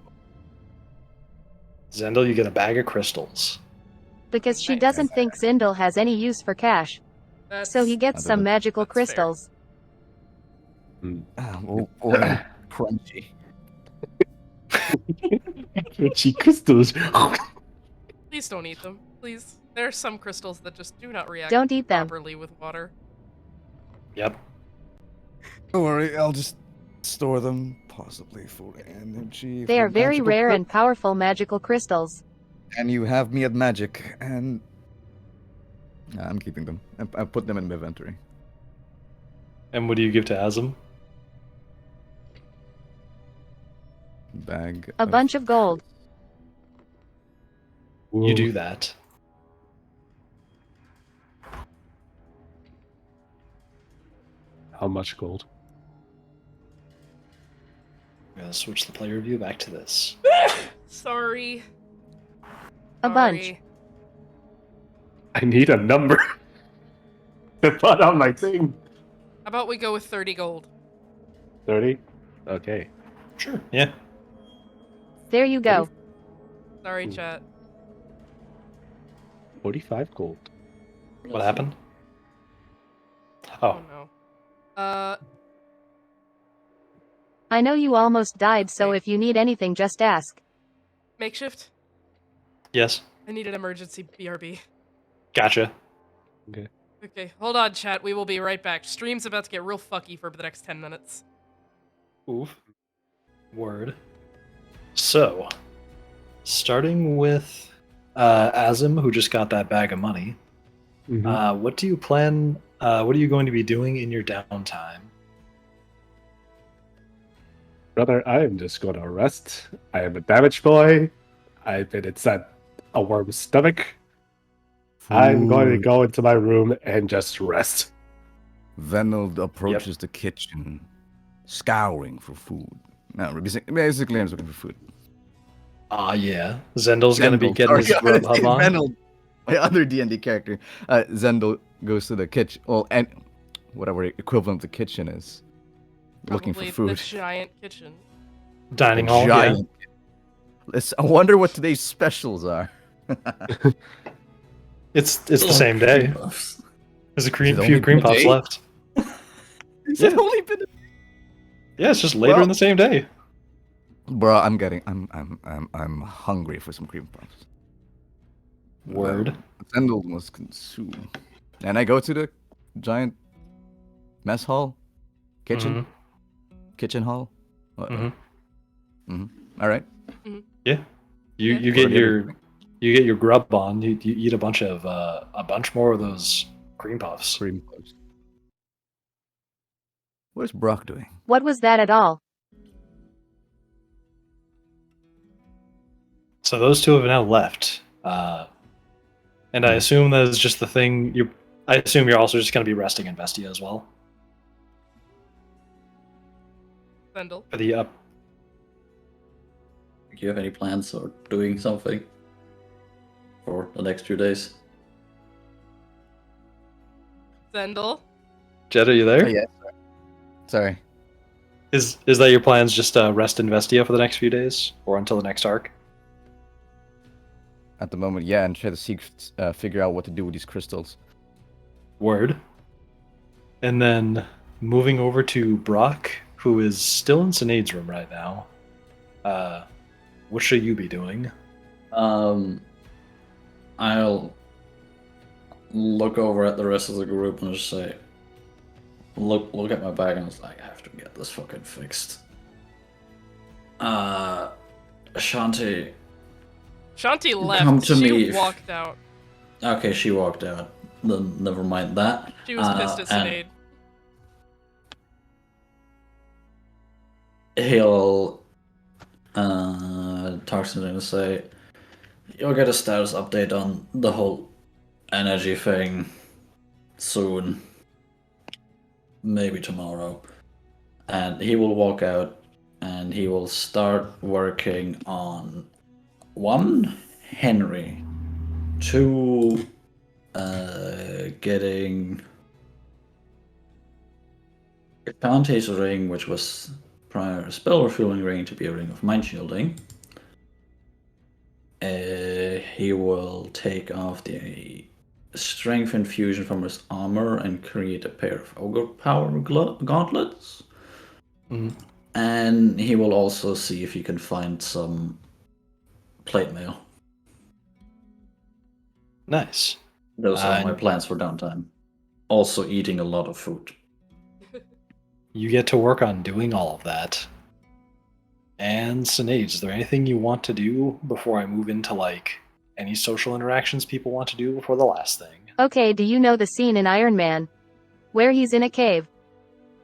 Zendel, you get a bag of crystals. Because she Nice. doesn't think Zindel has any use for cash. So he gets Other some than- magical that's fair. crystals. Oh boy, crunchy. Crunchy crystals. Please don't eat them. Please. There are some crystals that just do not react Don't eat them. properly with water. Yep. Don't worry, I'll just store them, possibly for energy. They for are very magical rare pur- and powerful magical crystals. And you have me at magic, and I'm keeping them. I put them in my inventory. And what do you give to Azim? Bag. A bunch of gold. You do that. How much gold? I'm gonna switch the player view back to this. Sorry. A bunch. Sorry. I need a number to put on my thing. How about we go with 30 gold? 30? Okay. Sure. Yeah. There you go. Sorry, Ooh. chat. 45 gold. What happened? Oh Oh, no. I know you almost died, so Okay. if you need anything, just ask. Makeshift? yes. I need an emergency BRB. Gotcha. Okay, hold on, chat. We will be right back. Stream's about to get real fucky for the next 10 minutes. Oof. Word. So, starting with Azim, who just got that bag of money. What do you plan? What are you going to be doing in your downtime? Brother, I am just going to rest. I am a damaged boy. I've been inside a worm's stomach. I'm going to Food. go into my room and just rest. Venold approaches the kitchen, scouring for food. No, basically, I'm looking for food. Ah, yeah. Zendel's going to be Zendel. getting his Sorry, Grubhub on. Venold, my other D&D character. Zendel goes to the kitchen. Well, and whatever equivalent the kitchen is, looking Probably for food. the giant kitchen. Dining A hall. giant. I wonder what today's specials are. Yeah. It's the same day. There's a Is it few only cream been a puffs day? left. It's Yeah. only been. Yeah, it's just later Well- in the same day. Bro, I'm hungry for some cream puffs. Word. Zendel must consume. And I go to the giant mess hall, kitchen, kitchen hall. Mhm. All right. You Yeah. you get your grub on. You eat a bunch more of those cream puffs. Cream puffs. What's Brock doing? What was that at all? So those two have now left. And I assume that is just the thing. I assume you're also just going to be resting in Vestia as well Zendel. for the up. do you have any plans or doing something for the next 2 days? Zendel. Jed, are you there? Oh, yeah. Sorry. Is that your plans? Just rest in Vestia for the next few days, or until the next arc? At the moment, yeah, and try to figure out what to do with these crystals. Word. And then moving over to Brock, who is still in Cynade's room right now. What should you be doing? I'll look over at the rest of the group and just say, look at my bag, and it's like, I have to get this fucking fixed. Shanti. Shanti Come left. to She me if- walked out. Okay, she walked out. Then never mind that. She was pissed at and Cynade. He'll talk to them and say, you'll get a status update on the whole energy thing soon. Maybe tomorrow. And he will walk out and he will start working on 1, Henry, 2, getting Shanti's ring, which was prior a spell refueling ring, to be a ring of mind shielding. He will take off the strength infusion from his armor and create a pair of ogre power gauntlets. Mhm. And he will also see if he can find some plate mail. Nice. Those are my And- plans for downtime. Also eating a lot of food. You get to work on doing all of that. And Cynade, is there anything you want to do before I move into like any social interactions people want to do before the last thing? Okay, do you know the scene in Iron Man? Where he's in a cave,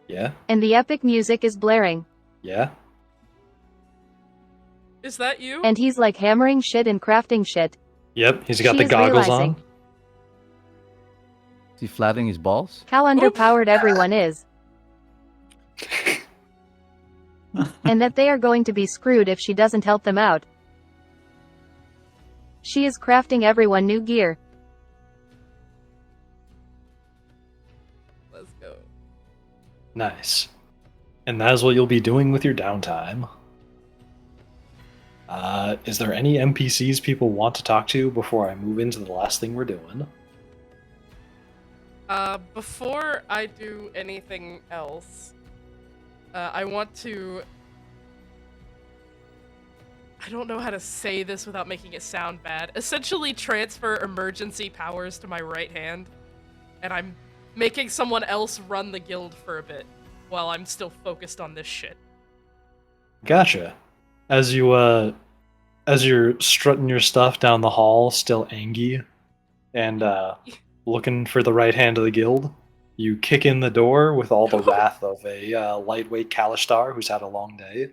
Yeah? and the epic music is blaring, Yeah? Is that you? and he's like hammering shit and crafting shit. Yep, he's got She the is goggles realizing on. Is he flattening his balls? how underpowered everyone is, and that they are going to be screwed if she doesn't help them out. She is crafting everyone new gear. Let's go. Nice. And that is what you'll be doing with your downtime. Is there any NPCs people want to talk to before I move into the last thing we're doing? Before I do anything else, I want to... I don't know how to say this without making it sound bad. Essentially transfer emergency powers to my right hand, and I'm making someone else run the guild for a bit while I'm still focused on this shit. Gotcha. As you're strutting your stuff down the hall, still angry, and looking for the right hand of the guild, you kick in the door with all the wrath of a lightweight Kalishtar who's had a long day.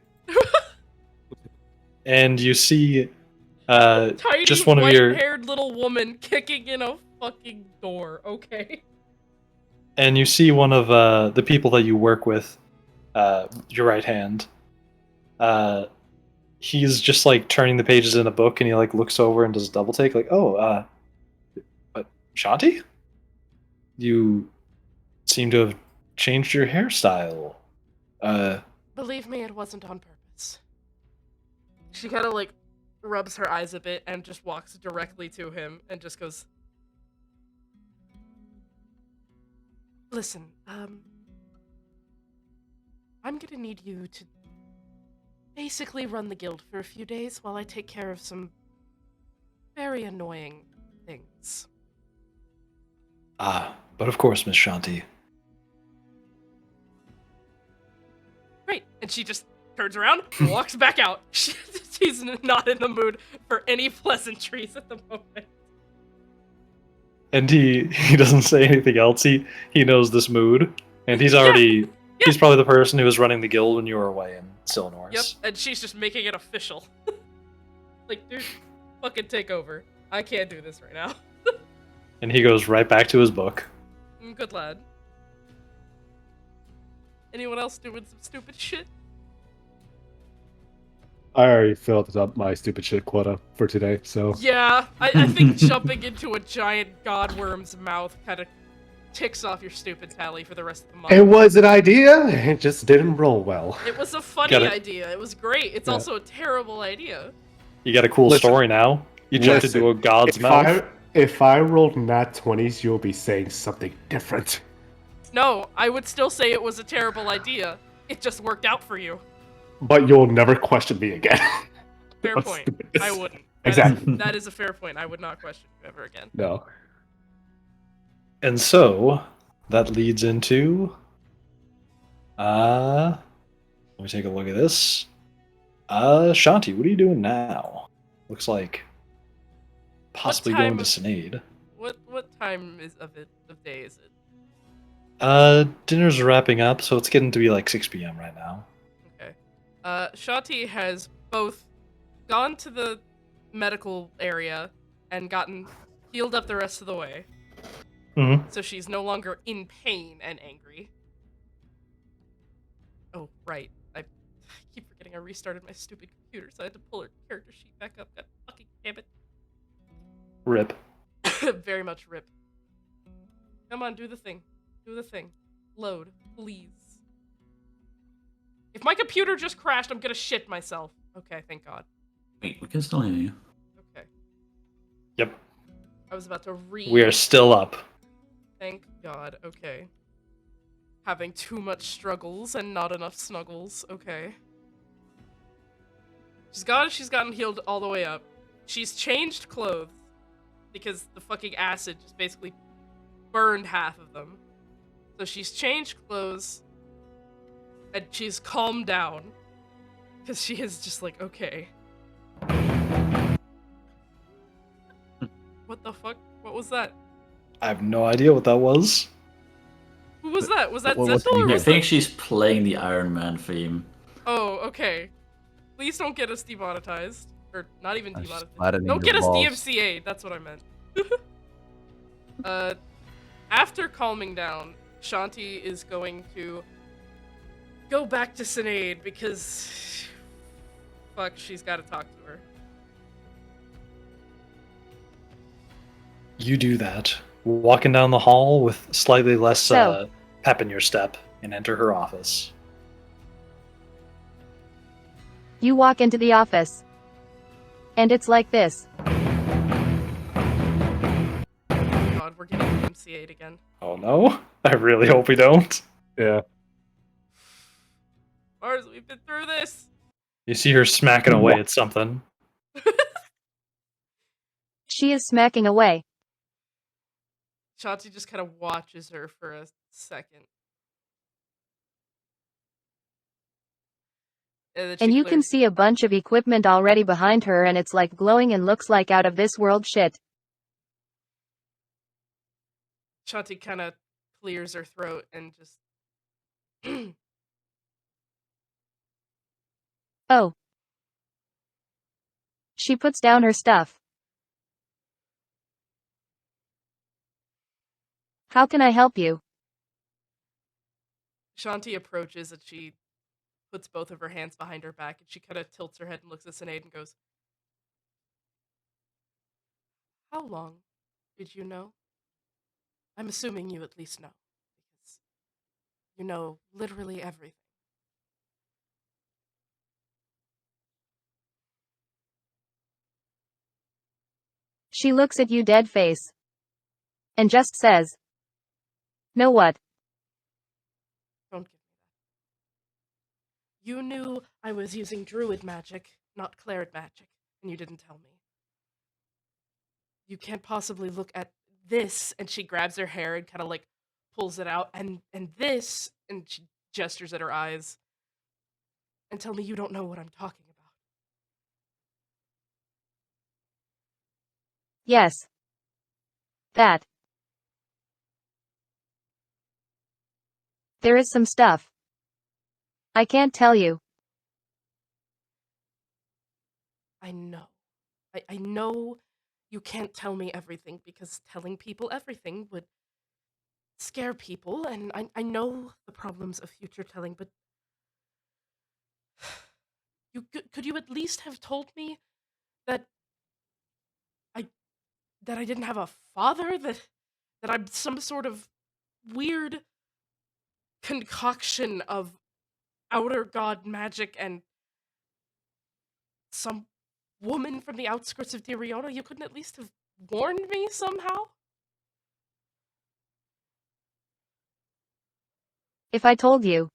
And you see Tiny just one of your... white-haired little woman kicking in a fucking door, okay? And you see one of the people that you work with, your right hand. He's just like turning the pages in a book, and he like looks over and does a double take, like, "Oh, but Shanti, you seem to have changed your hairstyle." Believe me, it wasn't on purpose. She kind of like rubs her eyes a bit and just walks directly to him and just goes, "Listen, I'm gonna need you to basically run the guild for a few days while I take care of some very annoying things." But of course, Miss Shanti. Great. And she just turns around, walks back out. She's not in the mood for any pleasantries at the moment. And he doesn't say anything else. He knows this mood, and he's already he's probably the person who was running the guild when you were away in Silnor's. Yep, and she's just making it official. Like, dude, fucking take over. I can't do this right now. And he goes right back to his book. Good lad. Anyone else doing some stupid shit? I already filled up my stupid shit quota for today, so Yeah, I think jumping into a giant godworm's mouth kind of ticks off your stupid tally for the rest of the month. it was an idea. It just didn't roll well. It was a funny Got it. idea. It was great. It's Yeah. also a terrible idea. You got a cool Listen. story now. You jumped into a god's mouth. If I rolled nat 20s, you'll be saying something different. No, I would still say it was a terrible idea. It just worked out for you. but you'll never question me again. Fair That's point. stupid. I wouldn't. Exactly. That is a fair point. I would not question you ever again. No. And so that leads into let me take a look at this. Shanti, what are you doing now? Looks like possibly time going to of- Cynade. What time of day is it? Dinner's wrapping up, so it's getting to be like 6 p.m. right now. Okay. Shanti has both gone to the medical area and gotten healed up the rest of the way. Mm-hmm. So she's no longer in pain and angry. Oh, right. I keep forgetting I restarted my stupid computer, so I had to pull her character sheet back up. God fucking damn it. Rip. Very much rip. Come on, do the thing. Do the thing. Load, please. If my computer just crashed, I'm gonna shit myself. Okay, thank God. Wait, we can still hear you. Okay. Yep. I was about to read. We are still up. Thank God. Okay. Having too much struggles and not enough snuggles. Okay. She's gotten healed all the way up. She's changed clothes because the fucking acid just basically burned half of them. So she's changed clothes and she's calmed down because she is just like, okay. What the fuck? What was that? I have no idea what that was. Who was that? Was that What Zenthal did you or hear? I was think that... she's playing the Iron Man theme. Oh, okay. Please don't get us demonetized. Or not even I just demonetized. flattening Don't your get us balls. DMCA. That's what I meant. After calming down, Shanti is going to go back to Cynade because fuck, she's got to talk to her. You do that, walking down the hall with slightly less So- pep in your step, and enter her office. You walk into the office. And it's like this. God, we're getting DMCA'd again. Oh no? I really hope we don't. Yeah. Mars, we've been through this. You see her smacking away at something. She is smacking away. Shanti just kind of watches her for a second. Then And she you can clears- see a bunch of equipment already behind her and it's like glowing and looks like out of this world shit. Shanti kind of clears her throat and just. Oh. She puts down her stuff. How can I help you? Shanti approaches and she puts both of her hands behind her back and she kind of tilts her head and looks at Cynade and goes, "How long did you know? I'm assuming you at least know, because you know literally everything." She looks at you dead face. And just says. Know what? Don't give me that. You knew I was using druid magic, not cleric magic, and you didn't tell me. You can't possibly look at this, and she grabs her hair and kind of like pulls it out, and this, and she gestures at her eyes, and tell me you don't know what I'm talking about. Yes. That. There is some stuff. I can't tell you. I know. I know you can't tell me everything because telling people everything would scare people, and I know the problems of future telling, but could you at least have told me that I didn't have a father, that I'm some sort of weird concoction of outer god magic and some woman from the outskirts of Dieriona? You couldn't at least have warned me somehow? If I told you.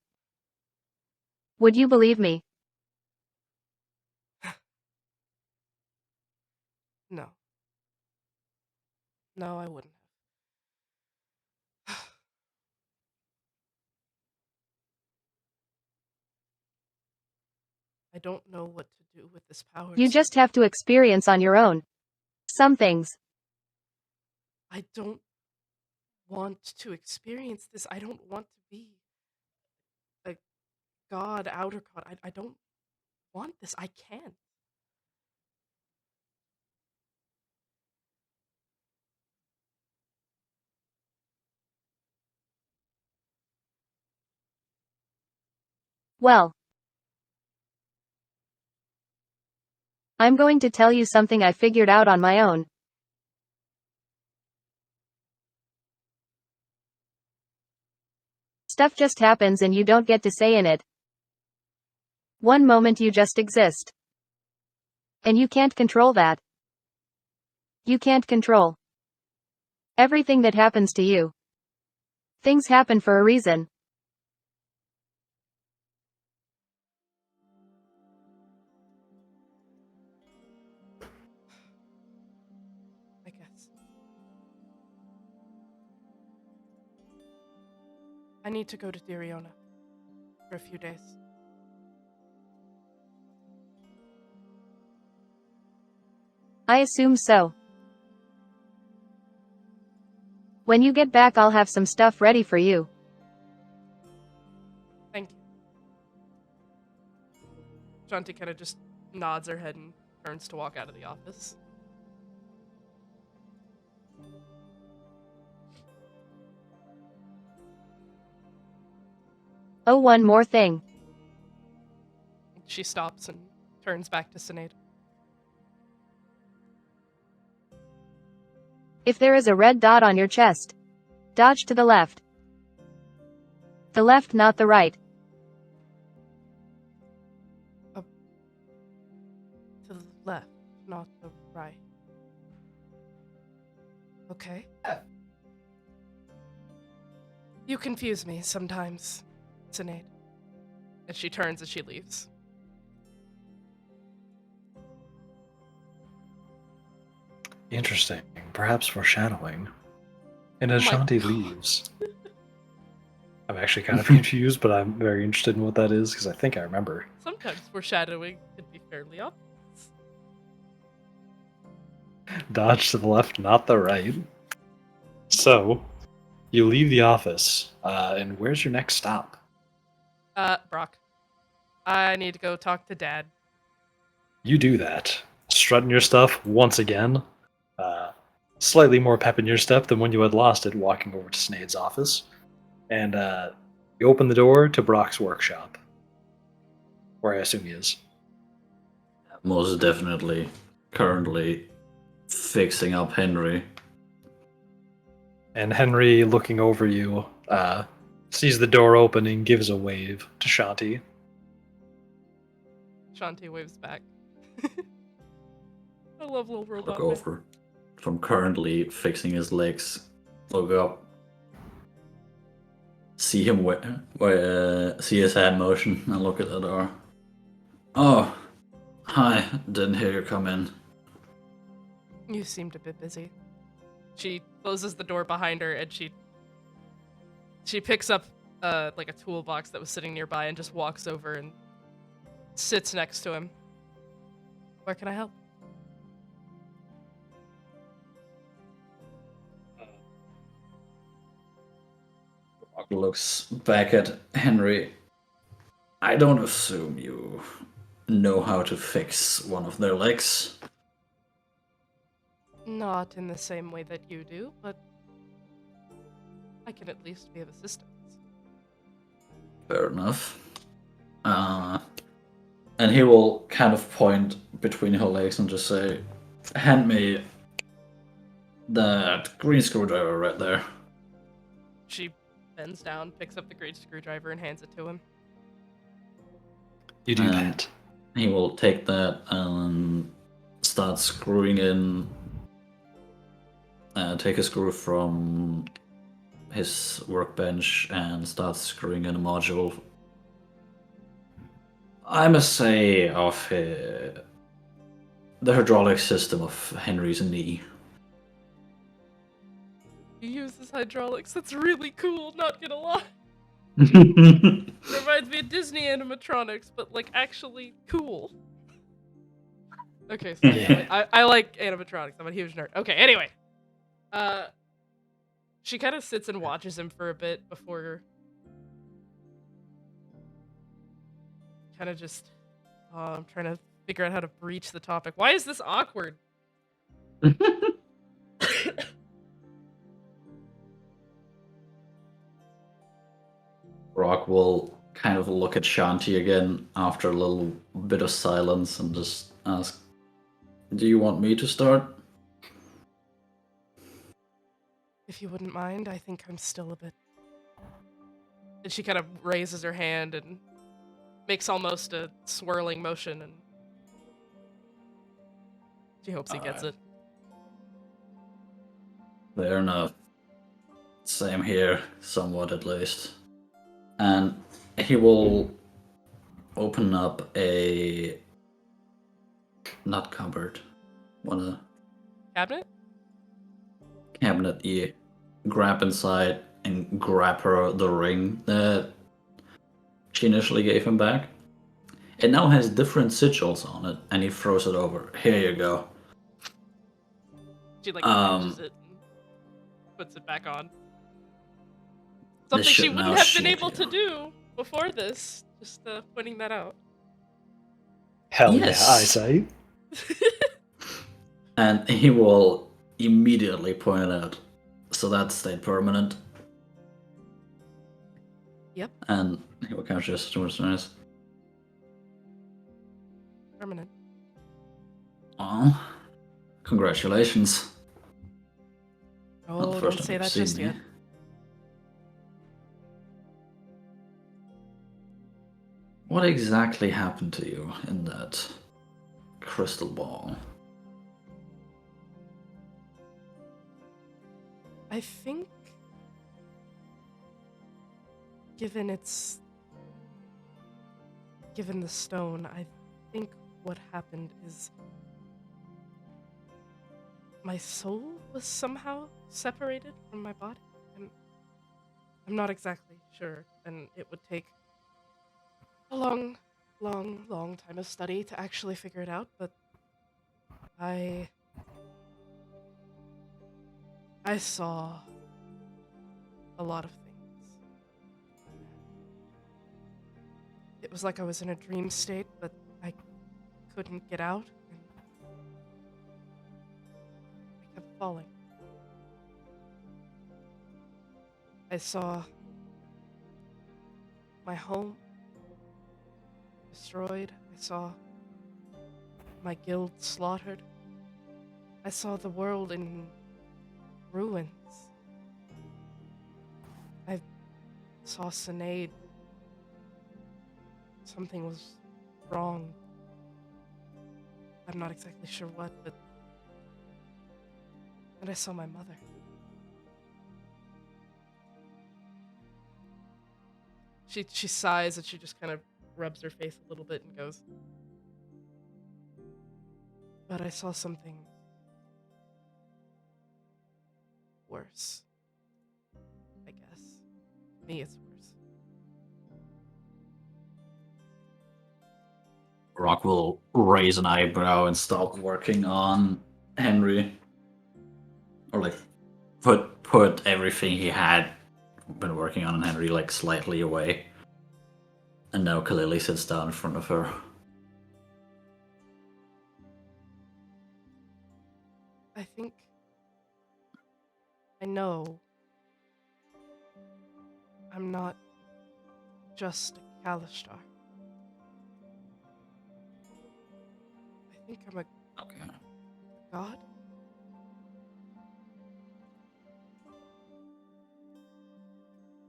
Would you believe me? No, I wouldn't have. I don't know what to do with this power. You just have to experience on your own. Some things. I don't want to experience this. I don't want to be a god, outer god. I don't want this. I can't. Well, I'm going to tell you something I figured out on my own. Stuff just happens and you don't get to say in it. One moment you just exist. And you can't control that. You can't control everything that happens to you. Things happen for a reason. I guess. I need to go to Dieriona for a few days. I assume so. When you get back, I'll have some stuff ready for you. Thank you. Shanti kind of just nods her head and turns to walk out of the office. Oh, one more thing. She stops and turns back to Cynade. If there is a red dot on your chest, dodge to the left. The left, not the right. To the left, not the right. Okay. You confuse me sometimes, Cynade. And she turns as she leaves. Interesting. Perhaps foreshadowing. And as Oh my Shanti God. leaves, I'm actually kind of confused, but I'm very interested in what that is because I think I remember. Sometimes foreshadowing can be fairly obvious. Dodge to the left, not the right. So, you leave the office, and where's your next stop? Brock. I need to go talk to Dad. You do that, strutting your stuff once again. Slightly more pep in your step than when you had lost it walking over to Snade's office. And you open the door to Brock's workshop, where I assume he is. Most definitely currently fixing up Henry. And Henry, looking over you, sees the door open and gives a wave to Shanti. Shanti waves back. I love little robot. Look over. From currently fixing his legs. Look up. See him see his hand motion and look at the door. Oh, hi. Didn't hear you come in. You seemed a bit busy. She closes the door behind her and she picks up like a toolbox that was sitting nearby and just walks over and sits next to him. Where can I help? Looks back at Henry. I don't assume you know how to fix one of their legs. Not in the same way that you do, but I can at least be of assistance. Fair enough. And he will kind of point between her legs and just say, hand me that green screwdriver right there. She bends down, picks up the green screwdriver, and hands it to him. You do And that. he will take that and start screwing in. Take a screw from his workbench and start screwing in a module. I must say, of the hydraulic system of Henry's knee. He uses hydraulics. That's really cool, not gonna lie. Reminds me of Disney animatronics, but like actually cool. Okay, so Yeah. I like animatronics. I'm a huge nerd. Okay, anyway. She kind of sits and watches him for a bit before kind of just I'm trying to figure out how to breach the topic. Why is this awkward? Rock will kind of look at Shanti again after a little bit of silence and just ask, "Do you want me to start?" If you wouldn't mind, I think I'm still a bit. And she kind of raises her hand and makes almost a swirling motion, and she hopes he gets it. Fair enough. Same here, somewhat at least. And he will open up a not cupboard, one Cabinet? cabinet. He grab inside and grab her the ring that she initially gave him back. It now has different sigils on it, and he throws it over. Here you go. She like pinches it and puts it back on. Something This she should wouldn't now have shield been able you. to do before this. Just pointing that out. Hell Yes. yeah, eyesight. And he will immediately point it out. So that stayed permanent. Yep, And he will count just towards nice. permanent. Oh, congratulations. Not the Oh, first don't say time that you've just seen yet. me. What exactly happened to you in that crystal ball? I think, given the stone, I think what happened is my soul was somehow separated from my body. I'm not exactly sure, and it would take a long time of study to actually figure it out, but I saw a lot of things. It was like I was in a dream state, but I couldn't get out, and I kept falling. I saw my home destroyed. I saw my guild slaughtered. I saw the world in ruins. I saw Cynade. Something was wrong. I'm not exactly sure what, but... And I saw my mother. She sighs and she just kind of rubs her face a little bit and goes, "But I saw something worse. I guess. To me, it's worse." Rock will raise an eyebrow and stop working on Henry. Or like put everything he had been working on Henry like slightly away. And now Kalili sits down in front of her. I think I know I'm not just a Kalistar. I think I'm a Okay. god.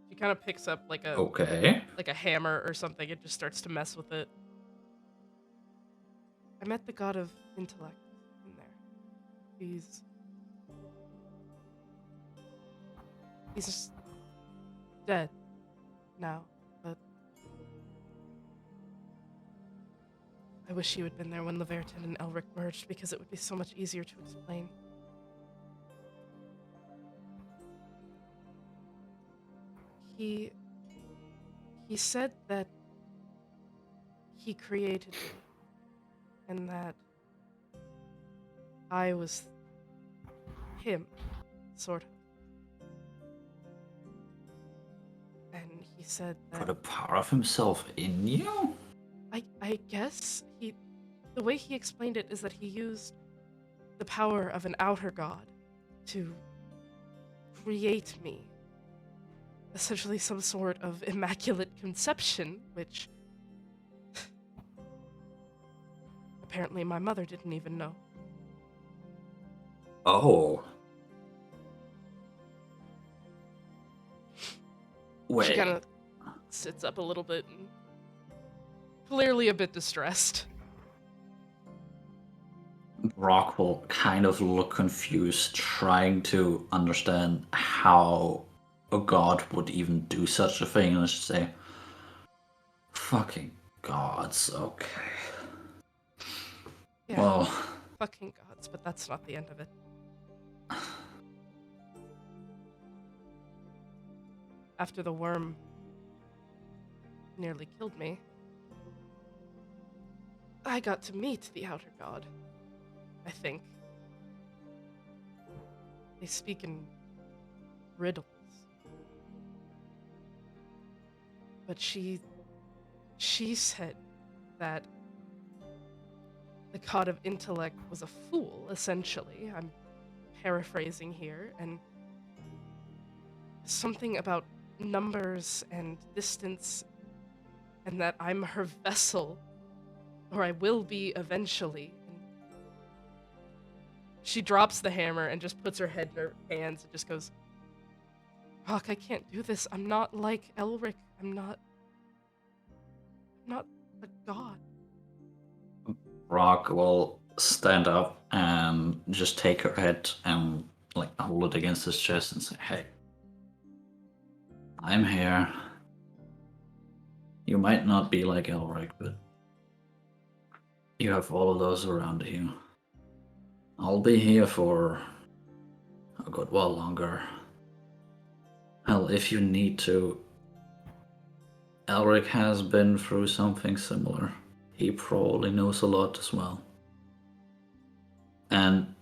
She kind of picks up like Okay. a hammer or something and just starts to mess with it. I met the god of intellect in there. He's just dead now, but I wish you had been there when Leverton and Elric merged, because it would be so much easier to explain. he said that he created me and that I was him, sort of. And he said that Put a part of himself in you? I guess the way he explained it is that he used the power of an outer god to create me. Essentially some sort of immaculate conception, which apparently my mother didn't even know. Oh. She Wait. kind of sits up a little bit and clearly a bit distressed. Brock will kind of look confused, trying to understand how a god would even do such a thing, and just say, fucking gods, okay. Yeah, Well, fucking gods, but that's not the end of it. After the worm nearly killed me, I got to meet the outer god, I think. They speak in riddles. But she said that the god of intellect was a fool, essentially. I'm paraphrasing here, and something about numbers and distance, and that I'm her vessel, or I will be eventually. And she drops the hammer and just puts her head in her hands and just goes, Rock, I can't do this. I'm not like Elric. I'm not a god. Rock will stand up and just take her head and like hold it against his chest and say, hey, I'm here. You might not be like Elric, but you have all of those around you. I'll be here for a good while longer. Hell, if you need to. Elric has been through something similar. He probably knows a lot as well. And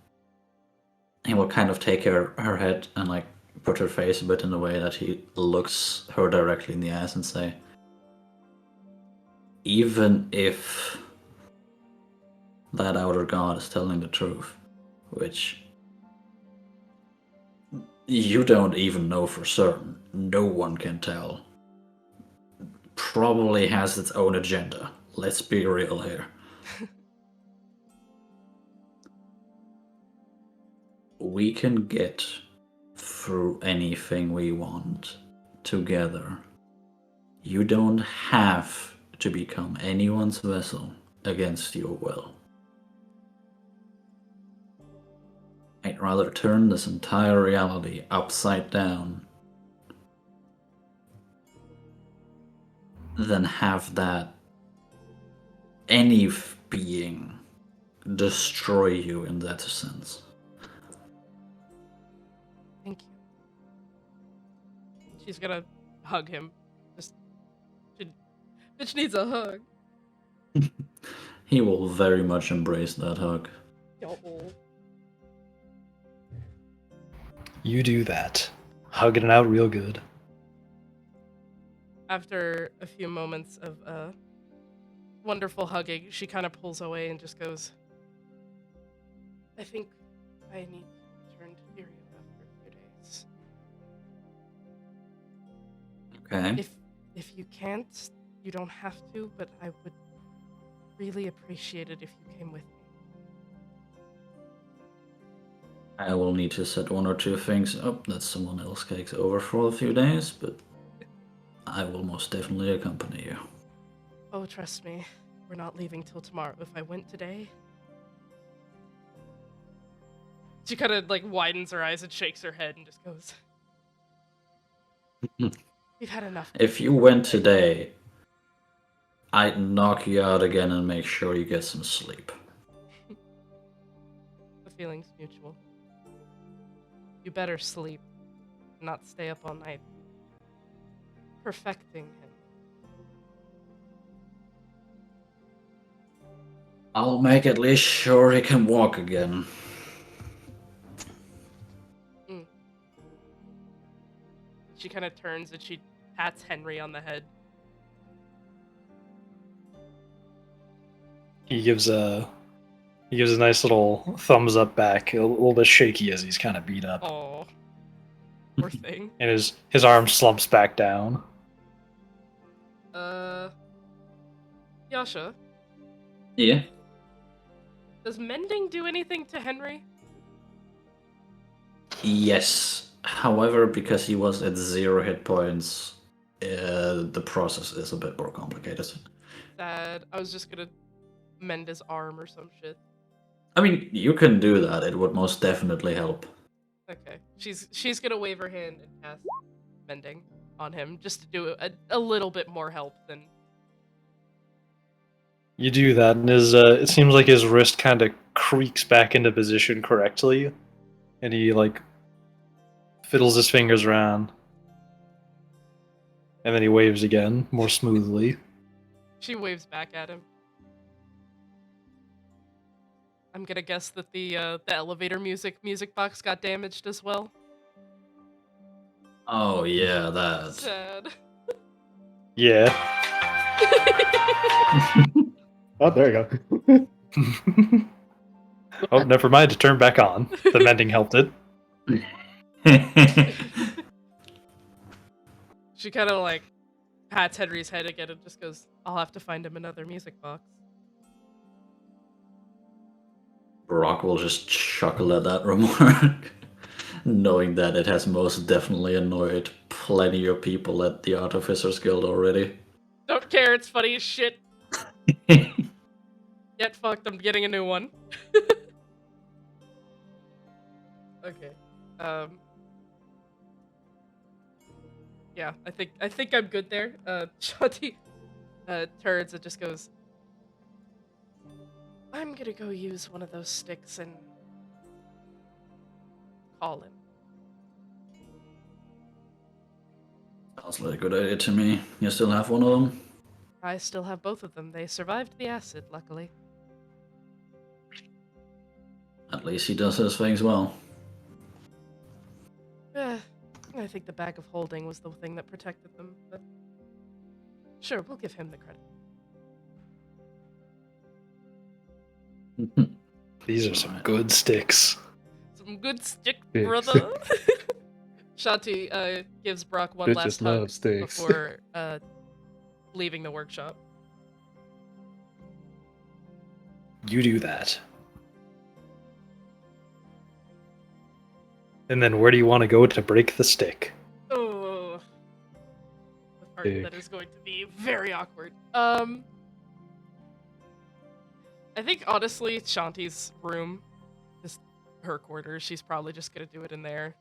he will kind of take her head and like put her face a bit in a way that he looks her directly in the eyes and say, even if that outer god is telling the truth, which you don't even know for certain, no one can tell, probably has its own agenda. Let's be real here. We can get through anything we want together. You don't have to become anyone's vessel against your will. I'd rather turn this entire reality upside down than have that any being destroy you in that sense. Thank you. She's gonna hug him. Bitch needs a hug. He will very much embrace that hug. Yo. You do that. Hugging it out real good. After a few moments of wonderful hugging, she kind of pulls away and just goes, I think I need to return to Dieriona for a few days. Okay. If you can't, you don't have to, but I would really appreciate it if you came with me. I will need to set one or two things up that someone else takes over for a few days, but I will most definitely accompany you. Oh, trust me, we're not leaving till tomorrow. If I went today... She kind of like widens her eyes and shakes her head and just goes, we've had enough. If you went today, I'd knock you out again and make sure you get some sleep. The feeling's mutual. You better sleep, not stay up all night. perfecting him? I'll make at least sure he can walk again. She kind of turns and she pats Henry on the head. He gives a nice little thumbs up back, a little bit shaky as he's kind of beat up, Oh, poor thing. and his arm slumps back down. Yasha, Yeah. does mending do anything to Henry? Yes. However, because he was at 0 hit points, the process is a bit more complicated. Sad. I was just gonna mend his arm or some shit. I mean, you can do that. It would most definitely help. Okay. She's gonna wave her hand and cast mending on him just to do a little bit more help than. You do that, and it seems like his wrist kind of creaks back into position correctly, and he like fiddles his fingers around, and then he waves again more smoothly. She waves back at him. I'm gonna guess that the elevator music box got damaged as well. Oh yeah, that. Sad. Yeah. Oh, there you go. Oh, never mind. To turn back on. The mending helped it. She kind of like pats Henry's head again and just goes, "I'll have to find him another music box." Brock will just chuckle at that remark, knowing that it has most definitely annoyed plenty of people at the Artificers Guild already. Don't care, it's funny as shit. Get fucked, I'm getting a new one. Okay. Yeah, I think I'm good there. Shanti turns and just goes, I'm gonna go use one of those sticks and call him. Sounds like a good idea to me. You still have one of them? I still have both of them. They survived the acid, luckily. At least he does his things well. I think the bag of holding was the thing that protected them, but sure, we'll give him the credit. These are some good sticks. Some good stick, Sticks. brother. Shanti gives Brock one Bitches last love hug sticks. before leaving the workshop. You do that. And then where do you want to go to break the stick? Oh, the part Stick. that is going to be very awkward. I think honestly, Shanti's room, just her quarters. She's probably just gonna do it in there,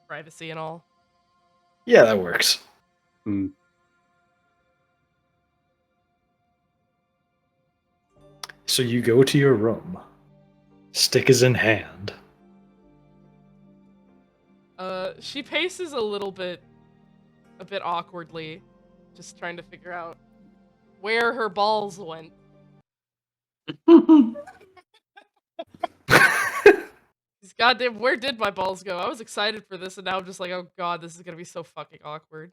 privacy and all. Yeah, that works. Hmm. So you go to your room. Stick is in hand. She paces a bit awkwardly, just trying to figure out where her balls went. Goddamn, where did my balls go? I was excited for this, and now I'm just like, oh god, this is gonna be so fucking awkward.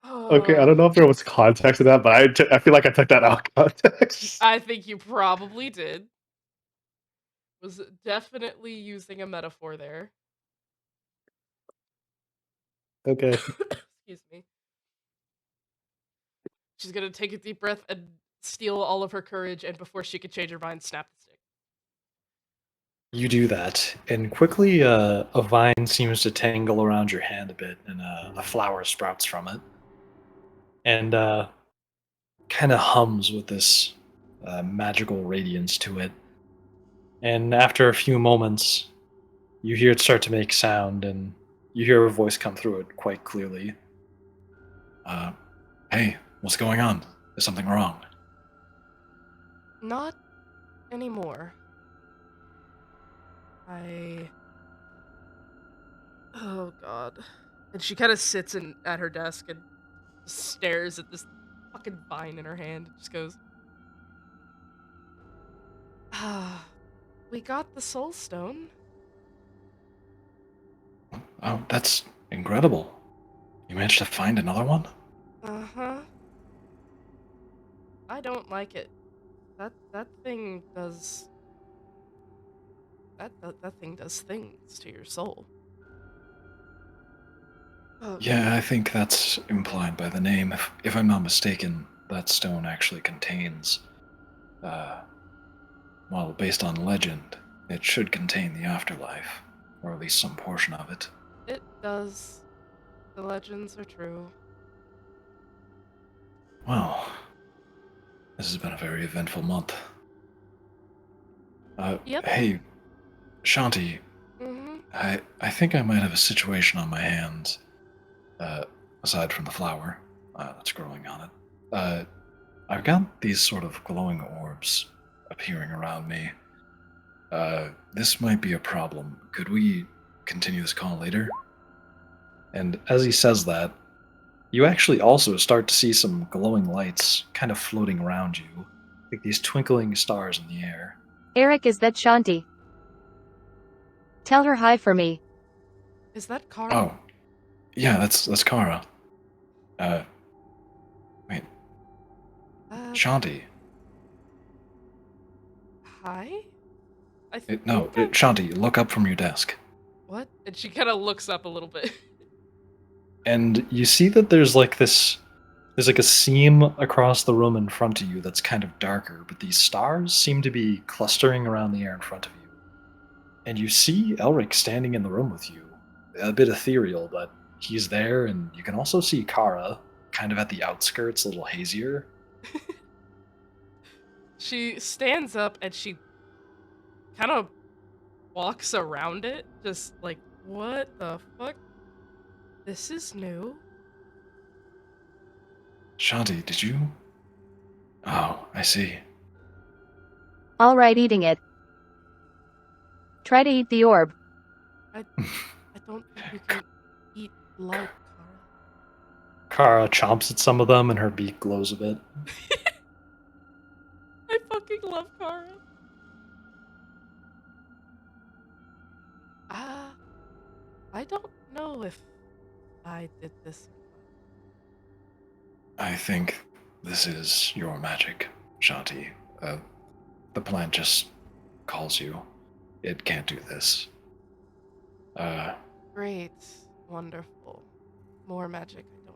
Okay, I don't know if there was context to that, but I feel like I took that out of context. I think you probably did. Was definitely using a metaphor there. Okay. Excuse me. She's gonna take a deep breath and steal all of her courage, and before she could change her mind, snap the stick. You do that, and quickly a vine seems to tangle around your hand a bit, and a flower sprouts from it. And kind of hums with this magical radiance to it. And after a few moments, you hear it start to make sound, and you hear a voice come through it quite clearly. Hey, what's going on? Is something wrong? Not anymore. Oh god. And she kind of sits at her desk and stares at this fucking vine in her hand and just goes, "Ah, we got the soul stone." Oh, that's incredible. You managed to find another one? Uh-huh. I don't like it. That thing does that thing does things to your soul. Yeah, I think that's implied by the name. If I'm not mistaken, that stone actually contains, well, based on legend, it should contain the afterlife, or at least some portion of it. It does. The legends are true. Well, this has been a very eventful month. Yep. Hey, Shanti, Mm-hmm. I think I might have a situation on my hands, aside from the flower that's growing on it. I've got these sort of glowing orbs appearing around me. This might be a problem. Could we continue this call later? And as he says that, you actually also start to see some glowing lights kind of floating around you, like these twinkling stars in the air. Eric, is that Shanti? Tell her hi for me. Is that Kara? Oh, yeah, that's Kara. Wait, Shanti. Hi? Shanti, look up from your desk. What? And she kind of looks up a little bit. And you see that there's like a seam across the room in front of you that's kind of darker, but these stars seem to be clustering around the air in front of you. And you see Elric standing in the room with you. A bit ethereal, but he's there, and you can also see Kara, kind of at the outskirts, a little hazier. She stands up and she kind of walks around it, just like, what the fuck? This is new. Shanti, did you? Oh, I see. Alright, eating it. Try to eat the orb. I don't think you can eat light, Kara chomps at some of them, and her beak glows a bit. Kara. I fucking love Kara. I don't know if I did this. I think this is your magic, Shanti. The plant just calls you. It can't do this. Great. Wonderful. More magic, I don't know.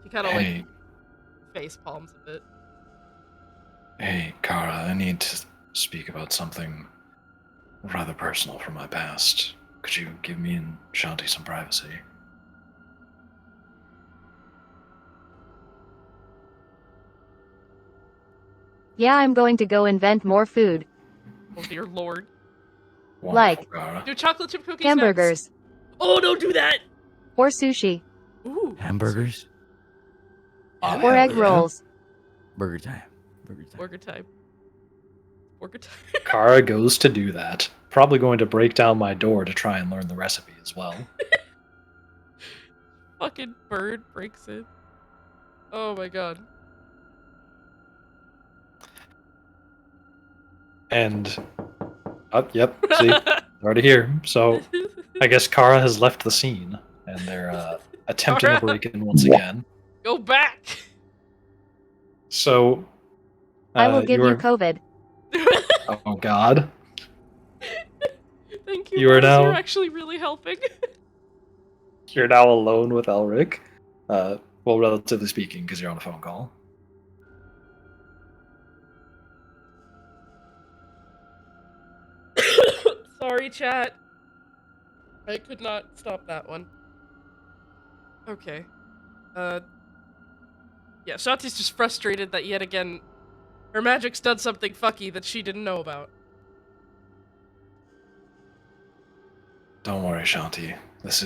She kind of Hey, like face palms a bit. hey, Kara, I need to speak about something rather personal from my past. Could you give me and Shanti some privacy? Yeah, I'm going to go invent more food. Oh dear lord. Wonderful, Like Kara. Do chocolate chip cookies hamburgers next. Oh, don't do that! or sushi Ooh. Hamburgers. Oh, or hell egg yeah. rolls. Burger time. Burger time. Burger time. Burger time. Kara goes to do that. Probably going to break down my door to try and learn the recipe as well. Fucking bird breaks in. Oh my god. And, yep, see, already here. So, I guess Kara has left the scene, and they're attempting Kara. to break in once again. Go back! So, I will give you you are. COVID. Oh God! Thank you, You are Mars, now- You're actually really helping. You're now alone with Elric. Well, relatively speaking, because you're on a phone call. Sorry, chat. I could not stop that one. Okay. Yeah, Shanti's just frustrated that yet again her magic's done something fucky that she didn't know about. Don't worry, Shanti. This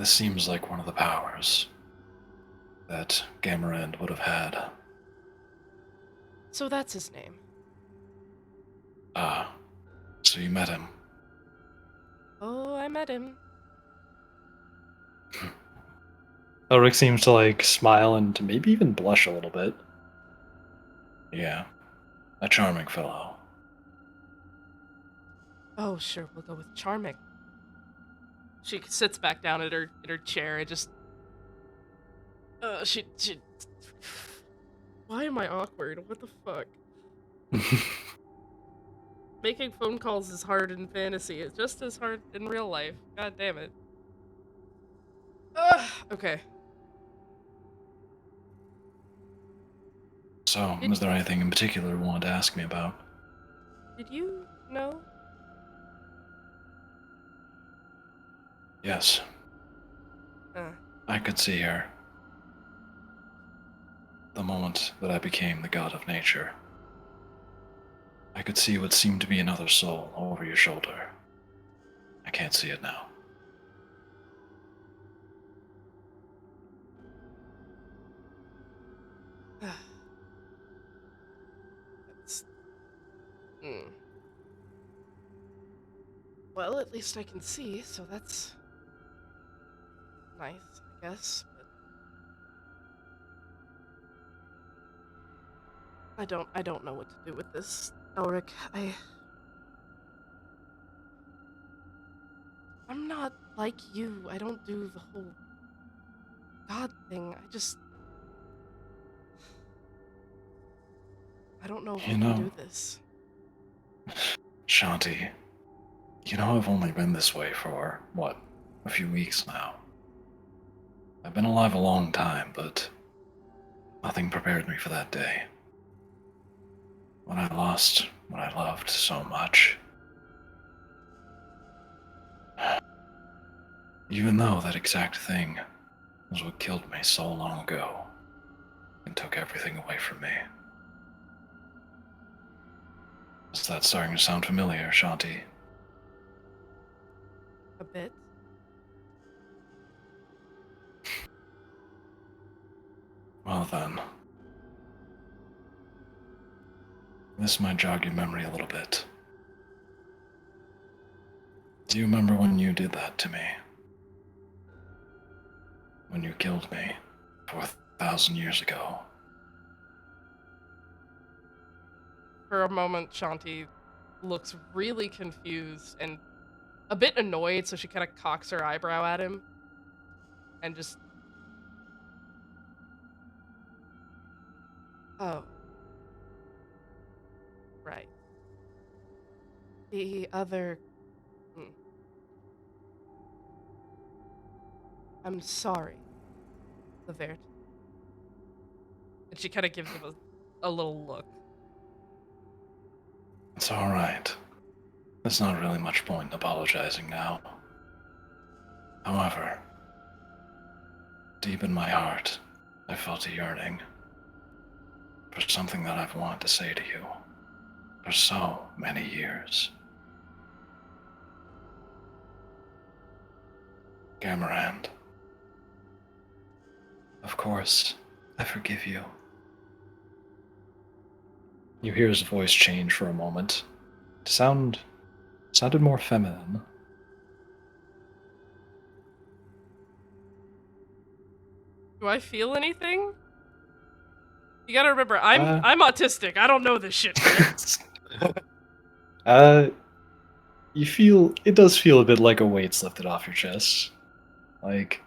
seems like one of the powers that Gamarand would have had. So that's his name. So you met him. Oh, I met him. Elric seems to like smile and to maybe even blush a little bit. Yeah, a charming fellow. Oh, sure, we'll go with charming. She sits back down in her chair and just. She. Why am I awkward? What the fuck? Making phone calls is hard in fantasy. It's just as hard in real life. God damn it. Okay. So, is there anything in particular you wanted to ask me about? Did you know? Yes, I could see her. The moment that I became the god of nature, I could see what seemed to be another soul over your shoulder. I can't see it now. That's. Well, at least I can see, so that's nice, I guess. But I don't know what to do with this, Elric. I'm not like you. I don't do the whole God thing. I don't know if I can do this. Shanti, I've only been this way for, a few weeks now. I've been alive a long time, but nothing prepared me for that day. When I lost what I loved so much. Even though that exact thing was what killed me so long ago and took everything away from me. Is that starting to sound familiar, Shanti? A bit. Well then. This might jog your memory a little bit. Do you remember when you did that to me? When you killed me 4,000 years ago? For a moment, Shanti looks really confused and a bit annoyed, so she kind of cocks her eyebrow at him and just. Oh. Right. The other. I'm sorry, Levert. And she kind of gives him a little look. It's alright. There's not really much point in apologizing now. However, deep in my heart, I felt a yearning for something that I've wanted to say to you for so many years. Gamarand. Of course, I forgive you. You hear his voice change for a moment. Sounded more feminine. Do I feel anything? You gotta remember, I'm autistic. I don't know this shit. You feel, it does feel a bit like a weight's lifted off your chest. Like,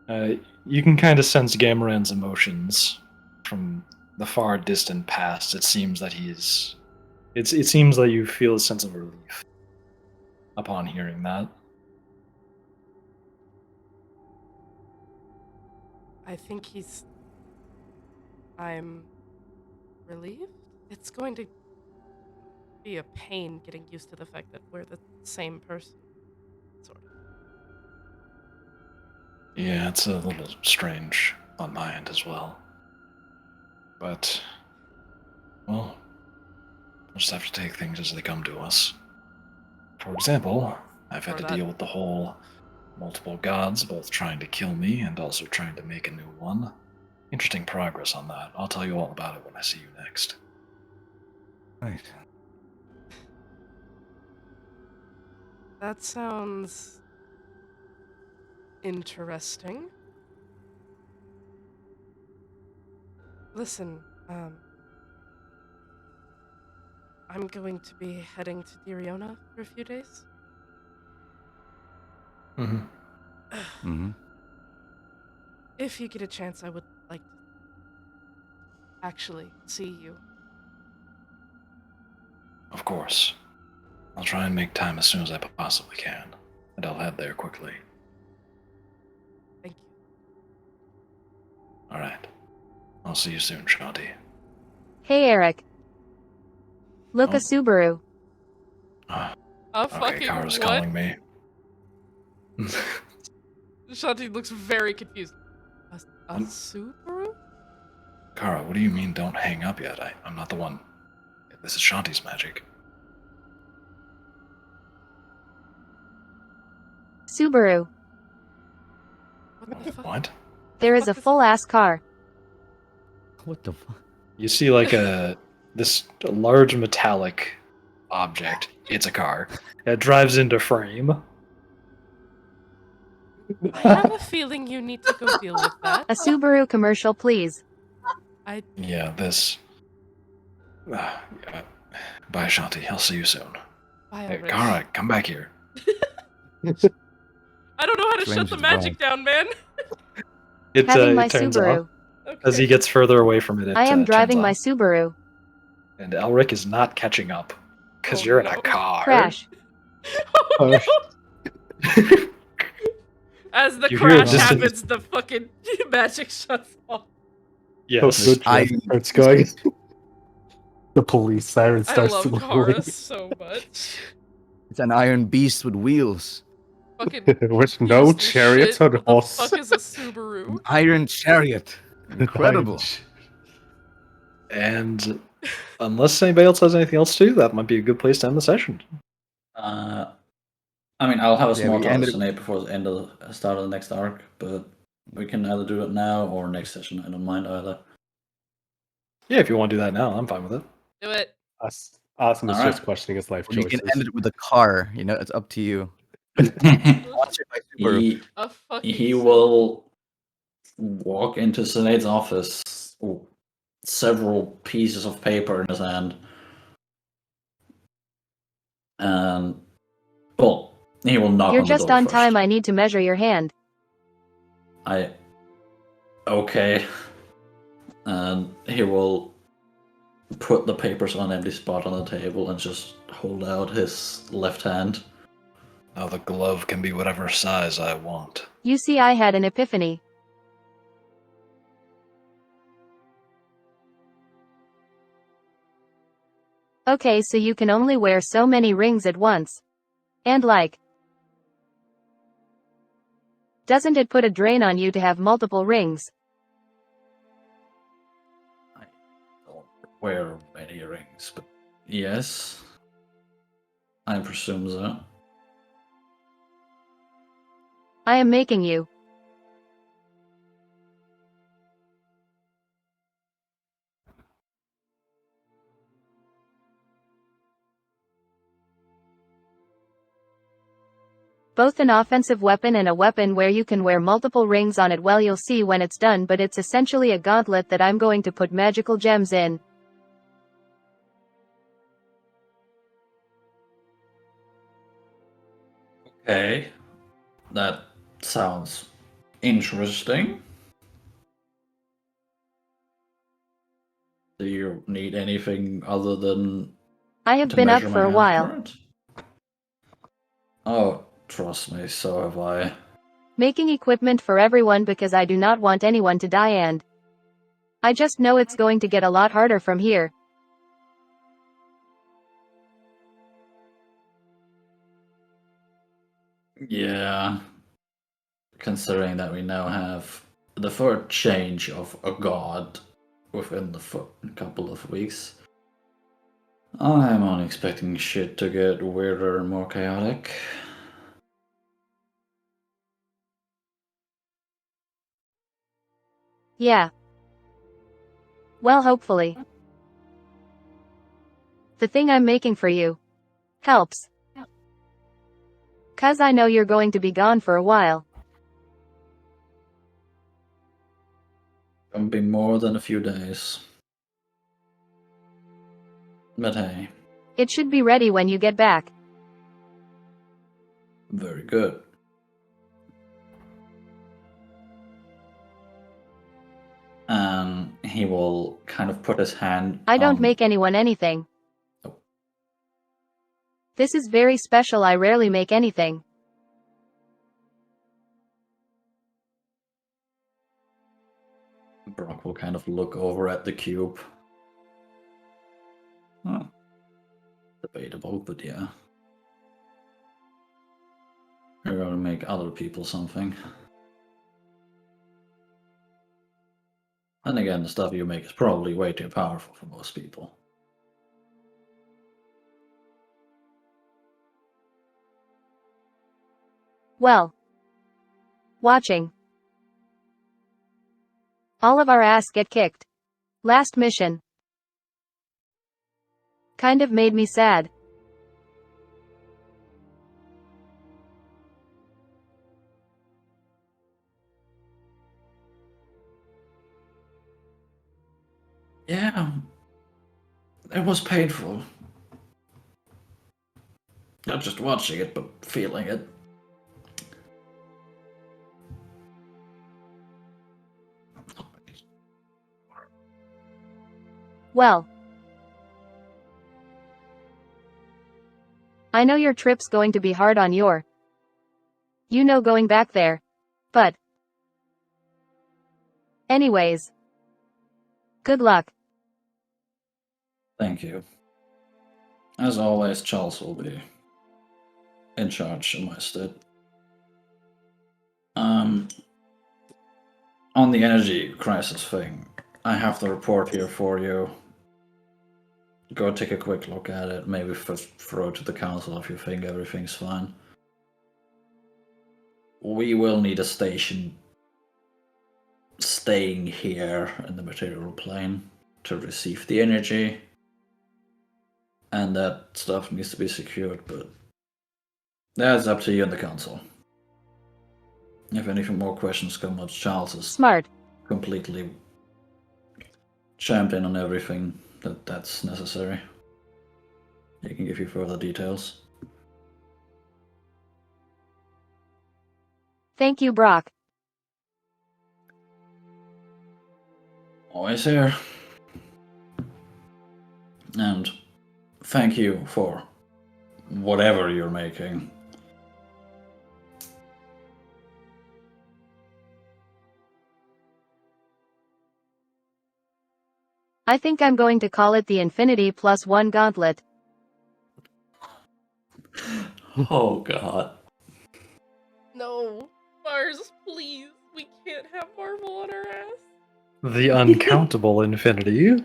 you can kind of sense Gamarand's emotions from the far distant past. It seems that it seems that you feel a sense of relief upon hearing that. I think I'm relieved? It's going to be a pain getting used to the fact that we're the same person. Sort of. Yeah, it's a little strange on my end as well. But, well, we'll just have to take things as they come to us. For example, I've had to deal with the whole multiple gods both trying to kill me and also trying to make a new one. Interesting progress on that. I'll tell you all about it when I see you next. Right. That sounds interesting. Listen, I'm going to be heading to Dieriona for a few days. Mm-hmm. Mm-hmm. If you get a chance, I would like to actually see you. Of course. I'll try and make time as soon as I possibly can, and I'll head there quickly. Thank you. All right. I'll see you soon, Shanti. Hey Eric. Look, Oh. a Subaru. Ah, A okay, fucking Kara's what? calling me. Shanti looks very confused. A Um, Subaru? Kara, what do you mean don't hang up yet? I'm not the one. This is Shanti's magic. Subaru. What the fuck? What? There is a fuck is- full-ass car. What the fuck? You see like this large metallic object. It's a car. It drives into frame. I have a feeling you need to go deal with that. A Subaru commercial, please. Yeah, this. Yeah. Bye, Shanti. I'll see you soon. Bye, Hey, Ulrich. Kara, come back here. I don't know how to shut Strange the magic down, man. It, Having my it turns off. Subaru. Okay. As he gets further away from it, I am driving my turns off. Subaru. And Elric is not catching up. Because Oh, you're in no. a car. Crash. Oh, no. As the You hear a crash distant- happens, the fucking magic shuts off. Yes. Good traffic starts going. The police siren I starts love to Kara so much. It's an iron beast with wheels. Fucking with no useless chariots shit. or What the horse. fuck is a Subaru? An iron chariot. Incredible. And unless anybody else has anything else to do, that might be a good place to end the session. I mean, I'll have a Yeah, small we talk with ended- Cynade before the end of the start of the next arc, but we can either do it now or next session. I don't mind either. Yeah, if you want to do that now, I'm fine with it. Do it. Awesome is Alright. just questioning his life Or you choices. can end it with a car. You know, it's up to you. Sponsored by Subaru. he A fucking he Subaru. will walk into Cynade's office, several pieces of paper in his hand, and well, he will knock You're on the just door on first. time. I need to measure your hand. Okay, and he will put the papers on an empty spot on the table and just hold out his left hand. Now the glove can be whatever size I want. You see, I had an epiphany. Okay, so you can only wear so many rings at once. And like, doesn't it put a drain on you to have multiple rings? I don't wear many rings, but yes, I presume so. I am making you. Both an offensive weapon and a weapon where you can wear multiple rings on it. Well, you'll see when it's done, but it's essentially a gauntlet that I'm going to put magical gems in. Okay, that sounds interesting. Do you need anything other than I have to been up measure my for a hand while, for it? Oh, trust me, so have I. making equipment for everyone because I do not want anyone to die, and I just know it's going to get a lot harder from here. Yeah, considering that we now have the third change of a god within the couple of weeks, I'm only expecting shit to get weirder and more chaotic. Yeah. Well, hopefully. The thing I'm making for you helps. 'Cause I know you're going to be gone for a while. Gonna be more than a few days. But hey, It should be ready when you get back. very good. And he will kind of put his hand I don't on- make anyone anything. Oh. This is very special. I rarely make anything. Brock will kind of look over at the cube. Huh. Debatable, but yeah. You're gonna make other people something. And again, the stuff you make is probably way too powerful for most people. Well. Watching. All of our ass get kicked. Last mission. Kind of made me sad. Yeah. It was painful. Not just watching it, but feeling it. Well. I know your trip's going to be hard on your. You know, going back there. But. Anyways. Good luck. Thank you. As always, Charles will be in charge in my stead. On the energy crisis thing, I have the report here for you. Go take a quick look at it. Maybe throw it to the council if you think everything's fine. We will need a station staying here in the material plane to receive the energy. And that stuff needs to be secured, but that's up to you and the council. If anything more questions come up, Charles is Smart. completely champion on everything that's necessary. He can give you further details. Thank you, Brock. Always here. And thank you for whatever you're making. I think I'm going to call it the Infinity +1 Gauntlet. Oh god. No. Mars, please. We can't have Marvel on our ass. The uncountable infinity.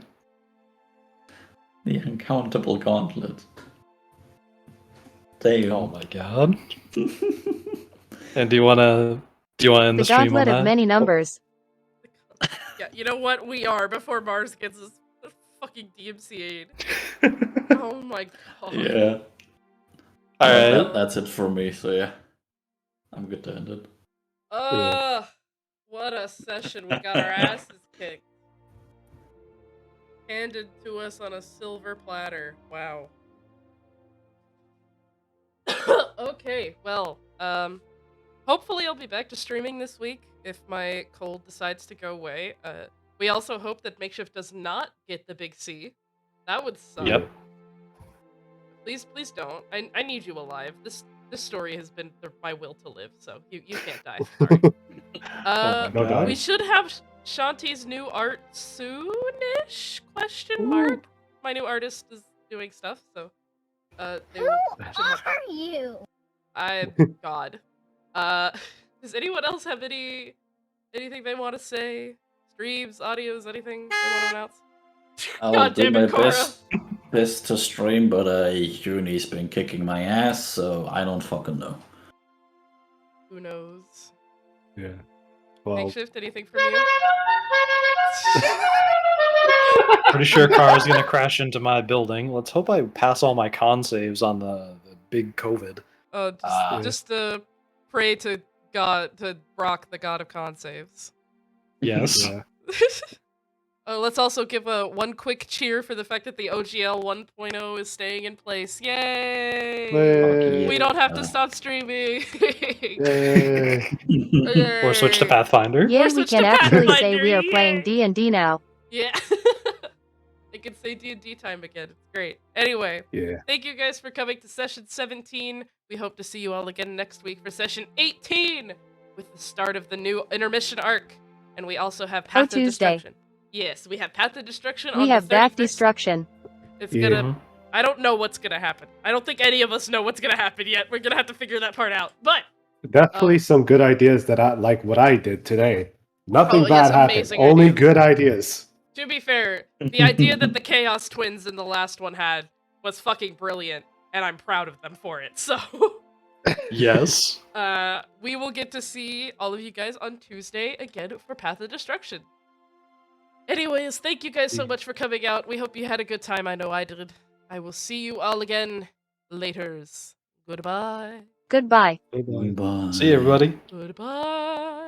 The uncountable gauntlet. Damn. Oh my god. And do you wanna end The the stream on Gauntlet that? of many numbers. Yeah, you know what? We are before Mars gets his fucking DMCA'd. Oh my god. Yeah. Alright. That's it for me, so yeah. I'm good to end it. What a session. We got our asses kicked. Handed to us on a silver platter. Wow. Okay, well, hopefully I'll be back to streaming this week if my cold decides to go away. We also hope that Makeshift does not get the big C. That would suck. Yep. Please don't. I need you alive. This story has been my will to live, so you can't die. Sorry. Oh my God. We should have Shanti's new art soonish? Question mark. My new artist is doing stuff, so they will. Who are you? God. Does anyone else have anything they want to say? Streams, audios, anything they want to announce? I'll God do damn my it, Cora. best to stream, but Uni's been kicking my ass, so I don't fucking know. Who knows? Yeah. Well, Makeshift, anything from you? Pretty sure Kara's gonna crash into my building. Let's hope I pass all my con saves on the big COVID. Just pray to Brock, the god of con saves. Yes. Yeah. Let's also give one quick cheer for the fact that the OGL 1.0 is staying in place. Yay! We don't have to stop streaming. Yay. Or switch to Yay. Pathfinder. Yay, we switch can to actually say Pathfinder, we are playing yay. D&D now. Yeah. I can say D&D time again. It's great. Anyway, Yeah. thank you guys for coming to session 17. We hope to see you all again next week for session 18 with the start of the new intermission arc. And we also have Path to Tuesday. Destruction. Yes, we have Path to Destruction on We have the back 31st. destruction. It's Yeah. gonna... I don't know what's gonna happen. I don't think any of us know what's gonna happen yet. We're gonna have to figure that part out. But... Definitely some good ideas that I like what I did today. Nothing Oh, bad yes, happened. amazing Only ideas. good ideas. To be fair, the idea that the Chaos Twins in the last one had was fucking brilliant, and I'm proud of them for it. So... Yes. we will get to see all of you guys on Tuesday again for Path of Destruction. Anyways, thank you guys so much for coming out. We hope you had a good time. I know I did. I will see you all again laters. Goodbye. Goodbye. Bye. See you, everybody. Goodbye.